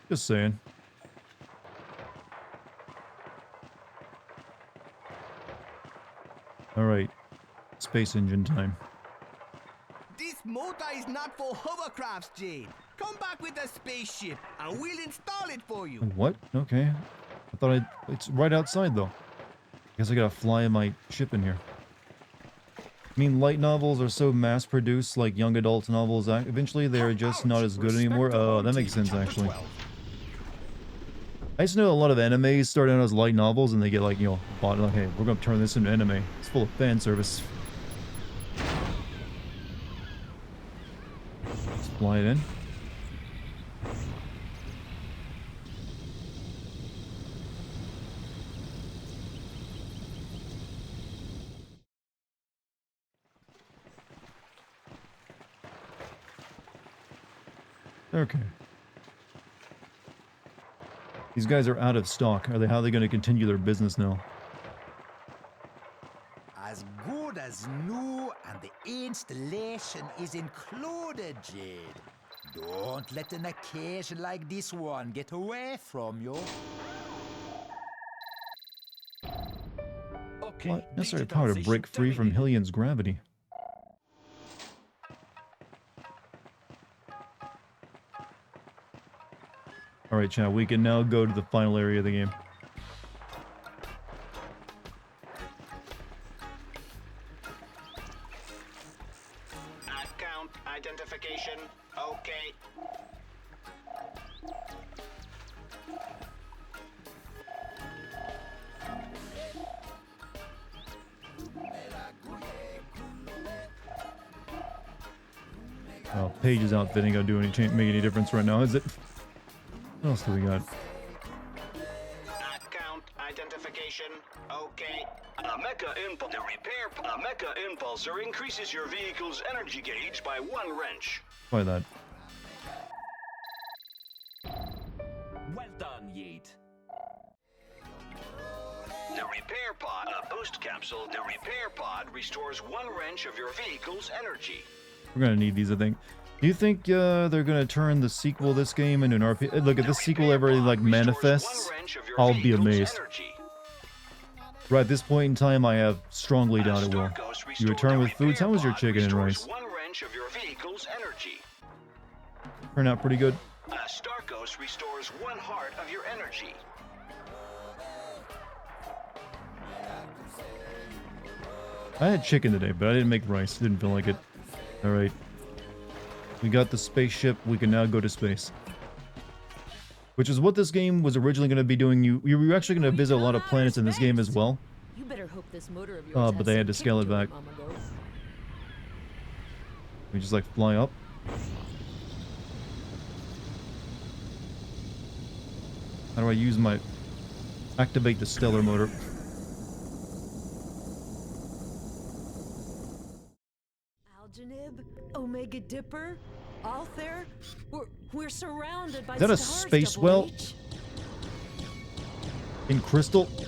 Just saying. Alright. Space engine time. This motor is not for hovercrafts, Jade. Come back with a spaceship, and we'll install it for you. What? Okay. I thought it's right outside, though. Guess I gotta fly my ship in here. I mean, light novels are so mass-produced, like young adult novels, eventually they're just not as good anymore. Oh, that makes sense, actually. I used to know a lot of animes start out as light novels, and they get, like, you know, bought, like, hey, we're gonna turn this into anime. It's full of fan service. Let's fly it in. Okay. These guys are out of stock. How are they going to continue their business now? As good as new, and the installation is included, Jade. Don't let an occasion like this one get away from you. Okay, What necessary power to break free from Hillion's gravity? Alright, chat, we can now go to the final area of the game. Account identification. Okay. Oh, Paige's outfit ain't gonna do make any difference right now, is it? What else do we got? Account identification. Okay. A Mecha Impulsor increases your vehicle's energy gauge by 1 wrench. Try that. Well done, Yeet. The repair pod, a boost capsule. The repair pod restores 1 wrench of your vehicle's energy. We're gonna need these, I think. Do you think they're gonna turn the sequel of this game into an RP? Look, if this sequel ever like manifests, I'll be amazed. Right at this point in time, I have strongly doubt it will. You return with foods. How was your chicken and rice? 1 wrench of your vehicle's energy. Turned out pretty good. Starkos restores 1 heart of your energy. I had chicken today, but I didn't make rice. Didn't feel like it. Alright. We got the spaceship. We can now go to space. Which is what this game was originally going to be doing. You were actually going to visit a lot of planets in this game as well. You better hope this motor of yours But they had to scale it back. We just like fly up. How do I use my... activate the stellar motor? Algenib, Omega Dipper, Althair, we're surrounded by Is that a stars, space Double well? H. In crystal? The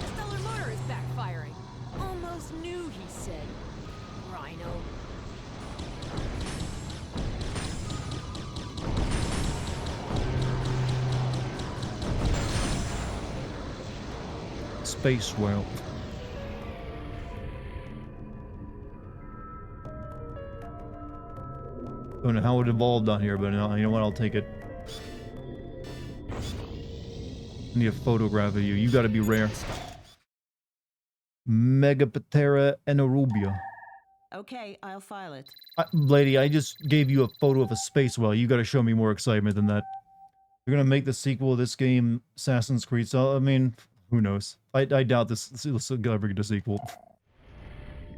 stellar motor is backfiring. Almost knew, he said. Rhino. Space well. Don't know how it evolved on here, but you know what? I'll take it. I need a photograph of you. You gotta be rare. Megaptera anaerobia. Okay, I'll file it. Lady, I just gave you a photo of a space well. You gotta show me more excitement than that. You're gonna make the sequel of this game Assassin's Creed, so I mean, who knows? I doubt this will ever get a sequel.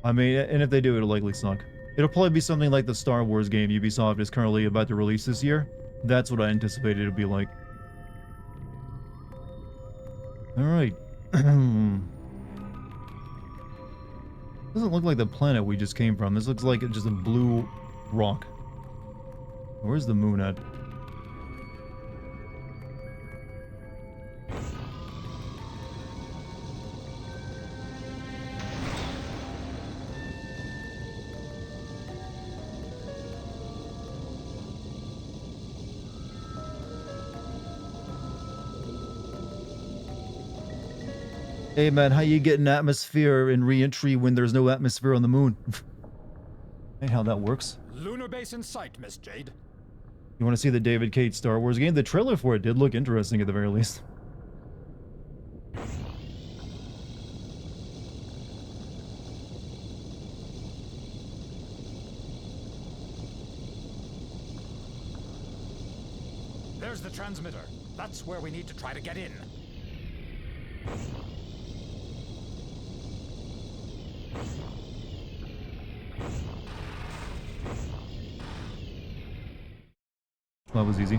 I mean, and if they do, it'll likely suck. It'll probably be something like the Star Wars game Ubisoft is currently about to release this year. That's what I anticipated it would be like. Alright. Doesn't look like the planet we just came from. This looks like it's just a blue rock. Where's the moon at? Hey man, how you getting atmosphere in re-entry when there's no atmosphere on the moon? Hey, how that works. Lunar base in sight, Miss Jade. You want to see the David Cage Star Wars game? The trailer for it did look interesting at the very least. There's the transmitter. That's where we need to try to get in. That was easy.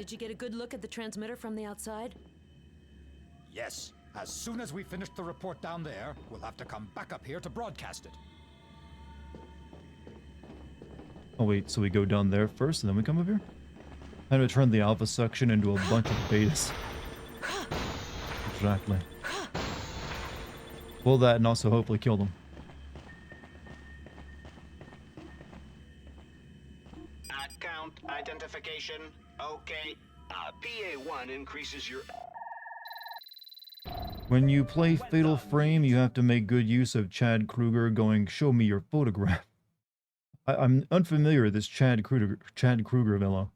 Did you get a good look at the transmitter from the outside? Yes. As soon as we finish the report down there, we'll have to come back up here to broadcast it. Oh wait, so we go down there first and then we come up here? I'm gonna turn the alpha section into a bunch of betas. Exactly. Pull that and also hopefully kill them. Count identification. Okay. PA1 increases your... When you play Fatal Frame, you have to make good use of Chad Kruger going, "Show me your photograph." I'm unfamiliar with this Chad Kruger fellow.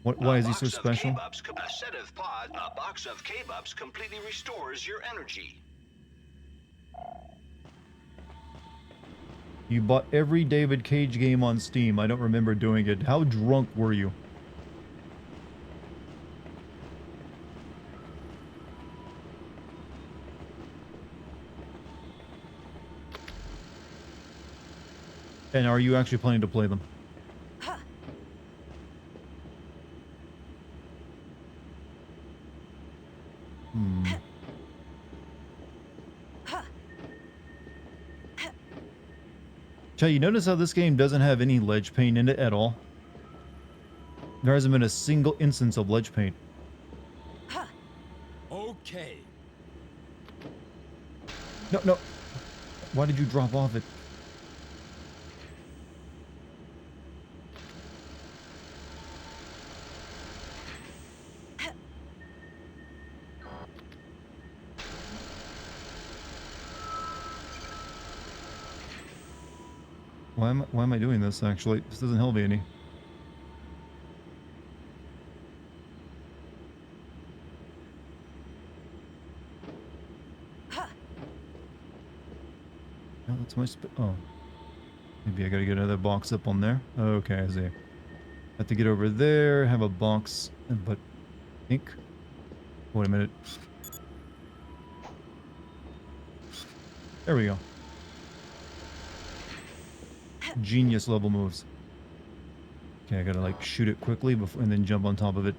Why is he so special? A set of pods, a box of K-Bups completely restores your energy. You bought every David Cage game on Steam. I don't remember doing it. How drunk were you? And are you actually planning to play them? Chad, you notice how this game doesn't have any ledge paint in it at all? There hasn't been a single instance of ledge paint. Okay. No. Why did you drop off it? Why am I doing this, actually? This doesn't help me any. Oh, that's my oh. Maybe I gotta get another box up on there. Okay, I see. Have to get over there, have a box, but I think... Wait a minute. There we go. Genius level moves. Okay, I gotta like shoot it quickly before and then jump on top of it.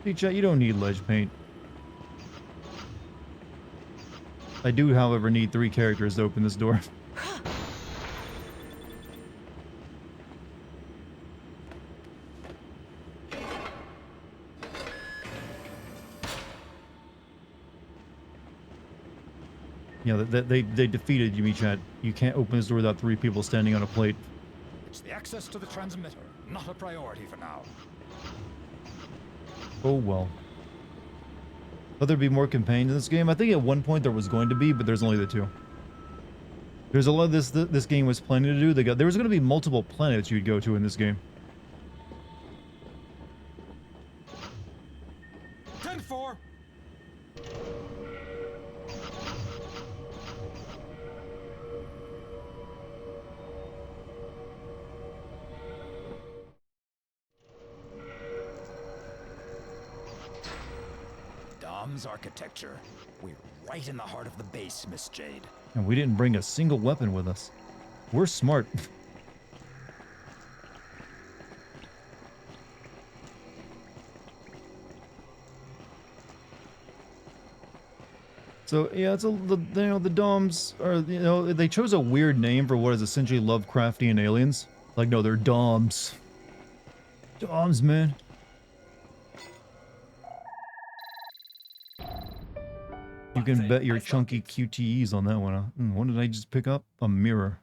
Hey chat, you don't need ledge paint. I do, however, need 3 characters to open this door. Yeah, they defeated you, chat. You can't open this door without 3 people standing on a plate. It's the access to the transmitter, not a priority for now. Oh well. Will there be more campaigns in this game? I think at one point there was going to be, but there's only the 2. There's a lot of this game was planning to do. There was going to be multiple planets you'd go to in this game. 10-4. Dom's architecture. We're right in the heart of the base, Miss Jade. And we didn't bring a single weapon with us. We're smart. So yeah, it's the Doms are, they chose a weird name for what is essentially Lovecraftian aliens. Like, no, they're Doms. Doms, man. You can bet your chunky QTEs on that one. Huh? What did I just pick up? A mirror.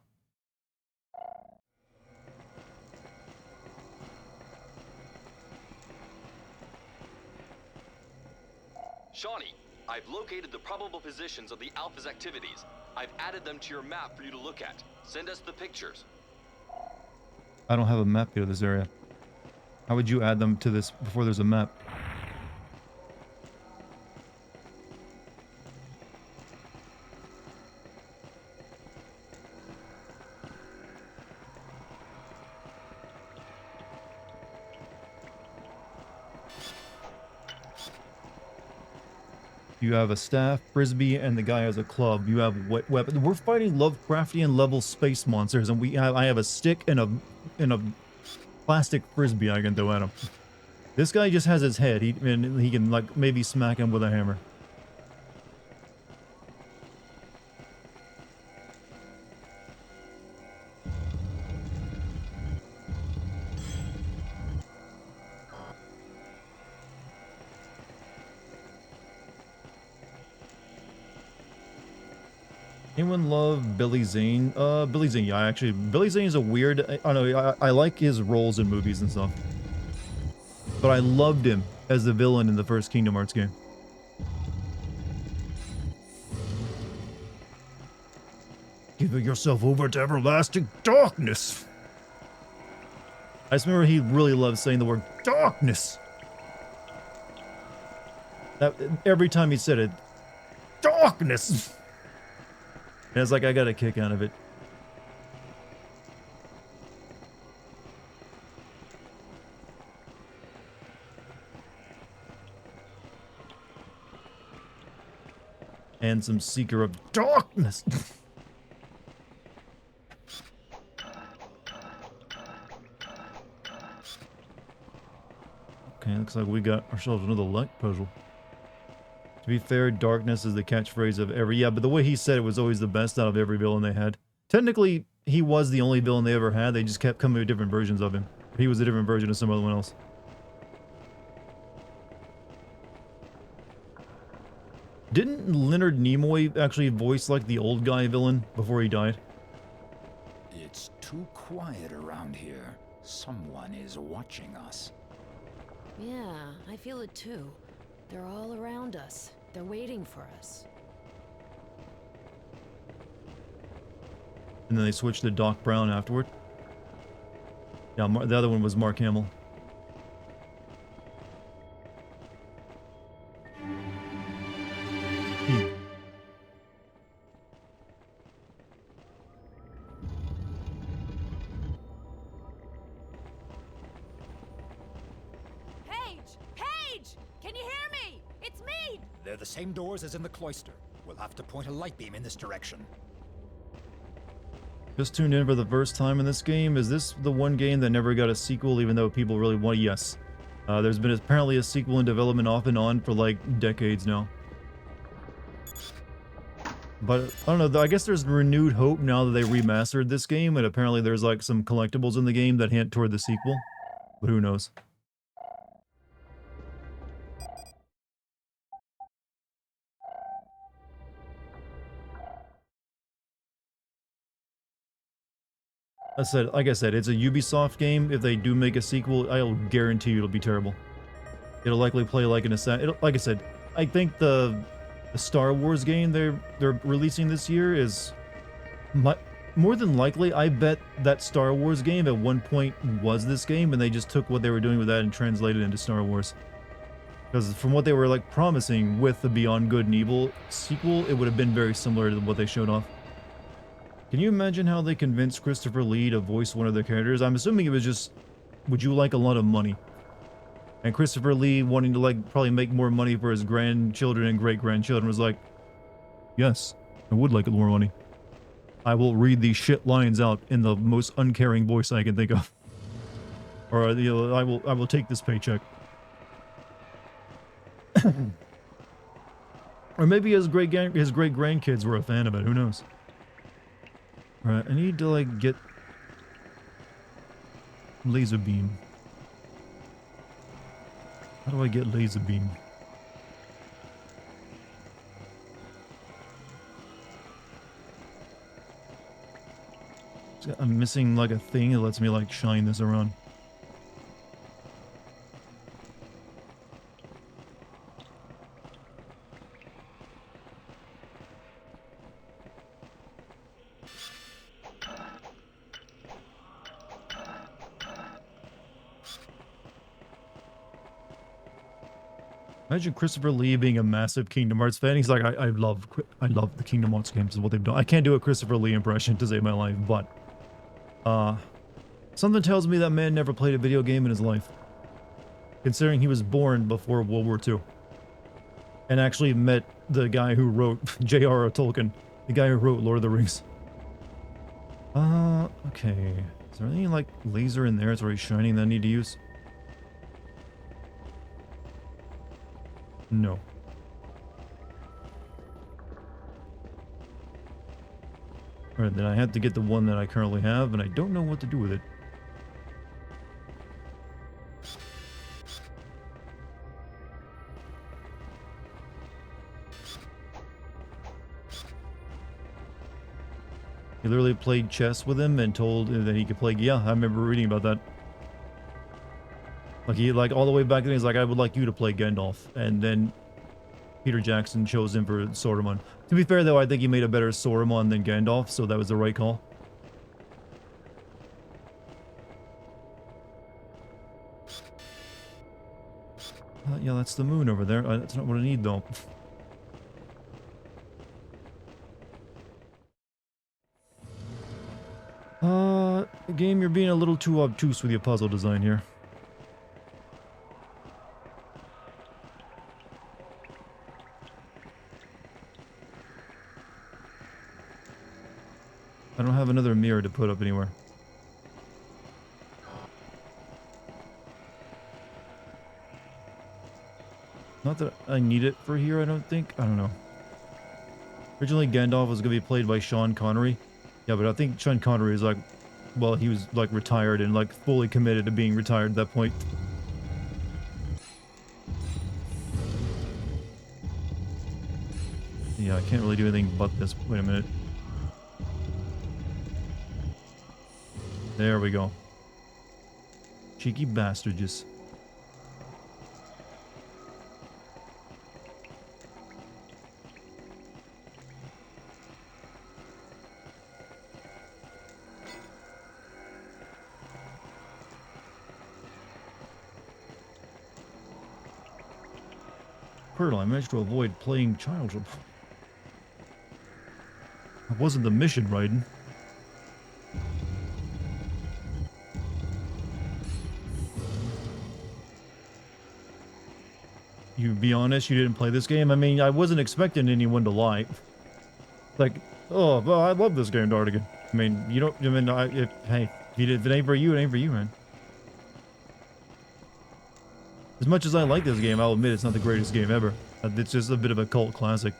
Shawnee, I've located the probable positions of the Alpha's activities. I've added them to your map for you to look at. Send us the pictures. I don't have a map here to this area. How would you add them to this before there's a map? You have a staff, frisbee, and the guy has a club. You have weapon. We're fighting Lovecraftian level space monsters, and I have a stick and a plastic frisbee I can throw at him. This guy just has his head. He can like maybe smack him with a hammer. Anyone love Billy Zane? Billy Zane, yeah, actually, Billy Zane is a weird, I don't know, I like his roles in movies and stuff. But I loved him as the villain in the first Kingdom Hearts game. Giving yourself over to everlasting darkness! I just remember he really loved saying the word darkness! Every time he said it, darkness! And it's like, I got a kick out of it. And some Seeker of Darkness! Okay, looks like we got ourselves another luck puzzle. To be fair, darkness is the catchphrase of every... Yeah, but the way he said it was always the best out of every villain they had. Technically, he was the only villain they ever had. They just kept coming with different versions of him. He was a different version of some other one else. Didn't Leonard Nimoy actually voice like the old guy villain before he died? It's too quiet around here. Someone is watching us. Yeah, I feel it too. They're all around us. They're waiting for us. And then they switched to Doc Brown afterward. Yeah, the other one was Mark Hamill. They're the same doors as in the cloister. We'll have to point a light beam in this direction. Just tuned in for the first time in this game. Is this the one game that never got a sequel even though people really want? Yes. There's been apparently a sequel in development off and on for like decades now. But I don't know, I guess there's renewed hope now that they remastered this game, and apparently there's like some collectibles in the game that hint toward the sequel. But who knows? Like I said, it's a Ubisoft game. If they do make a sequel, I'll guarantee you it'll be terrible. It'll likely play like an assassin. Like I said, I think the Star Wars game they're releasing this year is more than likely. I bet that Star Wars game at one point was this game, and they just took what they were doing with that and translated it into Star Wars. Because from what they were like promising with the Beyond Good and Evil sequel, it would have been very similar to what they showed off. Can you imagine how they convinced Christopher Lee to voice one of their characters? I'm assuming it was just, would you like a lot of money? And Christopher Lee, wanting to like probably make more money for his grandchildren and great-grandchildren, was like, yes, I would like more money. I will read these shit lines out in the most uncaring voice I can think of. Or I will take this paycheck. Or maybe his great-grandkids were a fan of it, who knows? Alright, I need to, like, get laser beam. How do I get laser beam? I'm missing, like, a thing that lets me, like, shine this around. Imagine Christopher Lee being a massive Kingdom Hearts fan. He's like, I love the Kingdom Hearts games, is what they've done. I can't do a Christopher Lee impression to save my life, but something tells me that man never played a video game in his life, considering he was born before World War II. and actually met the guy who wrote J.R.R. Tolkien, the guy who wrote Lord of the Rings. Okay. Is there any, like, laser in there? It's already shining that I need to use? No. Alright, then I have to get the one that I currently have, and I don't know what to do with it. He literally played chess with him and told that he could play. Yeah, I remember reading about that. Like, he, like, all the way back then, he's like, I would like you to play Gandalf. And then Peter Jackson chose him for Saruman. To be fair, though, I think he made a better Saruman than Gandalf, so that was the right call. Yeah, that's the moon over there. That's not what I need, though. Game, you're being a little too obtuse with your puzzle design here. I don't have another mirror to put up anywhere. Not that I need it for here, I don't think. I don't know. Originally, Gandalf was going to be played by Sean Connery. Yeah, but I think Sean Connery is like, well, he was like retired and like fully committed to being retired at that point. Yeah, I can't really do anything but this. Wait a minute. There we go. Cheeky bastards. Pearl, I managed to avoid playing child. That wasn't the mission, Raiden. You be honest, you didn't play this game? I mean, I wasn't expecting anyone to lie. Like, oh, well, I love this game, Dartigan. I mean, you don't, I mean, hey, if it ain't for you, it ain't for you, man. As much as I like this game, I'll admit it's not the greatest game ever. It's just a bit of a cult classic.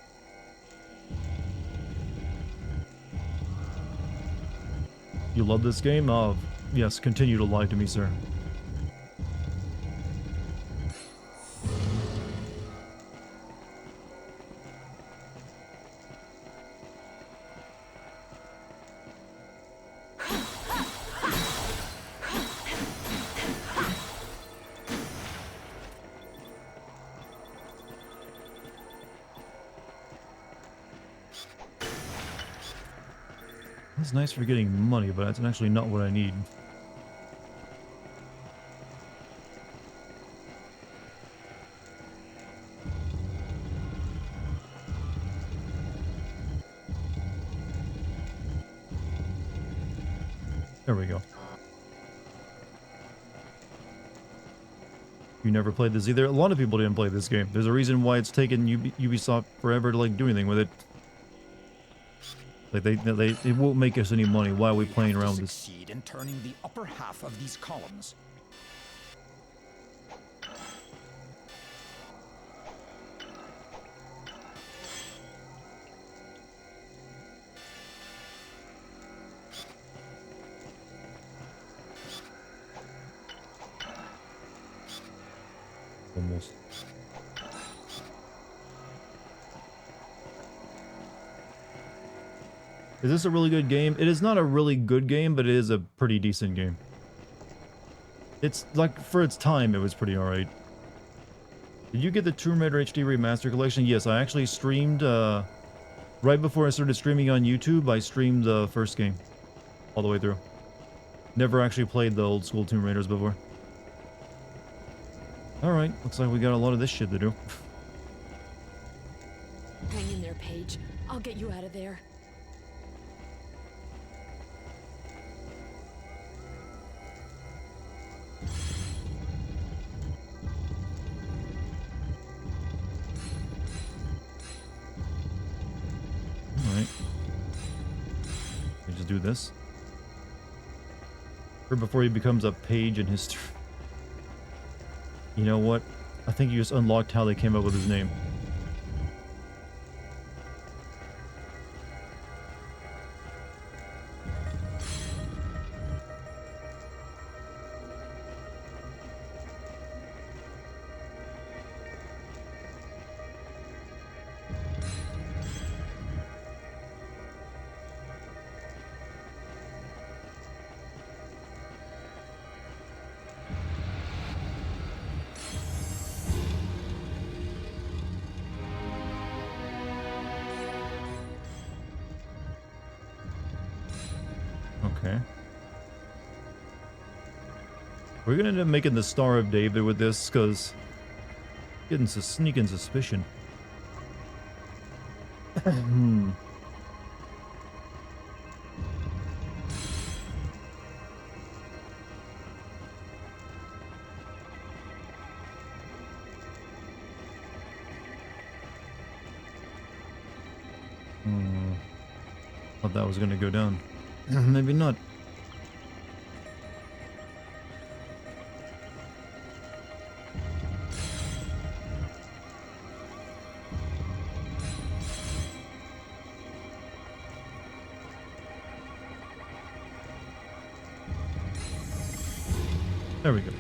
You love this game? Yes, continue to lie to me, sir. That's nice for getting money, but that's actually not what I need. There we go. You never played this either? A lot of people didn't play this game. There's a reason why it's taken Ubisoft forever to like do anything with it. Like they won't make us any money. Why are we playing around with this? Succeed in turning the upper half of these columns. Almost. Is this a really good game? It is not a really good game, but it is a pretty decent game. It's like, for its time, it was pretty alright. Did you get the Tomb Raider HD Remaster Collection? Yes, I actually streamed, right before I started streaming on YouTube, I streamed the first game. All the way through. Never actually played the old school Tomb Raiders before. Alright, looks like we got a lot of this shit to do. Hang in there, Paige. I'll get you out of there. just do this. Or before he becomes a page in history. You know what? I think you just unlocked how they came up with his name. Okay. We're gonna end up making the Star of David with this, because getting a sneaking suspicion. Thought that was gonna go down. Maybe not. There we go.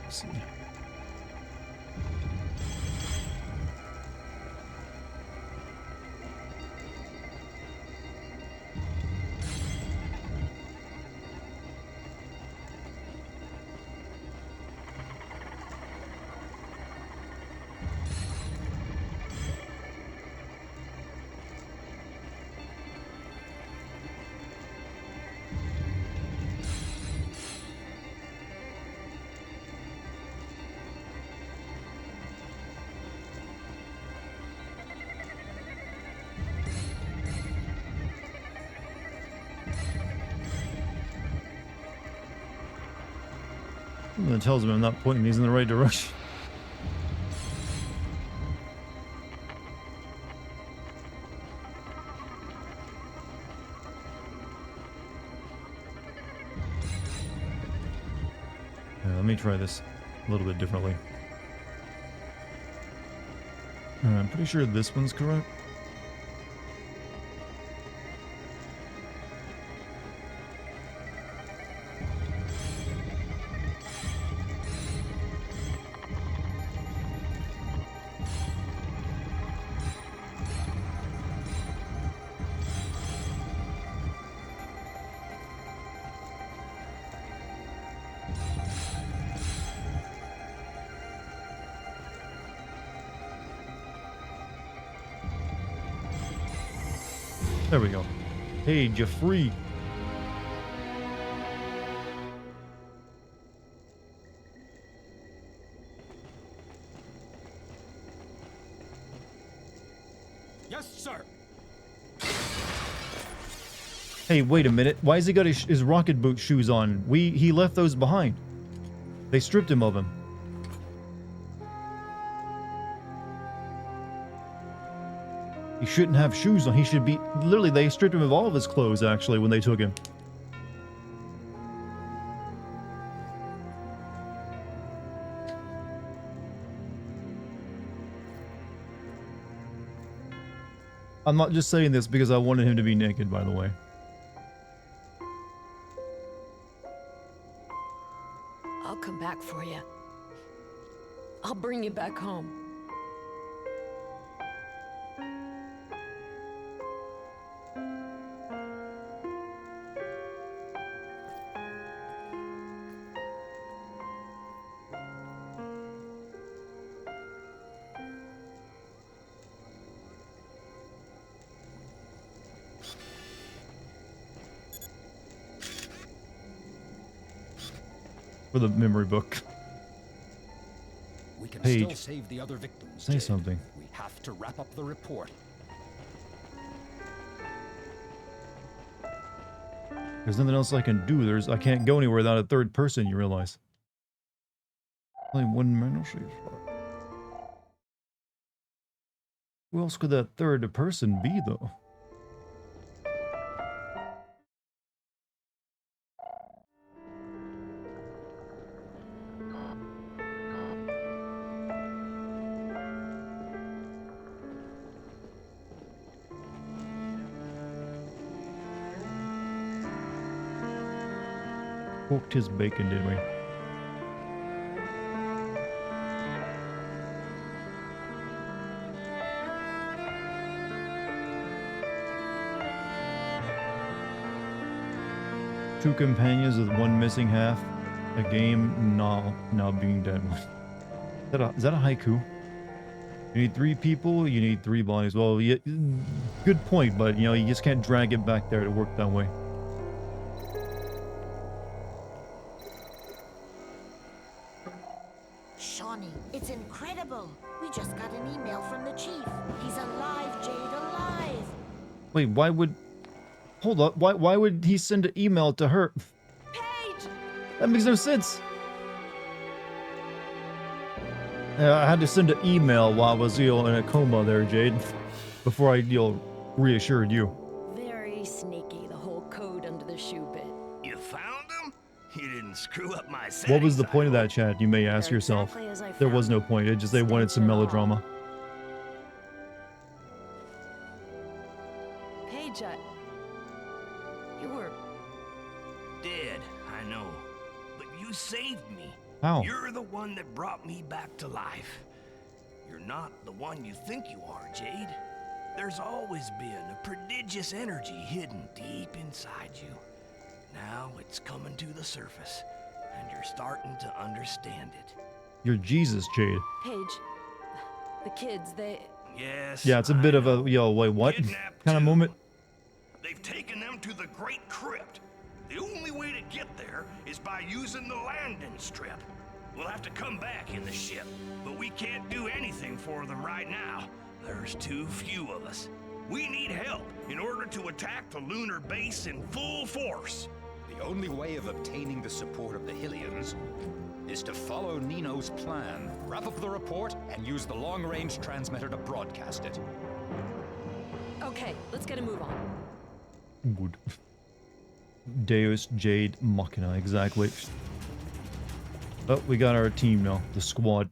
Let's see. That tells me I'm not pointing these in the right direction. Let me try this a little bit differently. I'm pretty sure this one's correct. There we go. Hey, Jeffrey. Yes, sir. Hey, wait a minute. Why has he got his rocket boot shoes on? He left those behind. They stripped him of them. He shouldn't have shoes on. He should be... Literally, they stripped him of all of his clothes, actually, when they took him. I'm not just saying this because I wanted him to be naked, by the way. I'll come back for you. I'll bring you back home. For the memory book. We can Page. still save the other victims. Say Jade. something. We have to wrap up the report. There's nothing else I can do. I can't go anywhere without a third person, you realize. Only one man. Who else could that third person be, though? Cooked his bacon, did we? Two companions with one missing half. A game now being dead. Is that a haiku? You need 3 people, you need 3 bodies. Well, yeah, good point, but you know, you just can't drag it back there to work that way. Shawnee, it's incredible. We just got an email from the chief. He's alive, Jade, alive. Wait, why would... Hold up, why would he send an email to her? Paige! That makes no sense. I had to send an email while I was, in a coma there, Jade. Before I, reassured you. Very sneaky, the whole code under the shoe bit. You found him? You didn't screw up my settings. What was the point of that chat, you may ask yourself. Exactly as I There was found no point, it just they wanted some melodrama. Paige, you were... Dead, I know. But you saved me. How? You're the one that brought me back to life. You're not the one you think you are, Jade. There's always been a prodigious energy hidden deep inside you. Now it's coming to the surface, and you're starting to understand it. You're Jesus, Jade. Paige, the kids, they... Yes. Yeah, it's a bit of a, wait, what? kind of moment. They've taken them to the Great Crypt. The only way to get there is by using the landing strip. We'll have to come back in the ship, but we can't do anything for them right now. There's too few of us. We need help in order to attack the lunar base in full force. The only way of obtaining the support of the Hylians is to follow Nino's plan, wrap up the report, and use the long-range transmitter to broadcast it. Okay, let's get a move on. Good. Deus Jade Machina, exactly. Oh, we got our team now, the squad.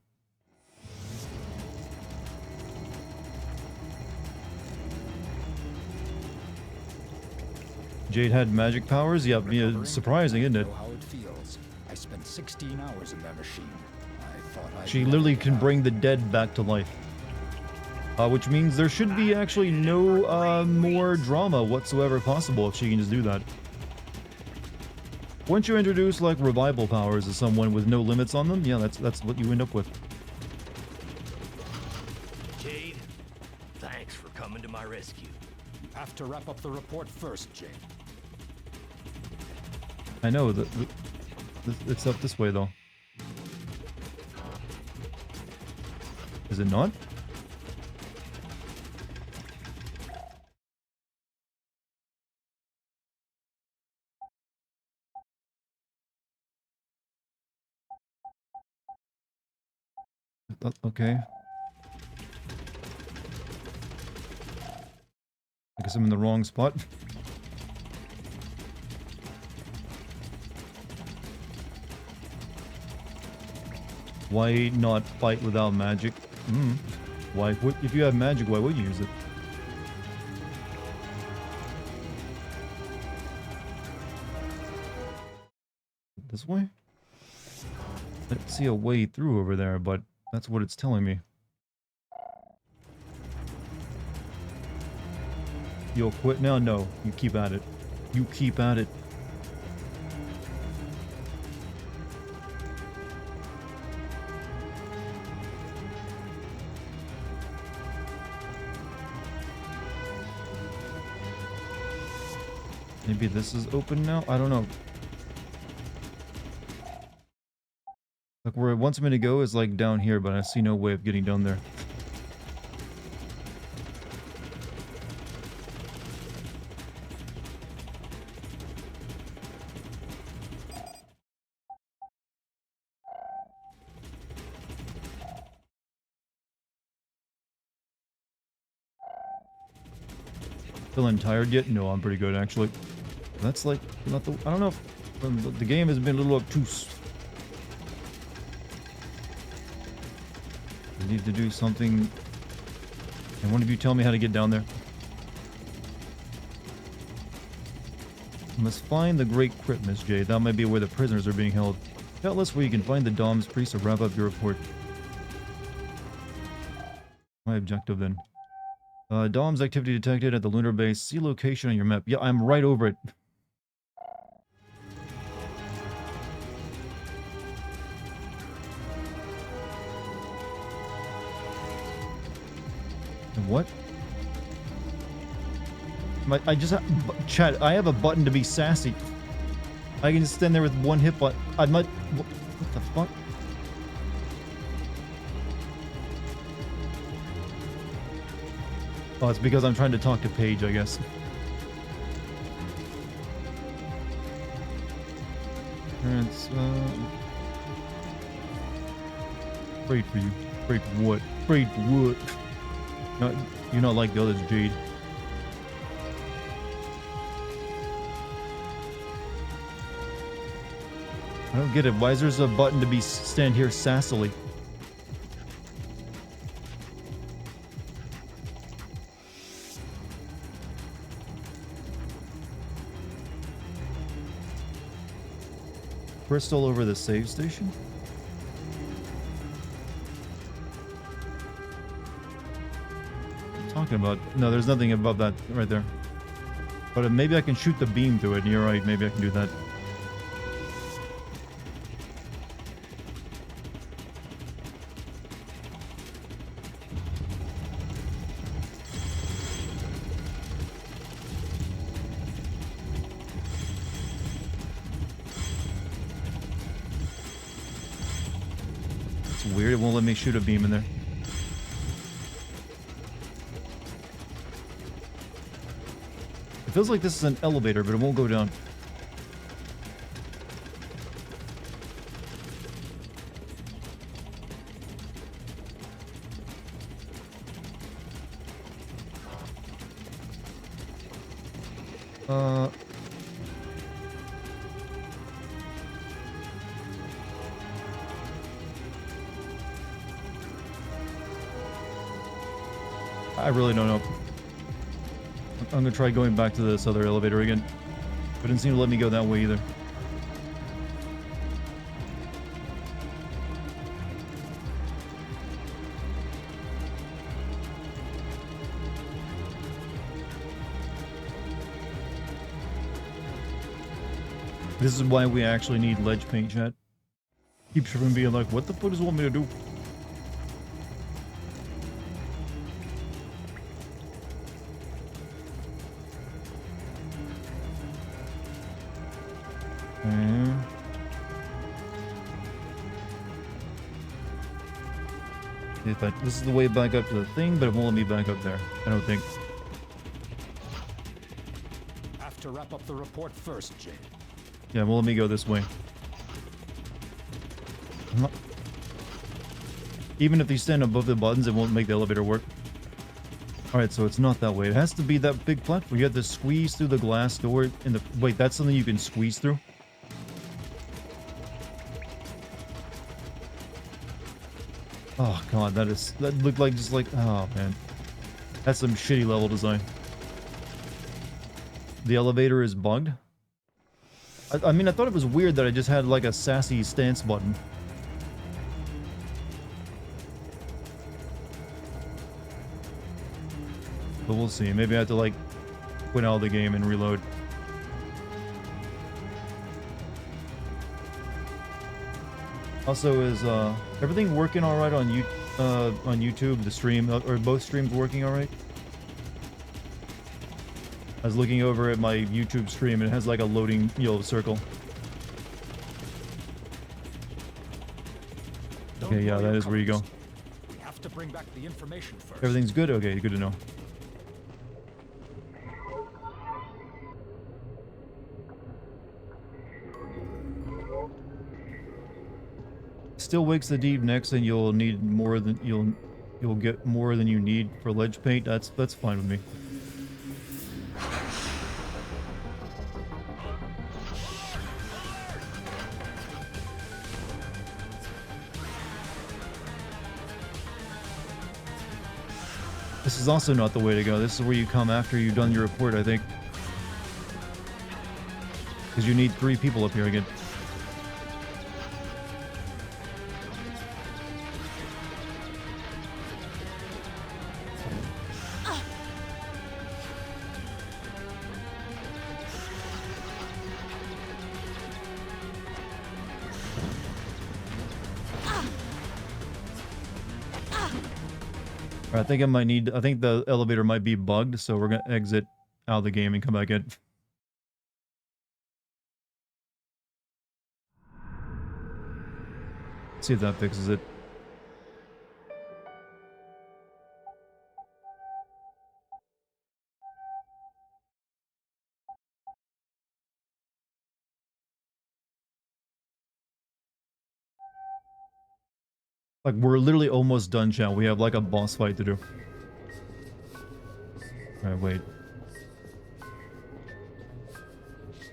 Jade had magic powers? Yep, yeah, surprising, isn't it? How it feels. I spent 16 hours in that machine. I thought She literally can bring the dead back to life. Which means there should be actually no more drama whatsoever possible if she can just do that. Once you introduce like revival powers to someone with no limits on them, yeah, that's what you end up with. Jade, thanks for coming to my rescue. You have to wrap up the report first, Jade. I know that it's up this way though. Is it not? Okay. I guess I'm in the wrong spot. Why not fight without magic? Why? If you have magic, why would you use it? This way? I don't see a way through over there, but that's what it's telling me. You'll quit now? No, you keep at it. You keep at it. Maybe this is open now? I don't know. Like where it wants me to go is like down here, but I see no way of getting down there. Feeling tired yet? No, I'm pretty good actually. That's like not the. I don't know. If, the game has been a little obtuse. I need to do something. Can one of you tell me how to get down there? You must find the Great Crypt, Miss Jade. That might be where the prisoners are being held. Tell us where you can find the Dom's priest to wrap up your report. My objective then. Dom's activity detected at the lunar base. See location on your map. Yeah, I'm right over it. And what? I just chat. I have a button to be sassy. I can just stand there with one hit button. I might. What the fuck? Oh, it's because I'm trying to talk to Paige, I guess. Parents, Prayed for you. Prayed for what? Prayed for what? No, you're not like the others, Jade. I don't get it. Why is there a button to be stand here sassily? Crystal over the save station? What are you talking about? No, there's nothing above that right there. But maybe I can shoot the beam through it. And you're right. Maybe I can do that. Weird, it won't let me shoot a beam in there. It feels like this is an elevator, but it won't go down. I really don't know. I'm gonna try going back to this other elevator again. But it didn't seem to let me go that way either. This is why we actually need ledge paint, chat. Keeps from being like, what the fuck does it want me to do? This is the way back up to the thing, but it won't let me back up there. I don't think. Have to wrap up the report first, Jade. Yeah, it won't let me go this way. Even if you stand above the buttons, it won't make the elevator work. Alright, so it's not that way. It has to be that big platform. You have to squeeze through the glass door in the... Wait, that's something you can squeeze through? Oh god, that looked like just like, oh man. That's some shitty level design. The elevator is bugged? I mean, I thought it was weird that I just had like a sassy stance button. But we'll see. Maybe I have to like quit out of the game and reload. Also, is everything working all right on YouTube? The stream, or both streams working all right? I was looking over at my YouTube stream, and it has like a loading yellow circle. Okay, yeah, that is where you go. We have to bring back the information first. Everything's good? Okay, good to know. Still wakes the deep next, and you'll need more than you'll get more than you need for ledge paint. That's fine with me. This is also not the way to go. This is where you come after you've done your report, I think. Because you need 3 people up here again. I think I might need, I think the elevator might be bugged, so we're gonna exit out of the game and come back in. See if that fixes it. Like, we're literally almost done, chat. We have, like, a boss fight to do. Alright, wait.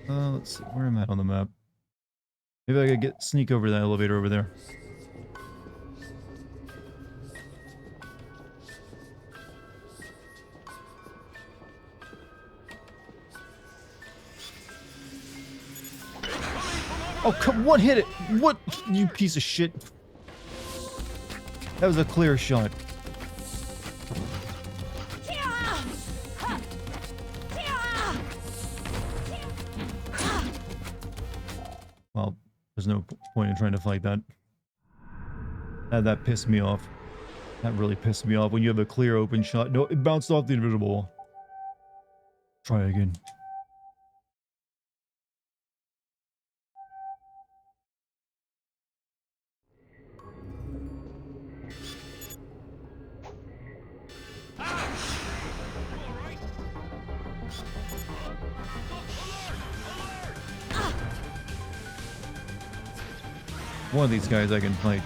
Let's see. Where am I on the map? Maybe I could sneak over that elevator over there. Oh, come, what hit it? What? You piece of shit. That was a clear shot. Well, there's no point in trying to fight that. That pissed me off. That really pissed me off when you have a clear open shot. No, it bounced off the invisible wall. Try again. One of these guys I can fight.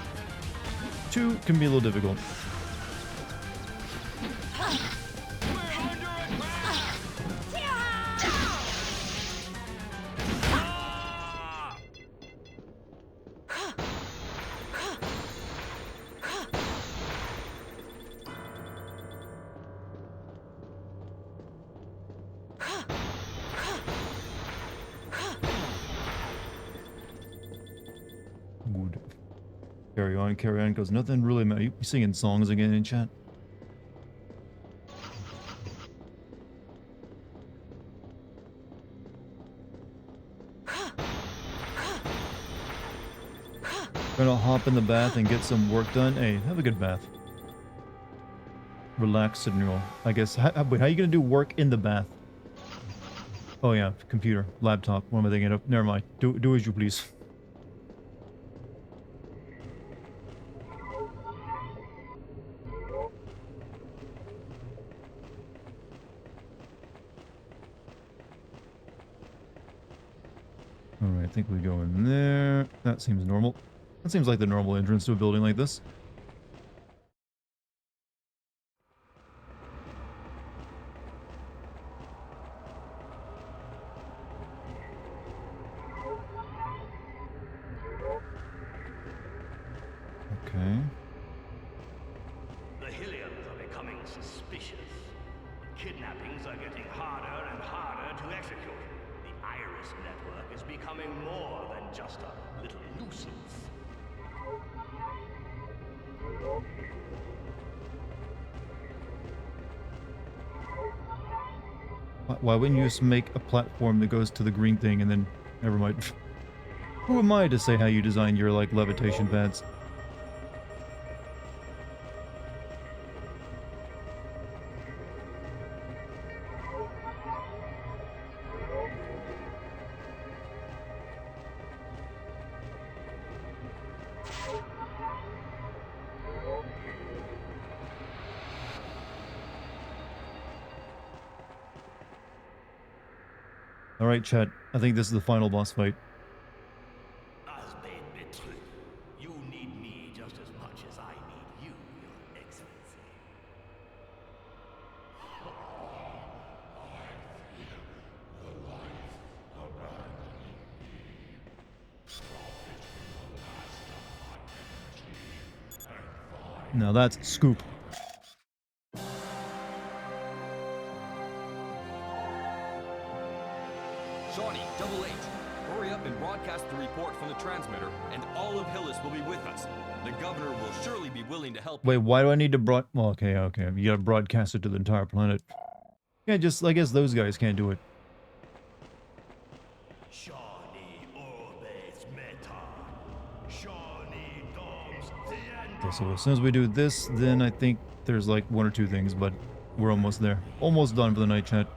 2 can be a little difficult. Good. Carry on, because nothing really matters. You singing songs again in chat? Gonna hop in the bath and get some work done. Hey, have a good bath. Relax, Sidney. I guess. Wait, how are you gonna do work in the bath? Oh yeah, computer, laptop. What am I thinking of? Never mind. Do as you please. Alright, I think we go in there. That seems normal. That seems like the normal entrance to a building like this. Okay. The Hylians are becoming suspicious. Kidnappings are getting harder and harder to execute. The Iris network is becoming more than just a little nuisance. Why wouldn't you just make a platform that goes to the green thing and then... Never mind. Who am I to say how you design your, like, levitation pads? Alright, chat. I think this is the final boss fight. You need me just as much as I need you, Your Excellency. Now that's scoop. from the transmitter, and all of Hillis will be with us. The governor will surely be willing to help. Wait, why do I need to well, okay. You gotta broadcast it to the entire planet. Yeah, just, I guess those guys can't do it. Okay, so as soon as we do this, then I think there's like one or two things, but we're almost there. Almost done for the night chat.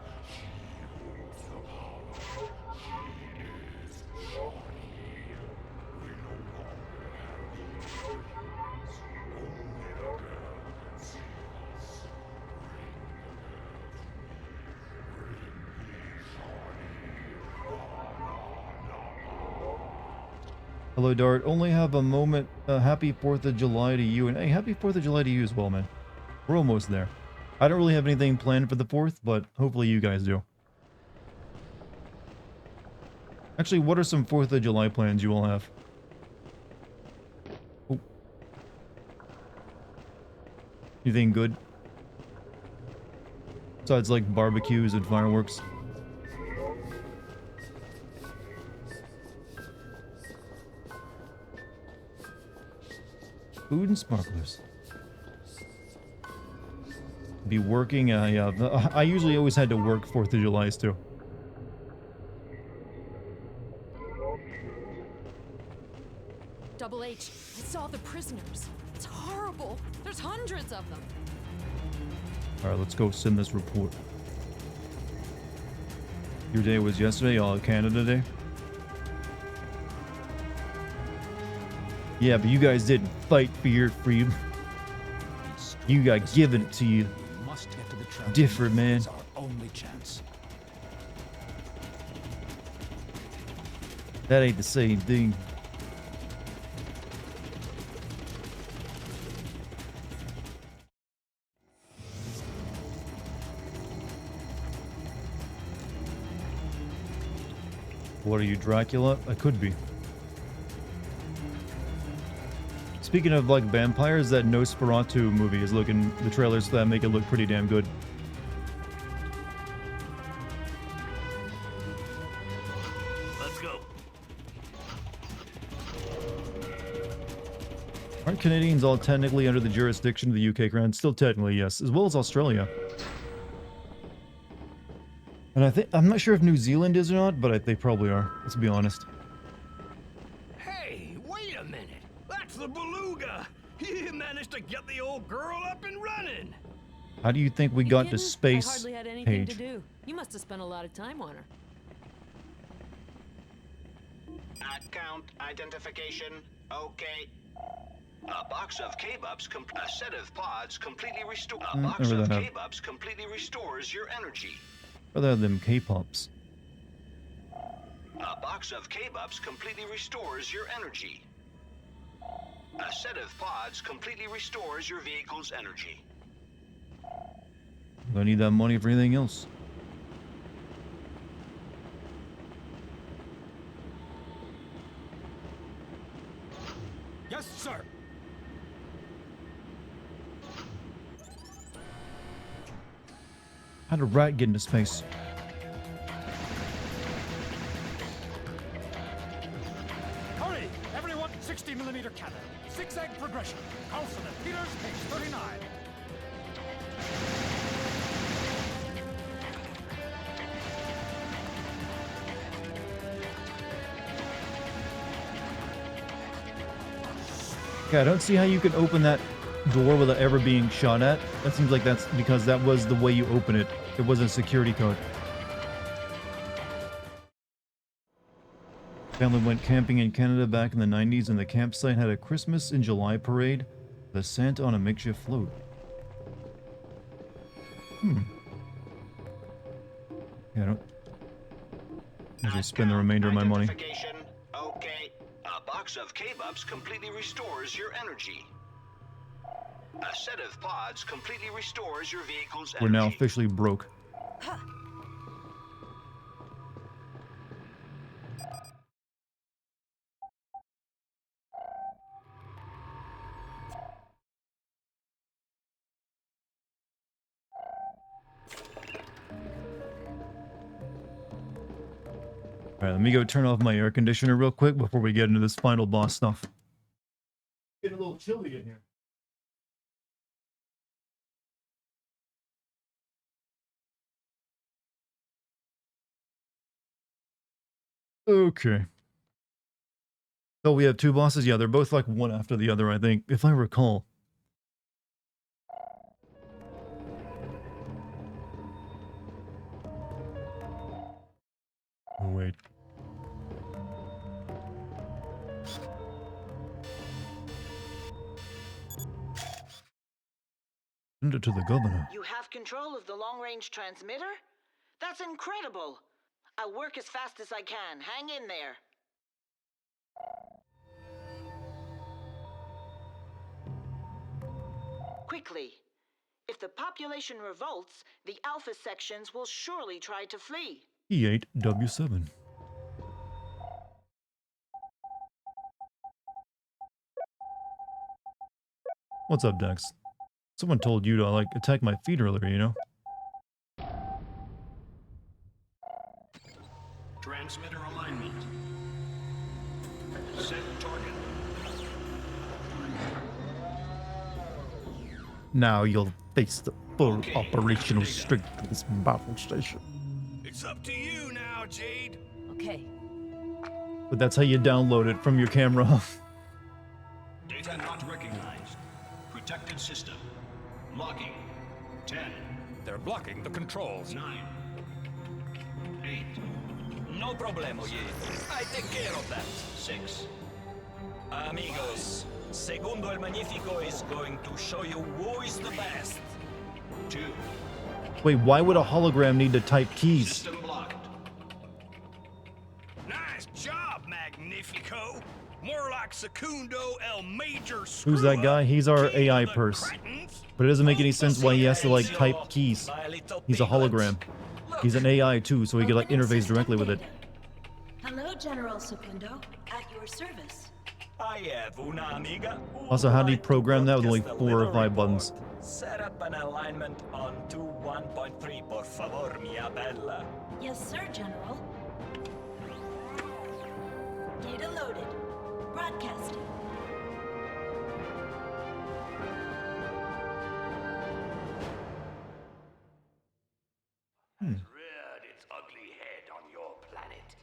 Hello, Dart. Only have a moment. Happy 4th of July to you. And hey, happy 4th of July to you as well, man. We're almost there. I don't really have anything planned for the 4th, but hopefully you guys do. Actually, what are some 4th of July plans you all have? Oh. Anything good? Besides, like, barbecues and fireworks? Food and sparklers. Be working, yeah. I usually always had to work 4th of July's too. Double H, I saw the prisoners. It's horrible. There's hundreds of them. Alright, let's go send this report. Your day was yesterday, all Canada Day? Yeah, but you guys didn't fight for your freedom. You got given to you. Must get to the Different, man. It's our only chance. That ain't the same thing. What are you, Dracula? I could be. Speaking of, like, vampires, that Nosferatu movie is looking... The trailers for that make it look pretty damn good. Let's go. Aren't Canadians all technically under the jurisdiction of the UK Crown? Still technically, yes. As well as Australia. And I'm not sure if New Zealand is or not, but they probably are. Let's be honest. Hey, wait a minute. That's the beluga. He managed to get the old girl up and running. How do you think we got to I space, hardly had anything to Paige? do. You must have spent a lot of time on her. Account identification. Okay. A box of K-Bups, a set of pods completely restore. A box never of that K-Bups completely restores your energy. Rather than K-pops. A box of K-Bups completely restores your energy. A set of pods completely restores your vehicle's energy. I need that money for anything else. Yes, sir. How did a rat get into space? Hurry, everyone! 60mm cannon. Zigzag progression. Carlson and Peters, page 39. Yeah, I don't see how you can open that door without ever being shot at. That seems like that's because that was the way you open it. It wasn't a security code. Family went camping in Canada back in the 90s, and the campsite had a Christmas in July parade with a Santa on a makeshift float. Yeah, I don't... I'll just spend the remainder of my money. Okay. A box of K-Bups completely restores your energy. A set of pods completely restores your vehicle's energy. We're now officially broke. Alright, let me go turn off my air conditioner real quick before we get into this final boss stuff. Getting a little chilly in here. Okay. Oh, we have two bosses? Yeah, they're both like one after the other, I think, if I recall. Oh, wait. Send it to the governor. You have control of the long-range transmitter? That's incredible! I'll work as fast as I can. Hang in there. Quickly. If the population revolts, the Alpha sections will surely try to flee. E8W7. What's up, Dex? Someone told you to, like, attack my feet earlier, you know? Transmitter alignment. Set target. Now you'll face the full operational strength of this battle station. It's up to you now, Jade. Okay. But that's how you download it from your camera. Data not recognized. Protected system. Locking. 10. They're blocking the controls. 9. 8. No problemo, I take care of that. 6. Amigos, Segundo el Magnifico is going to show you who is the best. 2. Wait, why would a hologram need to type keys? System blocked. Nice job, Magnifico. More like Secundo El Major. Who's that guy? He's our AI purse. But it doesn't make any sense why he has to, like, type keys. He's a hologram. He's an AI too, so he could, like, interface directly with it. Hello, General Secundo. At your service. I have una amiga. Also, how do you program that with only 4 or 5 buttons? Set up an alignment on 2.1.3, por favor, mia bella. Yes, sir, General. Data loaded. Broadcasting. Has reared its ugly head on your planet.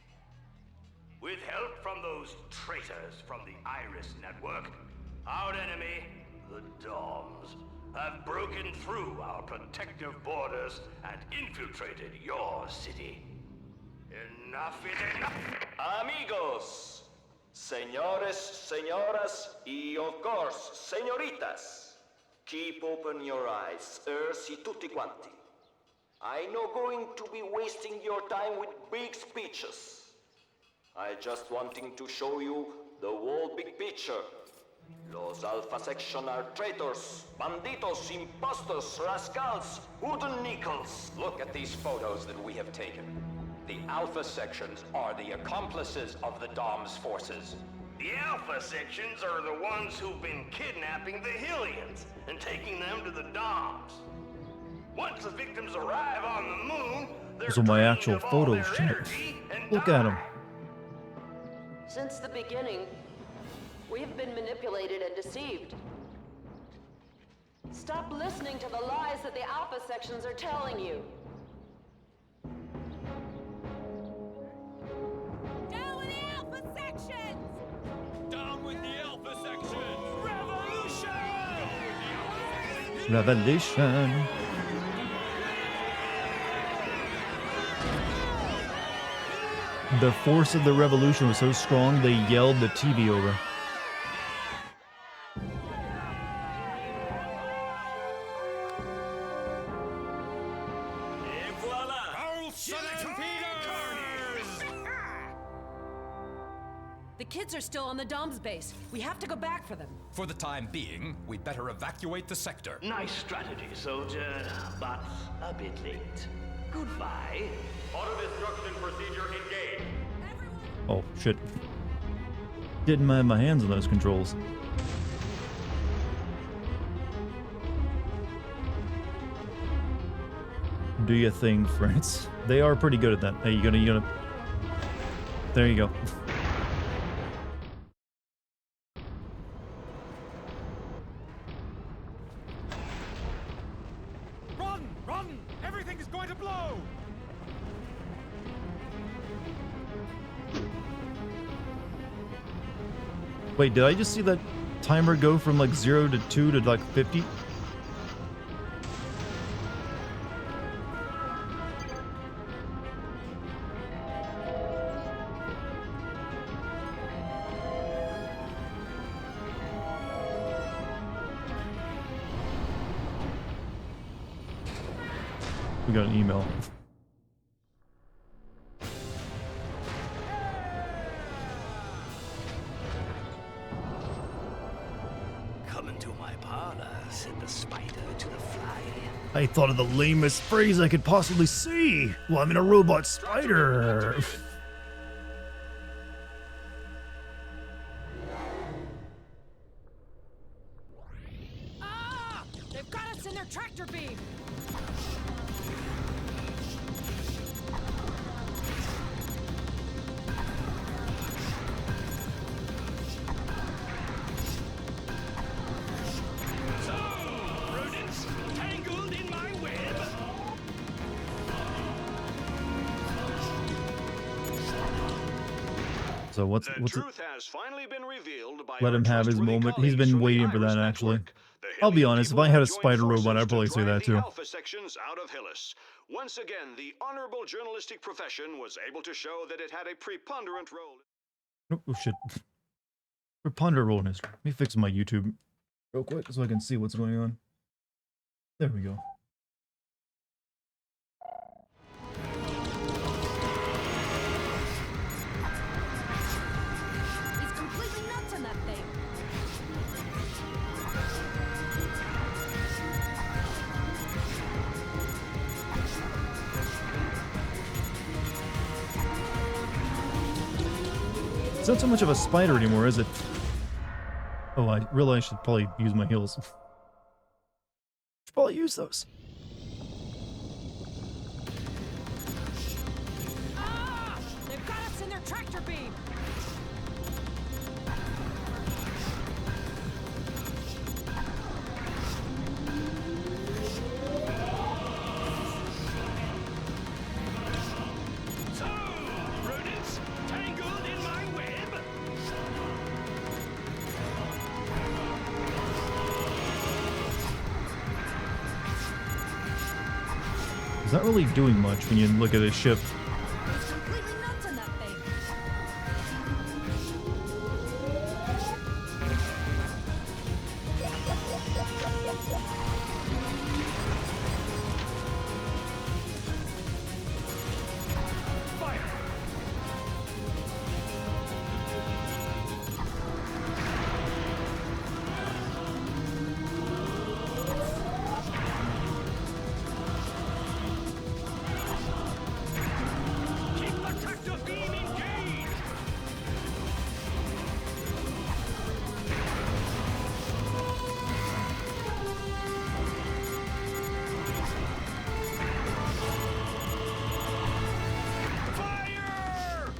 With help from those traitors from the Iris Network, our enemy, the Doms, have broken through our protective borders and infiltrated your city. Enough is enough! Amigos, señores, señoras, y of course, señoritas. Keep open your eyes, si tutti quanti. I no going to be wasting your time with big speeches. I just wanting to show you the whole big picture. Los Alpha Section are traitors, banditos, imposters, rascals, wooden nickels. Look at these photos that we have taken. The Alpha Sections are the accomplices of the Dom's forces. The Alpha Sections are the ones who've been kidnapping the Hylians and taking them to the Doms. Once the victims arrive on the moon, they're Those are my drained actual of all photos, their shit. energy and Look die. at him. Since the beginning, we've been manipulated and deceived. Stop listening to the lies that the Alpha Sections are telling you. Down with the Alpha sections! Down with the Alpha Sections! Revolution. The force of the revolution was so strong they yelled the TV over. Et voila! The kids are still on the Dom's base. We have to go back for them. For the time being, we'd better evacuate the sector. Nice strategy, soldier, but a bit late. Goodbye. Auto destruction procedure engaged. Oh, shit. Didn't have my hands on those controls. Do your thing, friends. They are pretty good at that. Hey, you gonna... There you go. Run! Run! Everything is going to blow! Wait, did I just see that timer go from like 0 to 2 to like 50? We got an email. Come into my parlor, said the spider to the fly. I thought of the lamest phrase I could possibly say. Well, I'm in a robot spider. Ah! They've got us in their tractor beam! Rodents tangled in my web. So what's The it? truth has finally been revealed by Let our him have his trustworthy moment. He's colleagues been from the waiting for Iris that, actually. Network. The I'll be Hillian honest, if people I had a have joined spider forces robot, I'd to probably say drive that the too. Alpha sections out of Hillis. Once again, the honorable journalistic profession was able to show that it had a preponderant role. Oh shit. Preponderant roll in history. Let me fix my YouTube real quick so I can see what's going on. There we go. He's completely nuts on that thing! It's not so much of a spider anymore, is it? Oh, I realize I should probably use my heels. Should probably use those. Ah! They've got us in their tractor beam! So, rodents tangled in my web. It's not really doing much when you look at his ship. He's completely nuts on that thing! Keep the tractor beam engaged. Fire!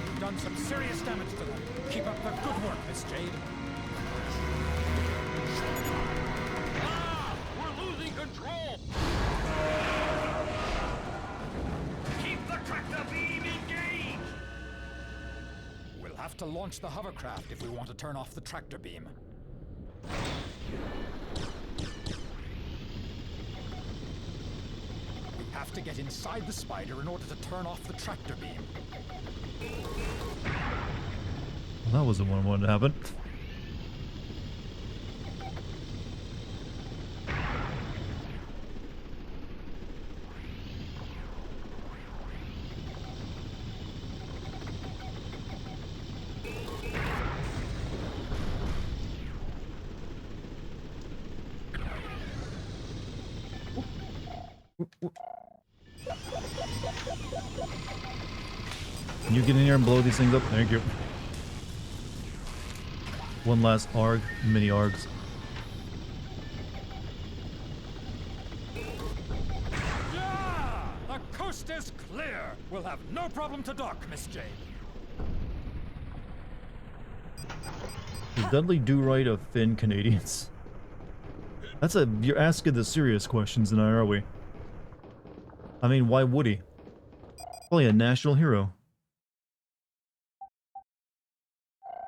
You've done some serious damage to them. Keep up the good work, Miss Jade. Ah! We're losing control. Keep the tractor beam engaged. We'll have to launch the hovercraft if we want to turn off the tractor beam. We have to get inside the spider in order to turn off the tractor beam. Well, that wasn't what I wanted to happen. Can you get in here and blow these things up? Thank you. One last ARG, mini ARGs. Yeah! The coast is clear! We'll have no problem to dock, Miss Jade. Is Dudley Do-Right of Finn Canadians? You're asking the serious questions tonight, are we? I mean, why would he? Probably a national hero.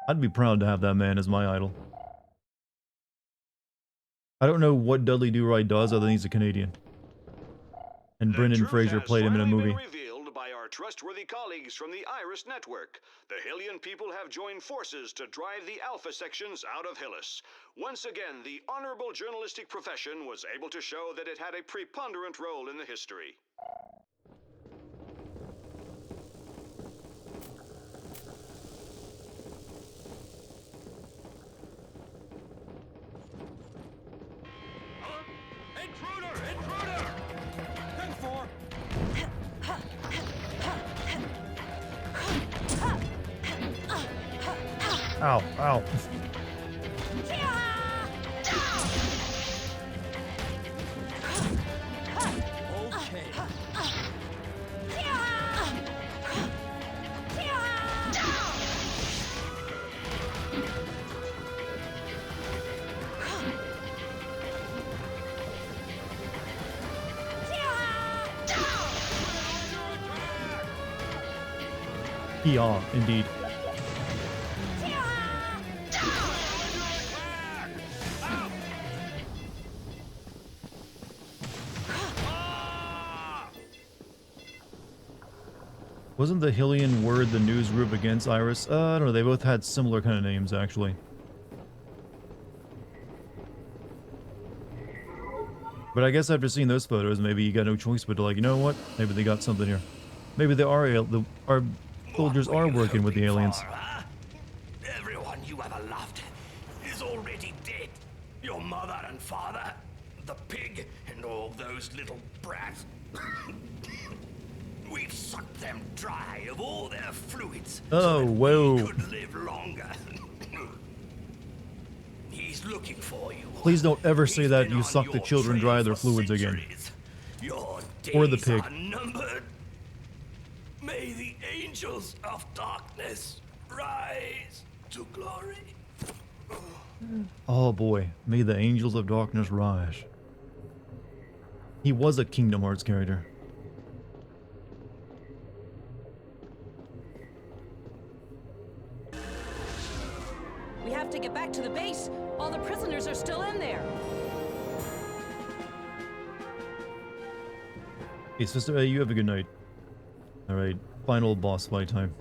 I'd be proud to have that man as my idol. I don't know what Dudley Do-Right does other than he's a Canadian. And Brendan Fraser played him in a movie. Revealed by our trustworthy colleagues from the Iris Network. The Hillian people have joined forces to drive the Alpha sections out of Hillis. Once again, the honorable journalistic profession was able to show that it had a preponderant role in the history. Intruder! Intruder! 10-4! Ow, ow. Okay. Yeah, indeed. Wasn't the Hillian word the news group against Iris? I don't know, they both had similar kind of names, actually. But I guess after seeing those photos, maybe you got no choice but to like, you know what? Maybe they got something here. Maybe they are, our soldiers are working with the aliens. Everyone you ever loved is already dead. Your mother and father, the pig, and all those little brats. We've sucked them dry of all their fluids. Oh, whoa. We could live longer. He's looking for you. Please don't ever say that you suck the children dry of their fluids again. Your Or the days pig. are numbered. May the angels of darkness rise to glory. Oh boy, may the angels of darkness rise. He was a Kingdom Hearts character. We have to get back to the base. All the prisoners are still in there. Hey sister, you have a good night. Alright, final boss fight time.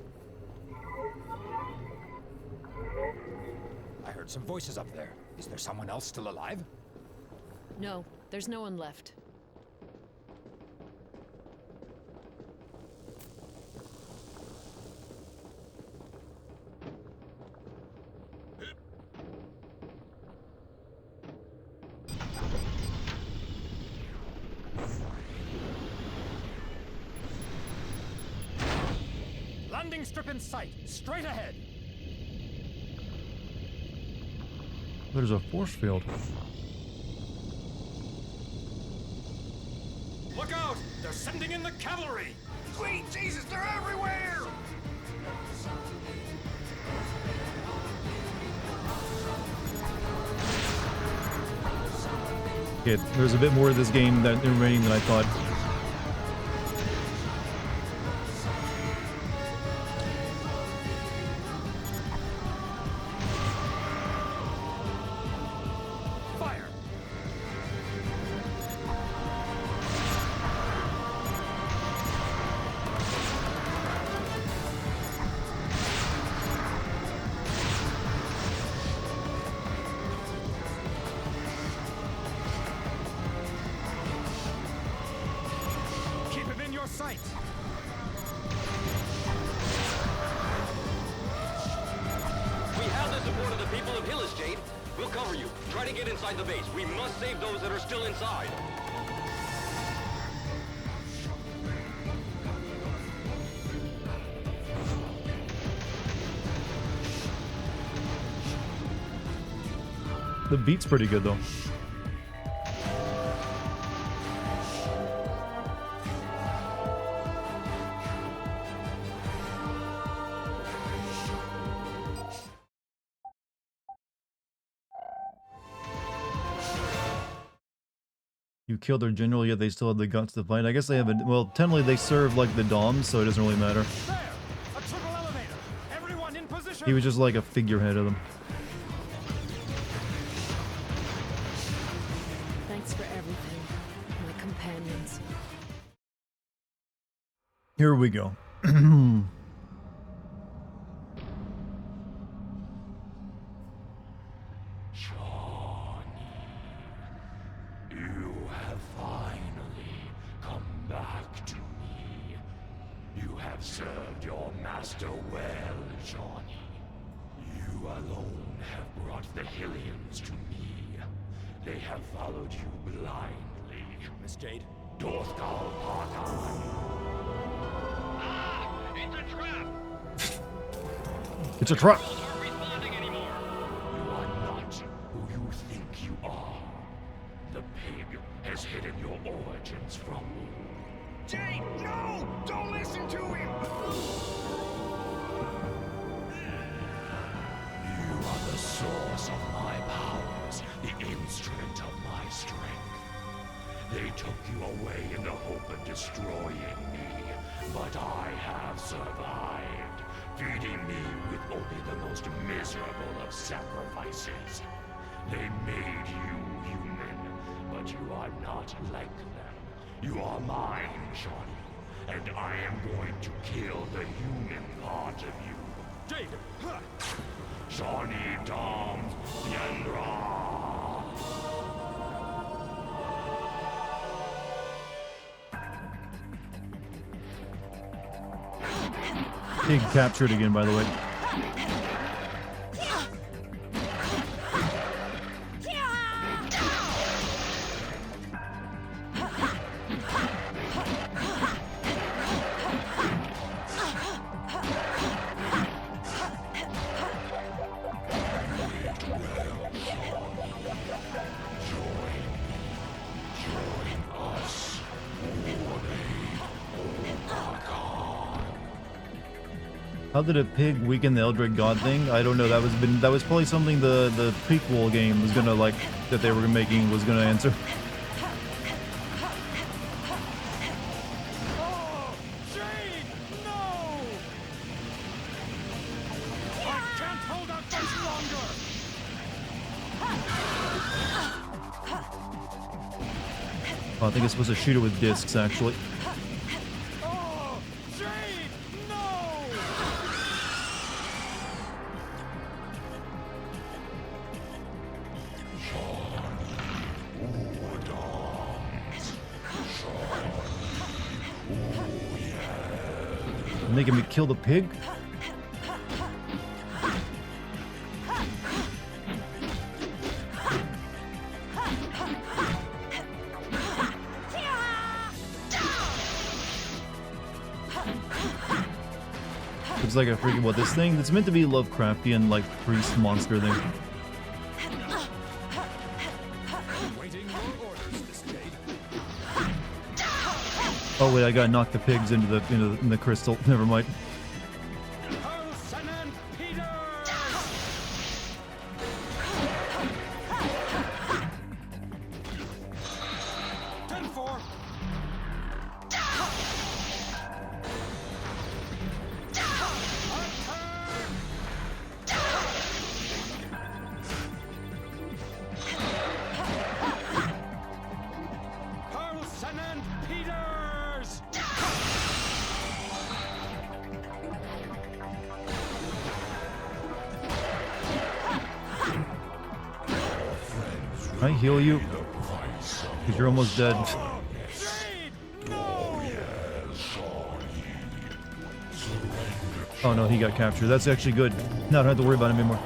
I heard some voices up there. Is there someone else still alive? No, there's no one left. Landing strip in sight, straight ahead. There's a force field. Look out! They're sending in the cavalry! Sweet Jesus, they're everywhere! Okay, there's a bit more of this game that remaining than I thought. Fire! Keep him in your sight! We have the support of the people of Hillis, Jade. We'll cover you. Try to get inside the base. We must save those that are still inside. The beat's pretty good though. You killed their general, yet they still had the guts to fight. I guess they haven't. Well, technically they serve like the Doms, so it doesn't really matter. There! A triple elevator! Everyone in position! He was just like a figurehead of them. Thanks for everything, my companions. Here we go. You have finally come back to me. You have served your master well, Shawnee. You alone have brought the Hillians to me. They have followed you blindly. Miss Jade? Dorthgal Parkai. Ah! It's a trap! It's a trap. Aren't responding anymore. You are not who you think you are. The pig has hidden your origins from me. Jade, no! Don't listen to him! You are the source of my powers, the instrument of my strength. They took you away in the hope of destroying me, but I have survived, feeding me with only the most miserable of sacrifices. They made you human, but you are not like them. You are mine, Shawnee, and I am going to kill the human part of you. Jade! Huh. Shawnee Dom Yandra! Pig captured again, by the way. How did a pig weaken the Eldritch God thing? I don't know. That was probably something the prequel game was gonna like that they were making was gonna answer. Oh! Jade! No! I can't hold out much longer! Oh, I think it's supposed to shoot it with discs actually. Oh! Jade! No! Making me kill the pig? Looks like I forget what this thing. It's meant to be Lovecraftian, like priest monster thing. Waiting your orders, Miss Jade. Oh wait, I gotta knock the pigs into the crystal. Never mind. Carlson and Peters! 10-4. Carlson and Peters! I heal you. Because you're almost dead. Oh no, he got captured. That's actually good. Now I don't have to worry about him anymore.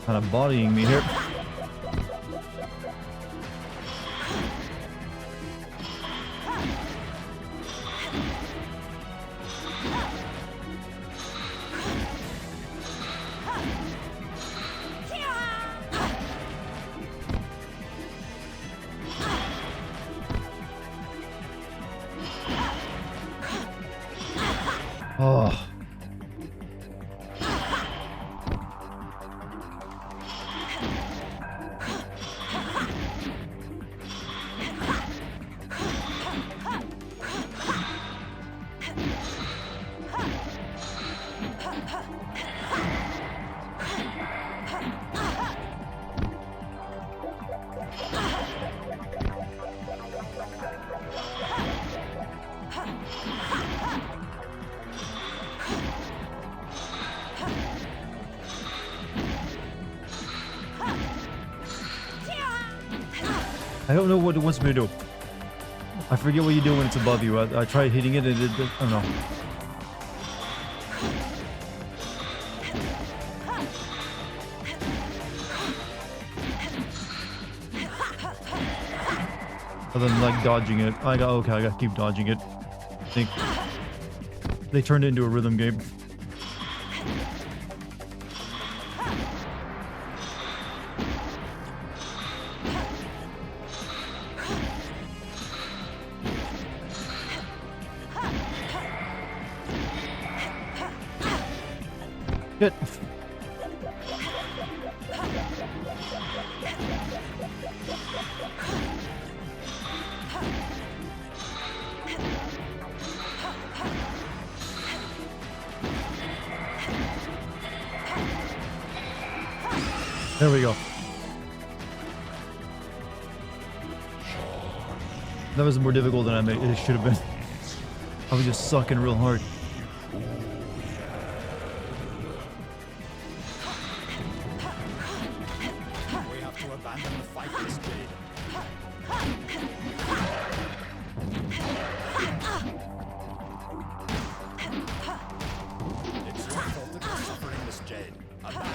Kind of bodying me here. Oh. I don't know what it wants me to do. I forget what you do when it's above you. I tried hitting it and I don't know. Other than like dodging it. I gotta keep dodging it. I think they turned it into a rhythm game. Shit. There we go. That was more difficult than it should have been. I was just sucking real hard. We have to abandon the fight this Jade. It's your fault that you're suffering this Jade. Abandon.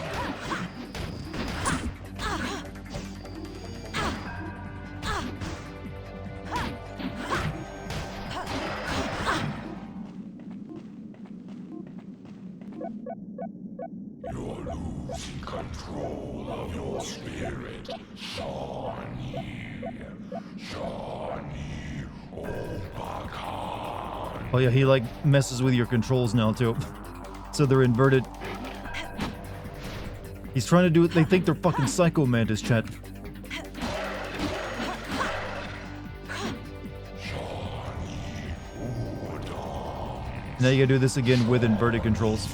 You're losing control of your spirit, Shawnee. Shawnee Opakan. Oh yeah, he like messes with your controls now too. So they're inverted. He's trying to do it. They think they're fucking Psycho Mantis, chat. Now you gotta do this again with inverted controls.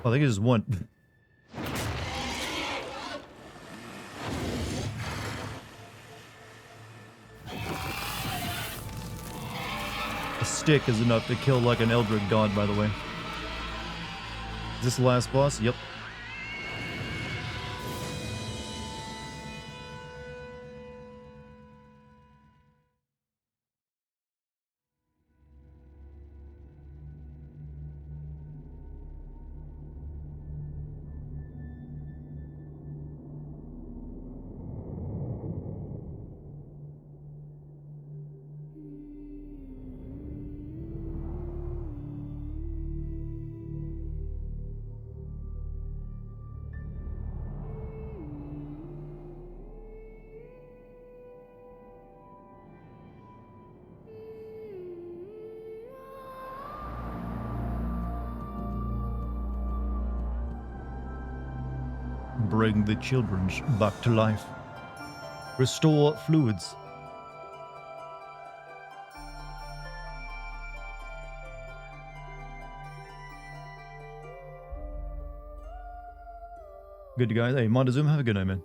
I think it's just one. A stick is enough to kill like an Eldritch God, by the way. Is this the last boss? Yep. Bring the children back to life. Restore fluids. Good guys. Hey, Montezuma, have a good night, man.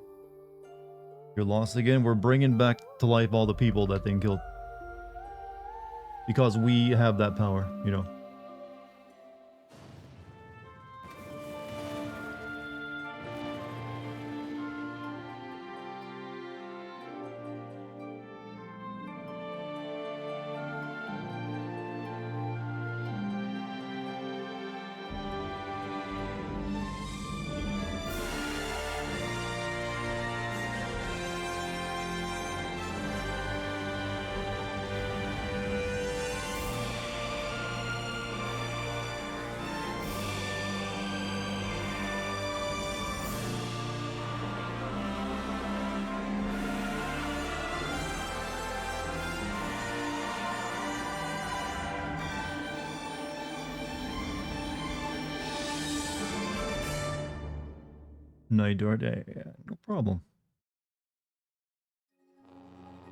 You're lost again. We're bringing back to life all the people that thing killed. Because we have that power, you know. Night Dart, yeah, no problem.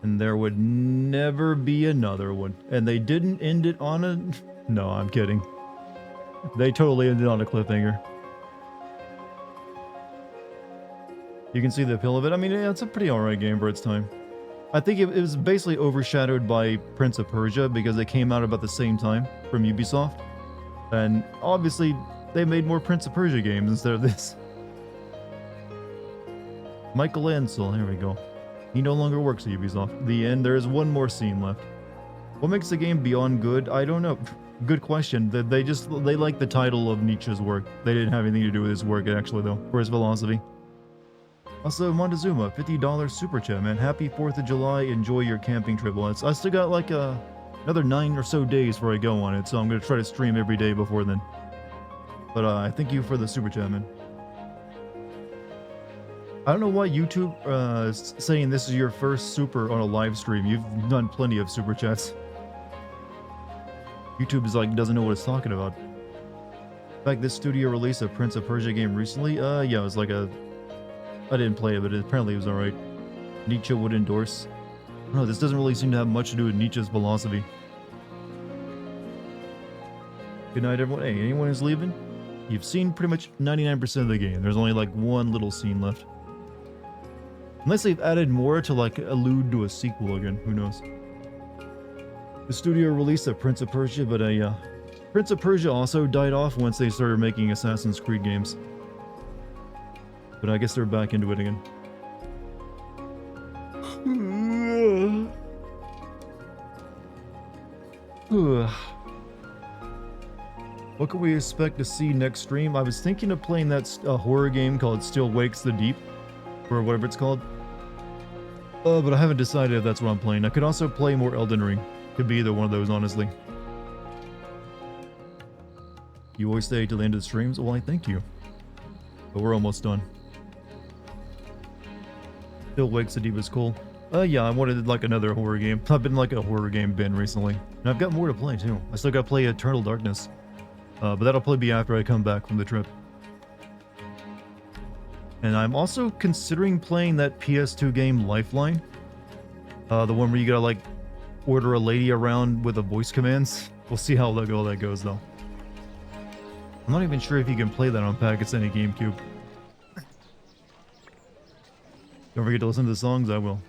And there would never be another one. And they didn't end it on a... No, I'm kidding. They totally ended on a cliffhanger. You can see the appeal of it. I mean, yeah, it's a pretty alright game for its time. I think it was basically overshadowed by Prince of Persia because they came out about the same time from Ubisoft. And obviously, they made more Prince of Persia games instead of this. Michael Ansel, here we go. He no longer works at Ubisoft. The end, there is one more scene left. What makes the game beyond good? I don't know. Good question. They like the title of Nietzsche's work. They didn't have anything to do with his work, actually, though, or his philosophy. Also, Montezuma, $50 super chat, man. Happy 4th of July. Enjoy your camping trip. Well, I still got like another 9 or so days before I go on it, so I'm going to try to stream every day before then. But I thank you for the super chat, man. I don't know why YouTube is saying this is your first super on a live stream. You've done plenty of super chats. YouTube is like, doesn't know what it's talking about. In fact, this studio released a Prince of Persia game recently. Yeah, it was like a... I didn't play it, but apparently it was alright. Nietzsche would endorse. No, this doesn't really seem to have much to do with Nietzsche's philosophy. Good night, everyone. Hey, anyone who's leaving? You've seen pretty much 99% of the game. There's only like one little scene left. Unless they've added more to like allude to a sequel again. Who knows? The studio released a Prince of Persia, but Prince of Persia also died off once they started making Assassin's Creed games. But I guess they're back into it again. What can we expect to see next stream? I was thinking of playing that horror game called Still Wakes the Deep, or whatever it's called. But I haven't decided if that's what I'm playing. I could also play more Elden Ring. Could be either one of those, honestly. You always stay till the end of the streams? Well, I thank you. But we're almost done. Still Wakes the Deep is cool. Yeah, I wanted like another horror game. I've been like a horror game bin recently. And I've got more to play too. I still gotta play Eternal Darkness. But that'll probably be after I come back from the trip. And I'm also considering playing that PS2 game Lifeline. The one where you gotta like order a lady around with the voice commands. We'll see how all that goes though. I'm not even sure if you can play that on Pakistani GameCube. Don't forget to listen to the songs, I will.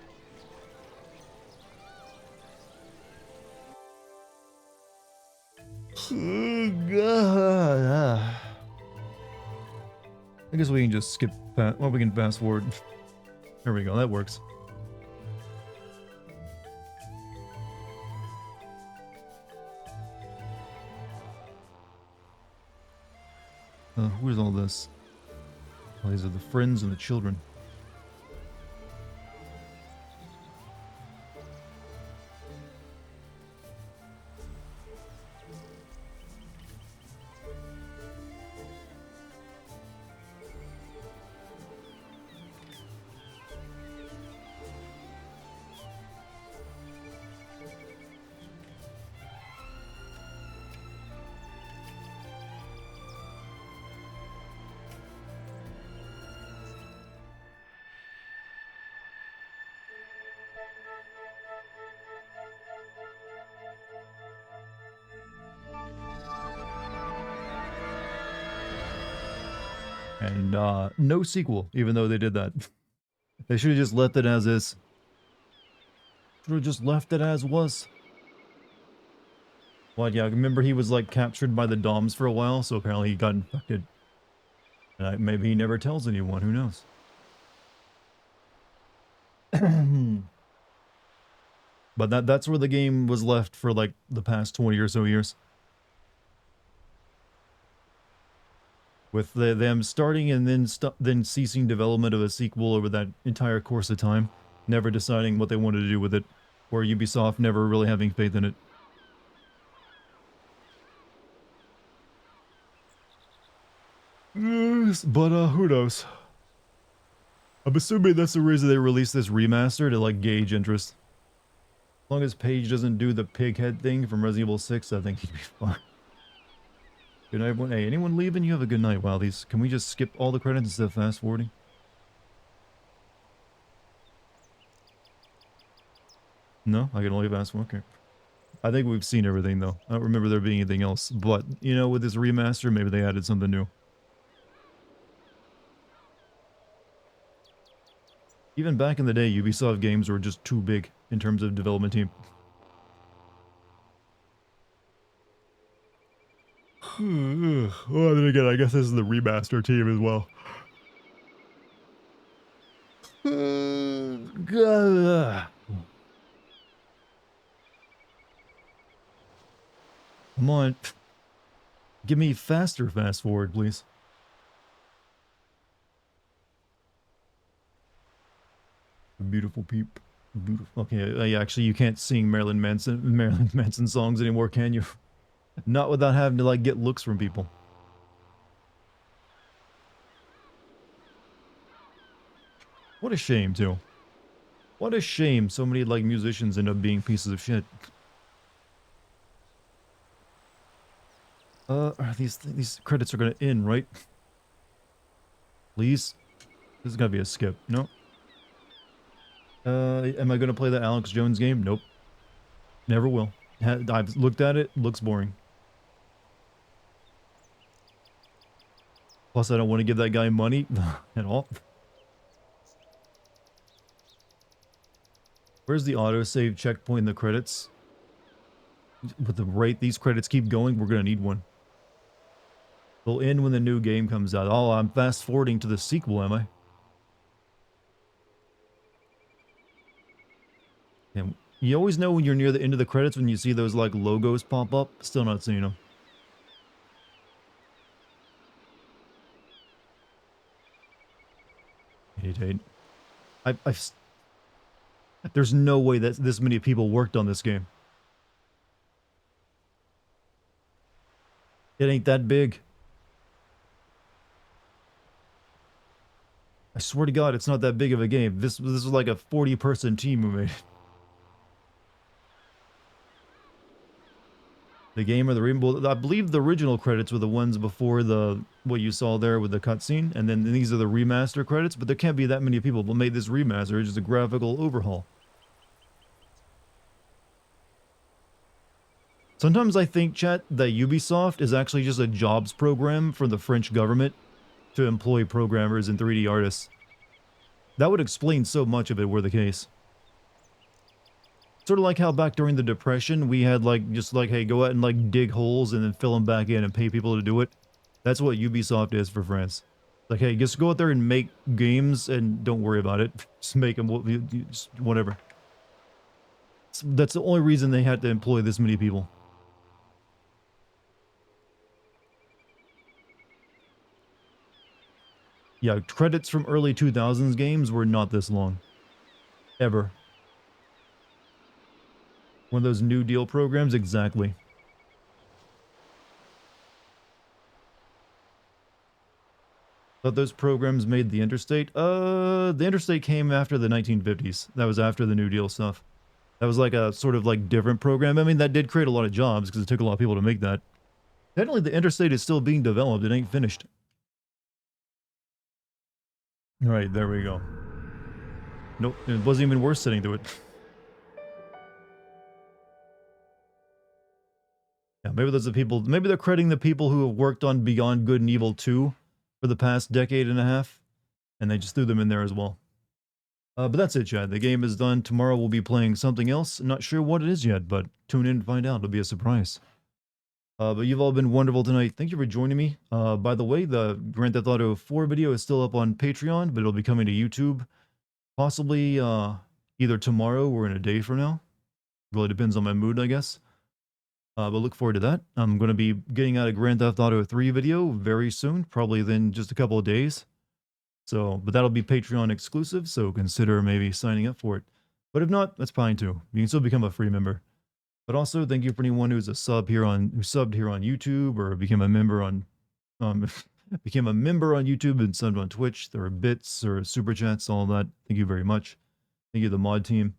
Oh, God. I guess we can just skip past. Well, we can fast forward. There we go, that works. Who is all this? Oh, these are the friends and the children. And no sequel, even though they did that. They should have just left it as is. Should have just left it as was. What, yeah, remember he was like captured by the DOMs for a while, so apparently he got infected. Maybe he never tells anyone, who knows? But that's where the game was left for like the past 20 or so years. With them starting and then ceasing development of a sequel over that entire course of time, never deciding what they wanted to do with it, or Ubisoft never really having faith in it. But who knows? I'm assuming that's the reason they released this remaster, to like gauge interest. As long as Paige doesn't do the pig head thing from Resident Evil 6, I think he'd be fine. Good night, everyone. Hey, anyone leaving? You have a good night, Wildies. Can we just skip all the credits instead of fast forwarding? No, I can only fast forward. Okay. I think we've seen everything though. I don't remember there being anything else. But, you know, with this remaster, maybe they added something new. Even back in the day, Ubisoft games were just too big in terms of development team. Well, then again, I guess this is the remaster team as well. Come on. Give me faster fast forward, please. Beautiful peep. Beautiful. Okay, actually, you can't sing Marilyn Manson songs anymore, can you? Not without having to, like, get looks from people. What a shame, too. What a shame so many, like, musicians end up being pieces of shit. These credits are gonna end, right? Please? This is gotta be a skip. No? Am I gonna play the Alex Jones game? Nope. Never will. I've looked at it. Looks boring. Plus, I don't want to give that guy money at all. Where's the autosave checkpoint in the credits? With the rate these credits keep going, we're gonna need one. They'll end when the new game comes out. Oh, I'm fast forwarding to the sequel, am I? And you always know when you're near the end of the credits when you see those, like, logos pop up. Still not seeing them. Hate. There's no way that this many people worked on this game. It ain't that big. I swear to God, it's not that big of a game. This was like a 40-person team who made it. The game or the Rainbow. I believe the original credits were the ones before what you saw there with the cutscene, and then these are the remaster credits. But there can't be that many people who made this remaster. It's just a graphical overhaul. Sometimes I think, chat, that Ubisoft is actually just a jobs program for the French government to employ programmers and 3D artists. That would explain so much if it were the case. Sort of like how back during the Depression, we had, like, just like, hey, go out and, like, dig holes and then fill them back in and pay people to do it. That's what Ubisoft is for France. Like, hey, just go out there and make games and don't worry about it. Just make them, just whatever. That's the only reason they had to employ this many people. Yeah, credits from early 2000s games were not this long. Ever. One of those New Deal programs? Exactly. Thought those programs made the interstate? The interstate came after the 1950s. That was after the New Deal stuff. That was like a sort of like different program. I mean, that did create a lot of jobs because it took a lot of people to make that. Technically, the interstate is still being developed. It ain't finished. Alright, there we go. Nope, it wasn't even worth sitting through it. Yeah, maybe those are people, maybe they're crediting the people who have worked on Beyond Good and Evil 2 for the past decade and a half, and they just threw them in there as well. But that's it, Chad. The game is done. Tomorrow we'll be playing something else. Not sure what it is yet, but tune in to find out. It'll be a surprise. But you've all been wonderful tonight. Thank you for joining me. By the way, the Grand Theft Auto 4 video is still up on Patreon, but it'll be coming to YouTube possibly either tomorrow or in a day from now. Really depends on my mood, I guess. But look forward to that. I'm going to be getting out a Grand Theft Auto 3 video very soon, probably in just a couple of days. So, but that'll be Patreon exclusive, so consider maybe signing up for it. But if not, that's fine too. You can still become a free member. But also, thank you for anyone who's who subbed here on YouTube or became a member on YouTube and subbed on Twitch. There are bits or super chats, all that. Thank you very much. Thank you to the mod team.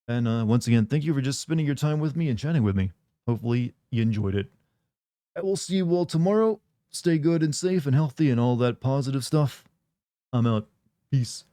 And once again, thank you for just spending your time with me and chatting with me. Hopefully you enjoyed it. I will see you all tomorrow. Stay good and safe and healthy and all that positive stuff. I'm out. Peace.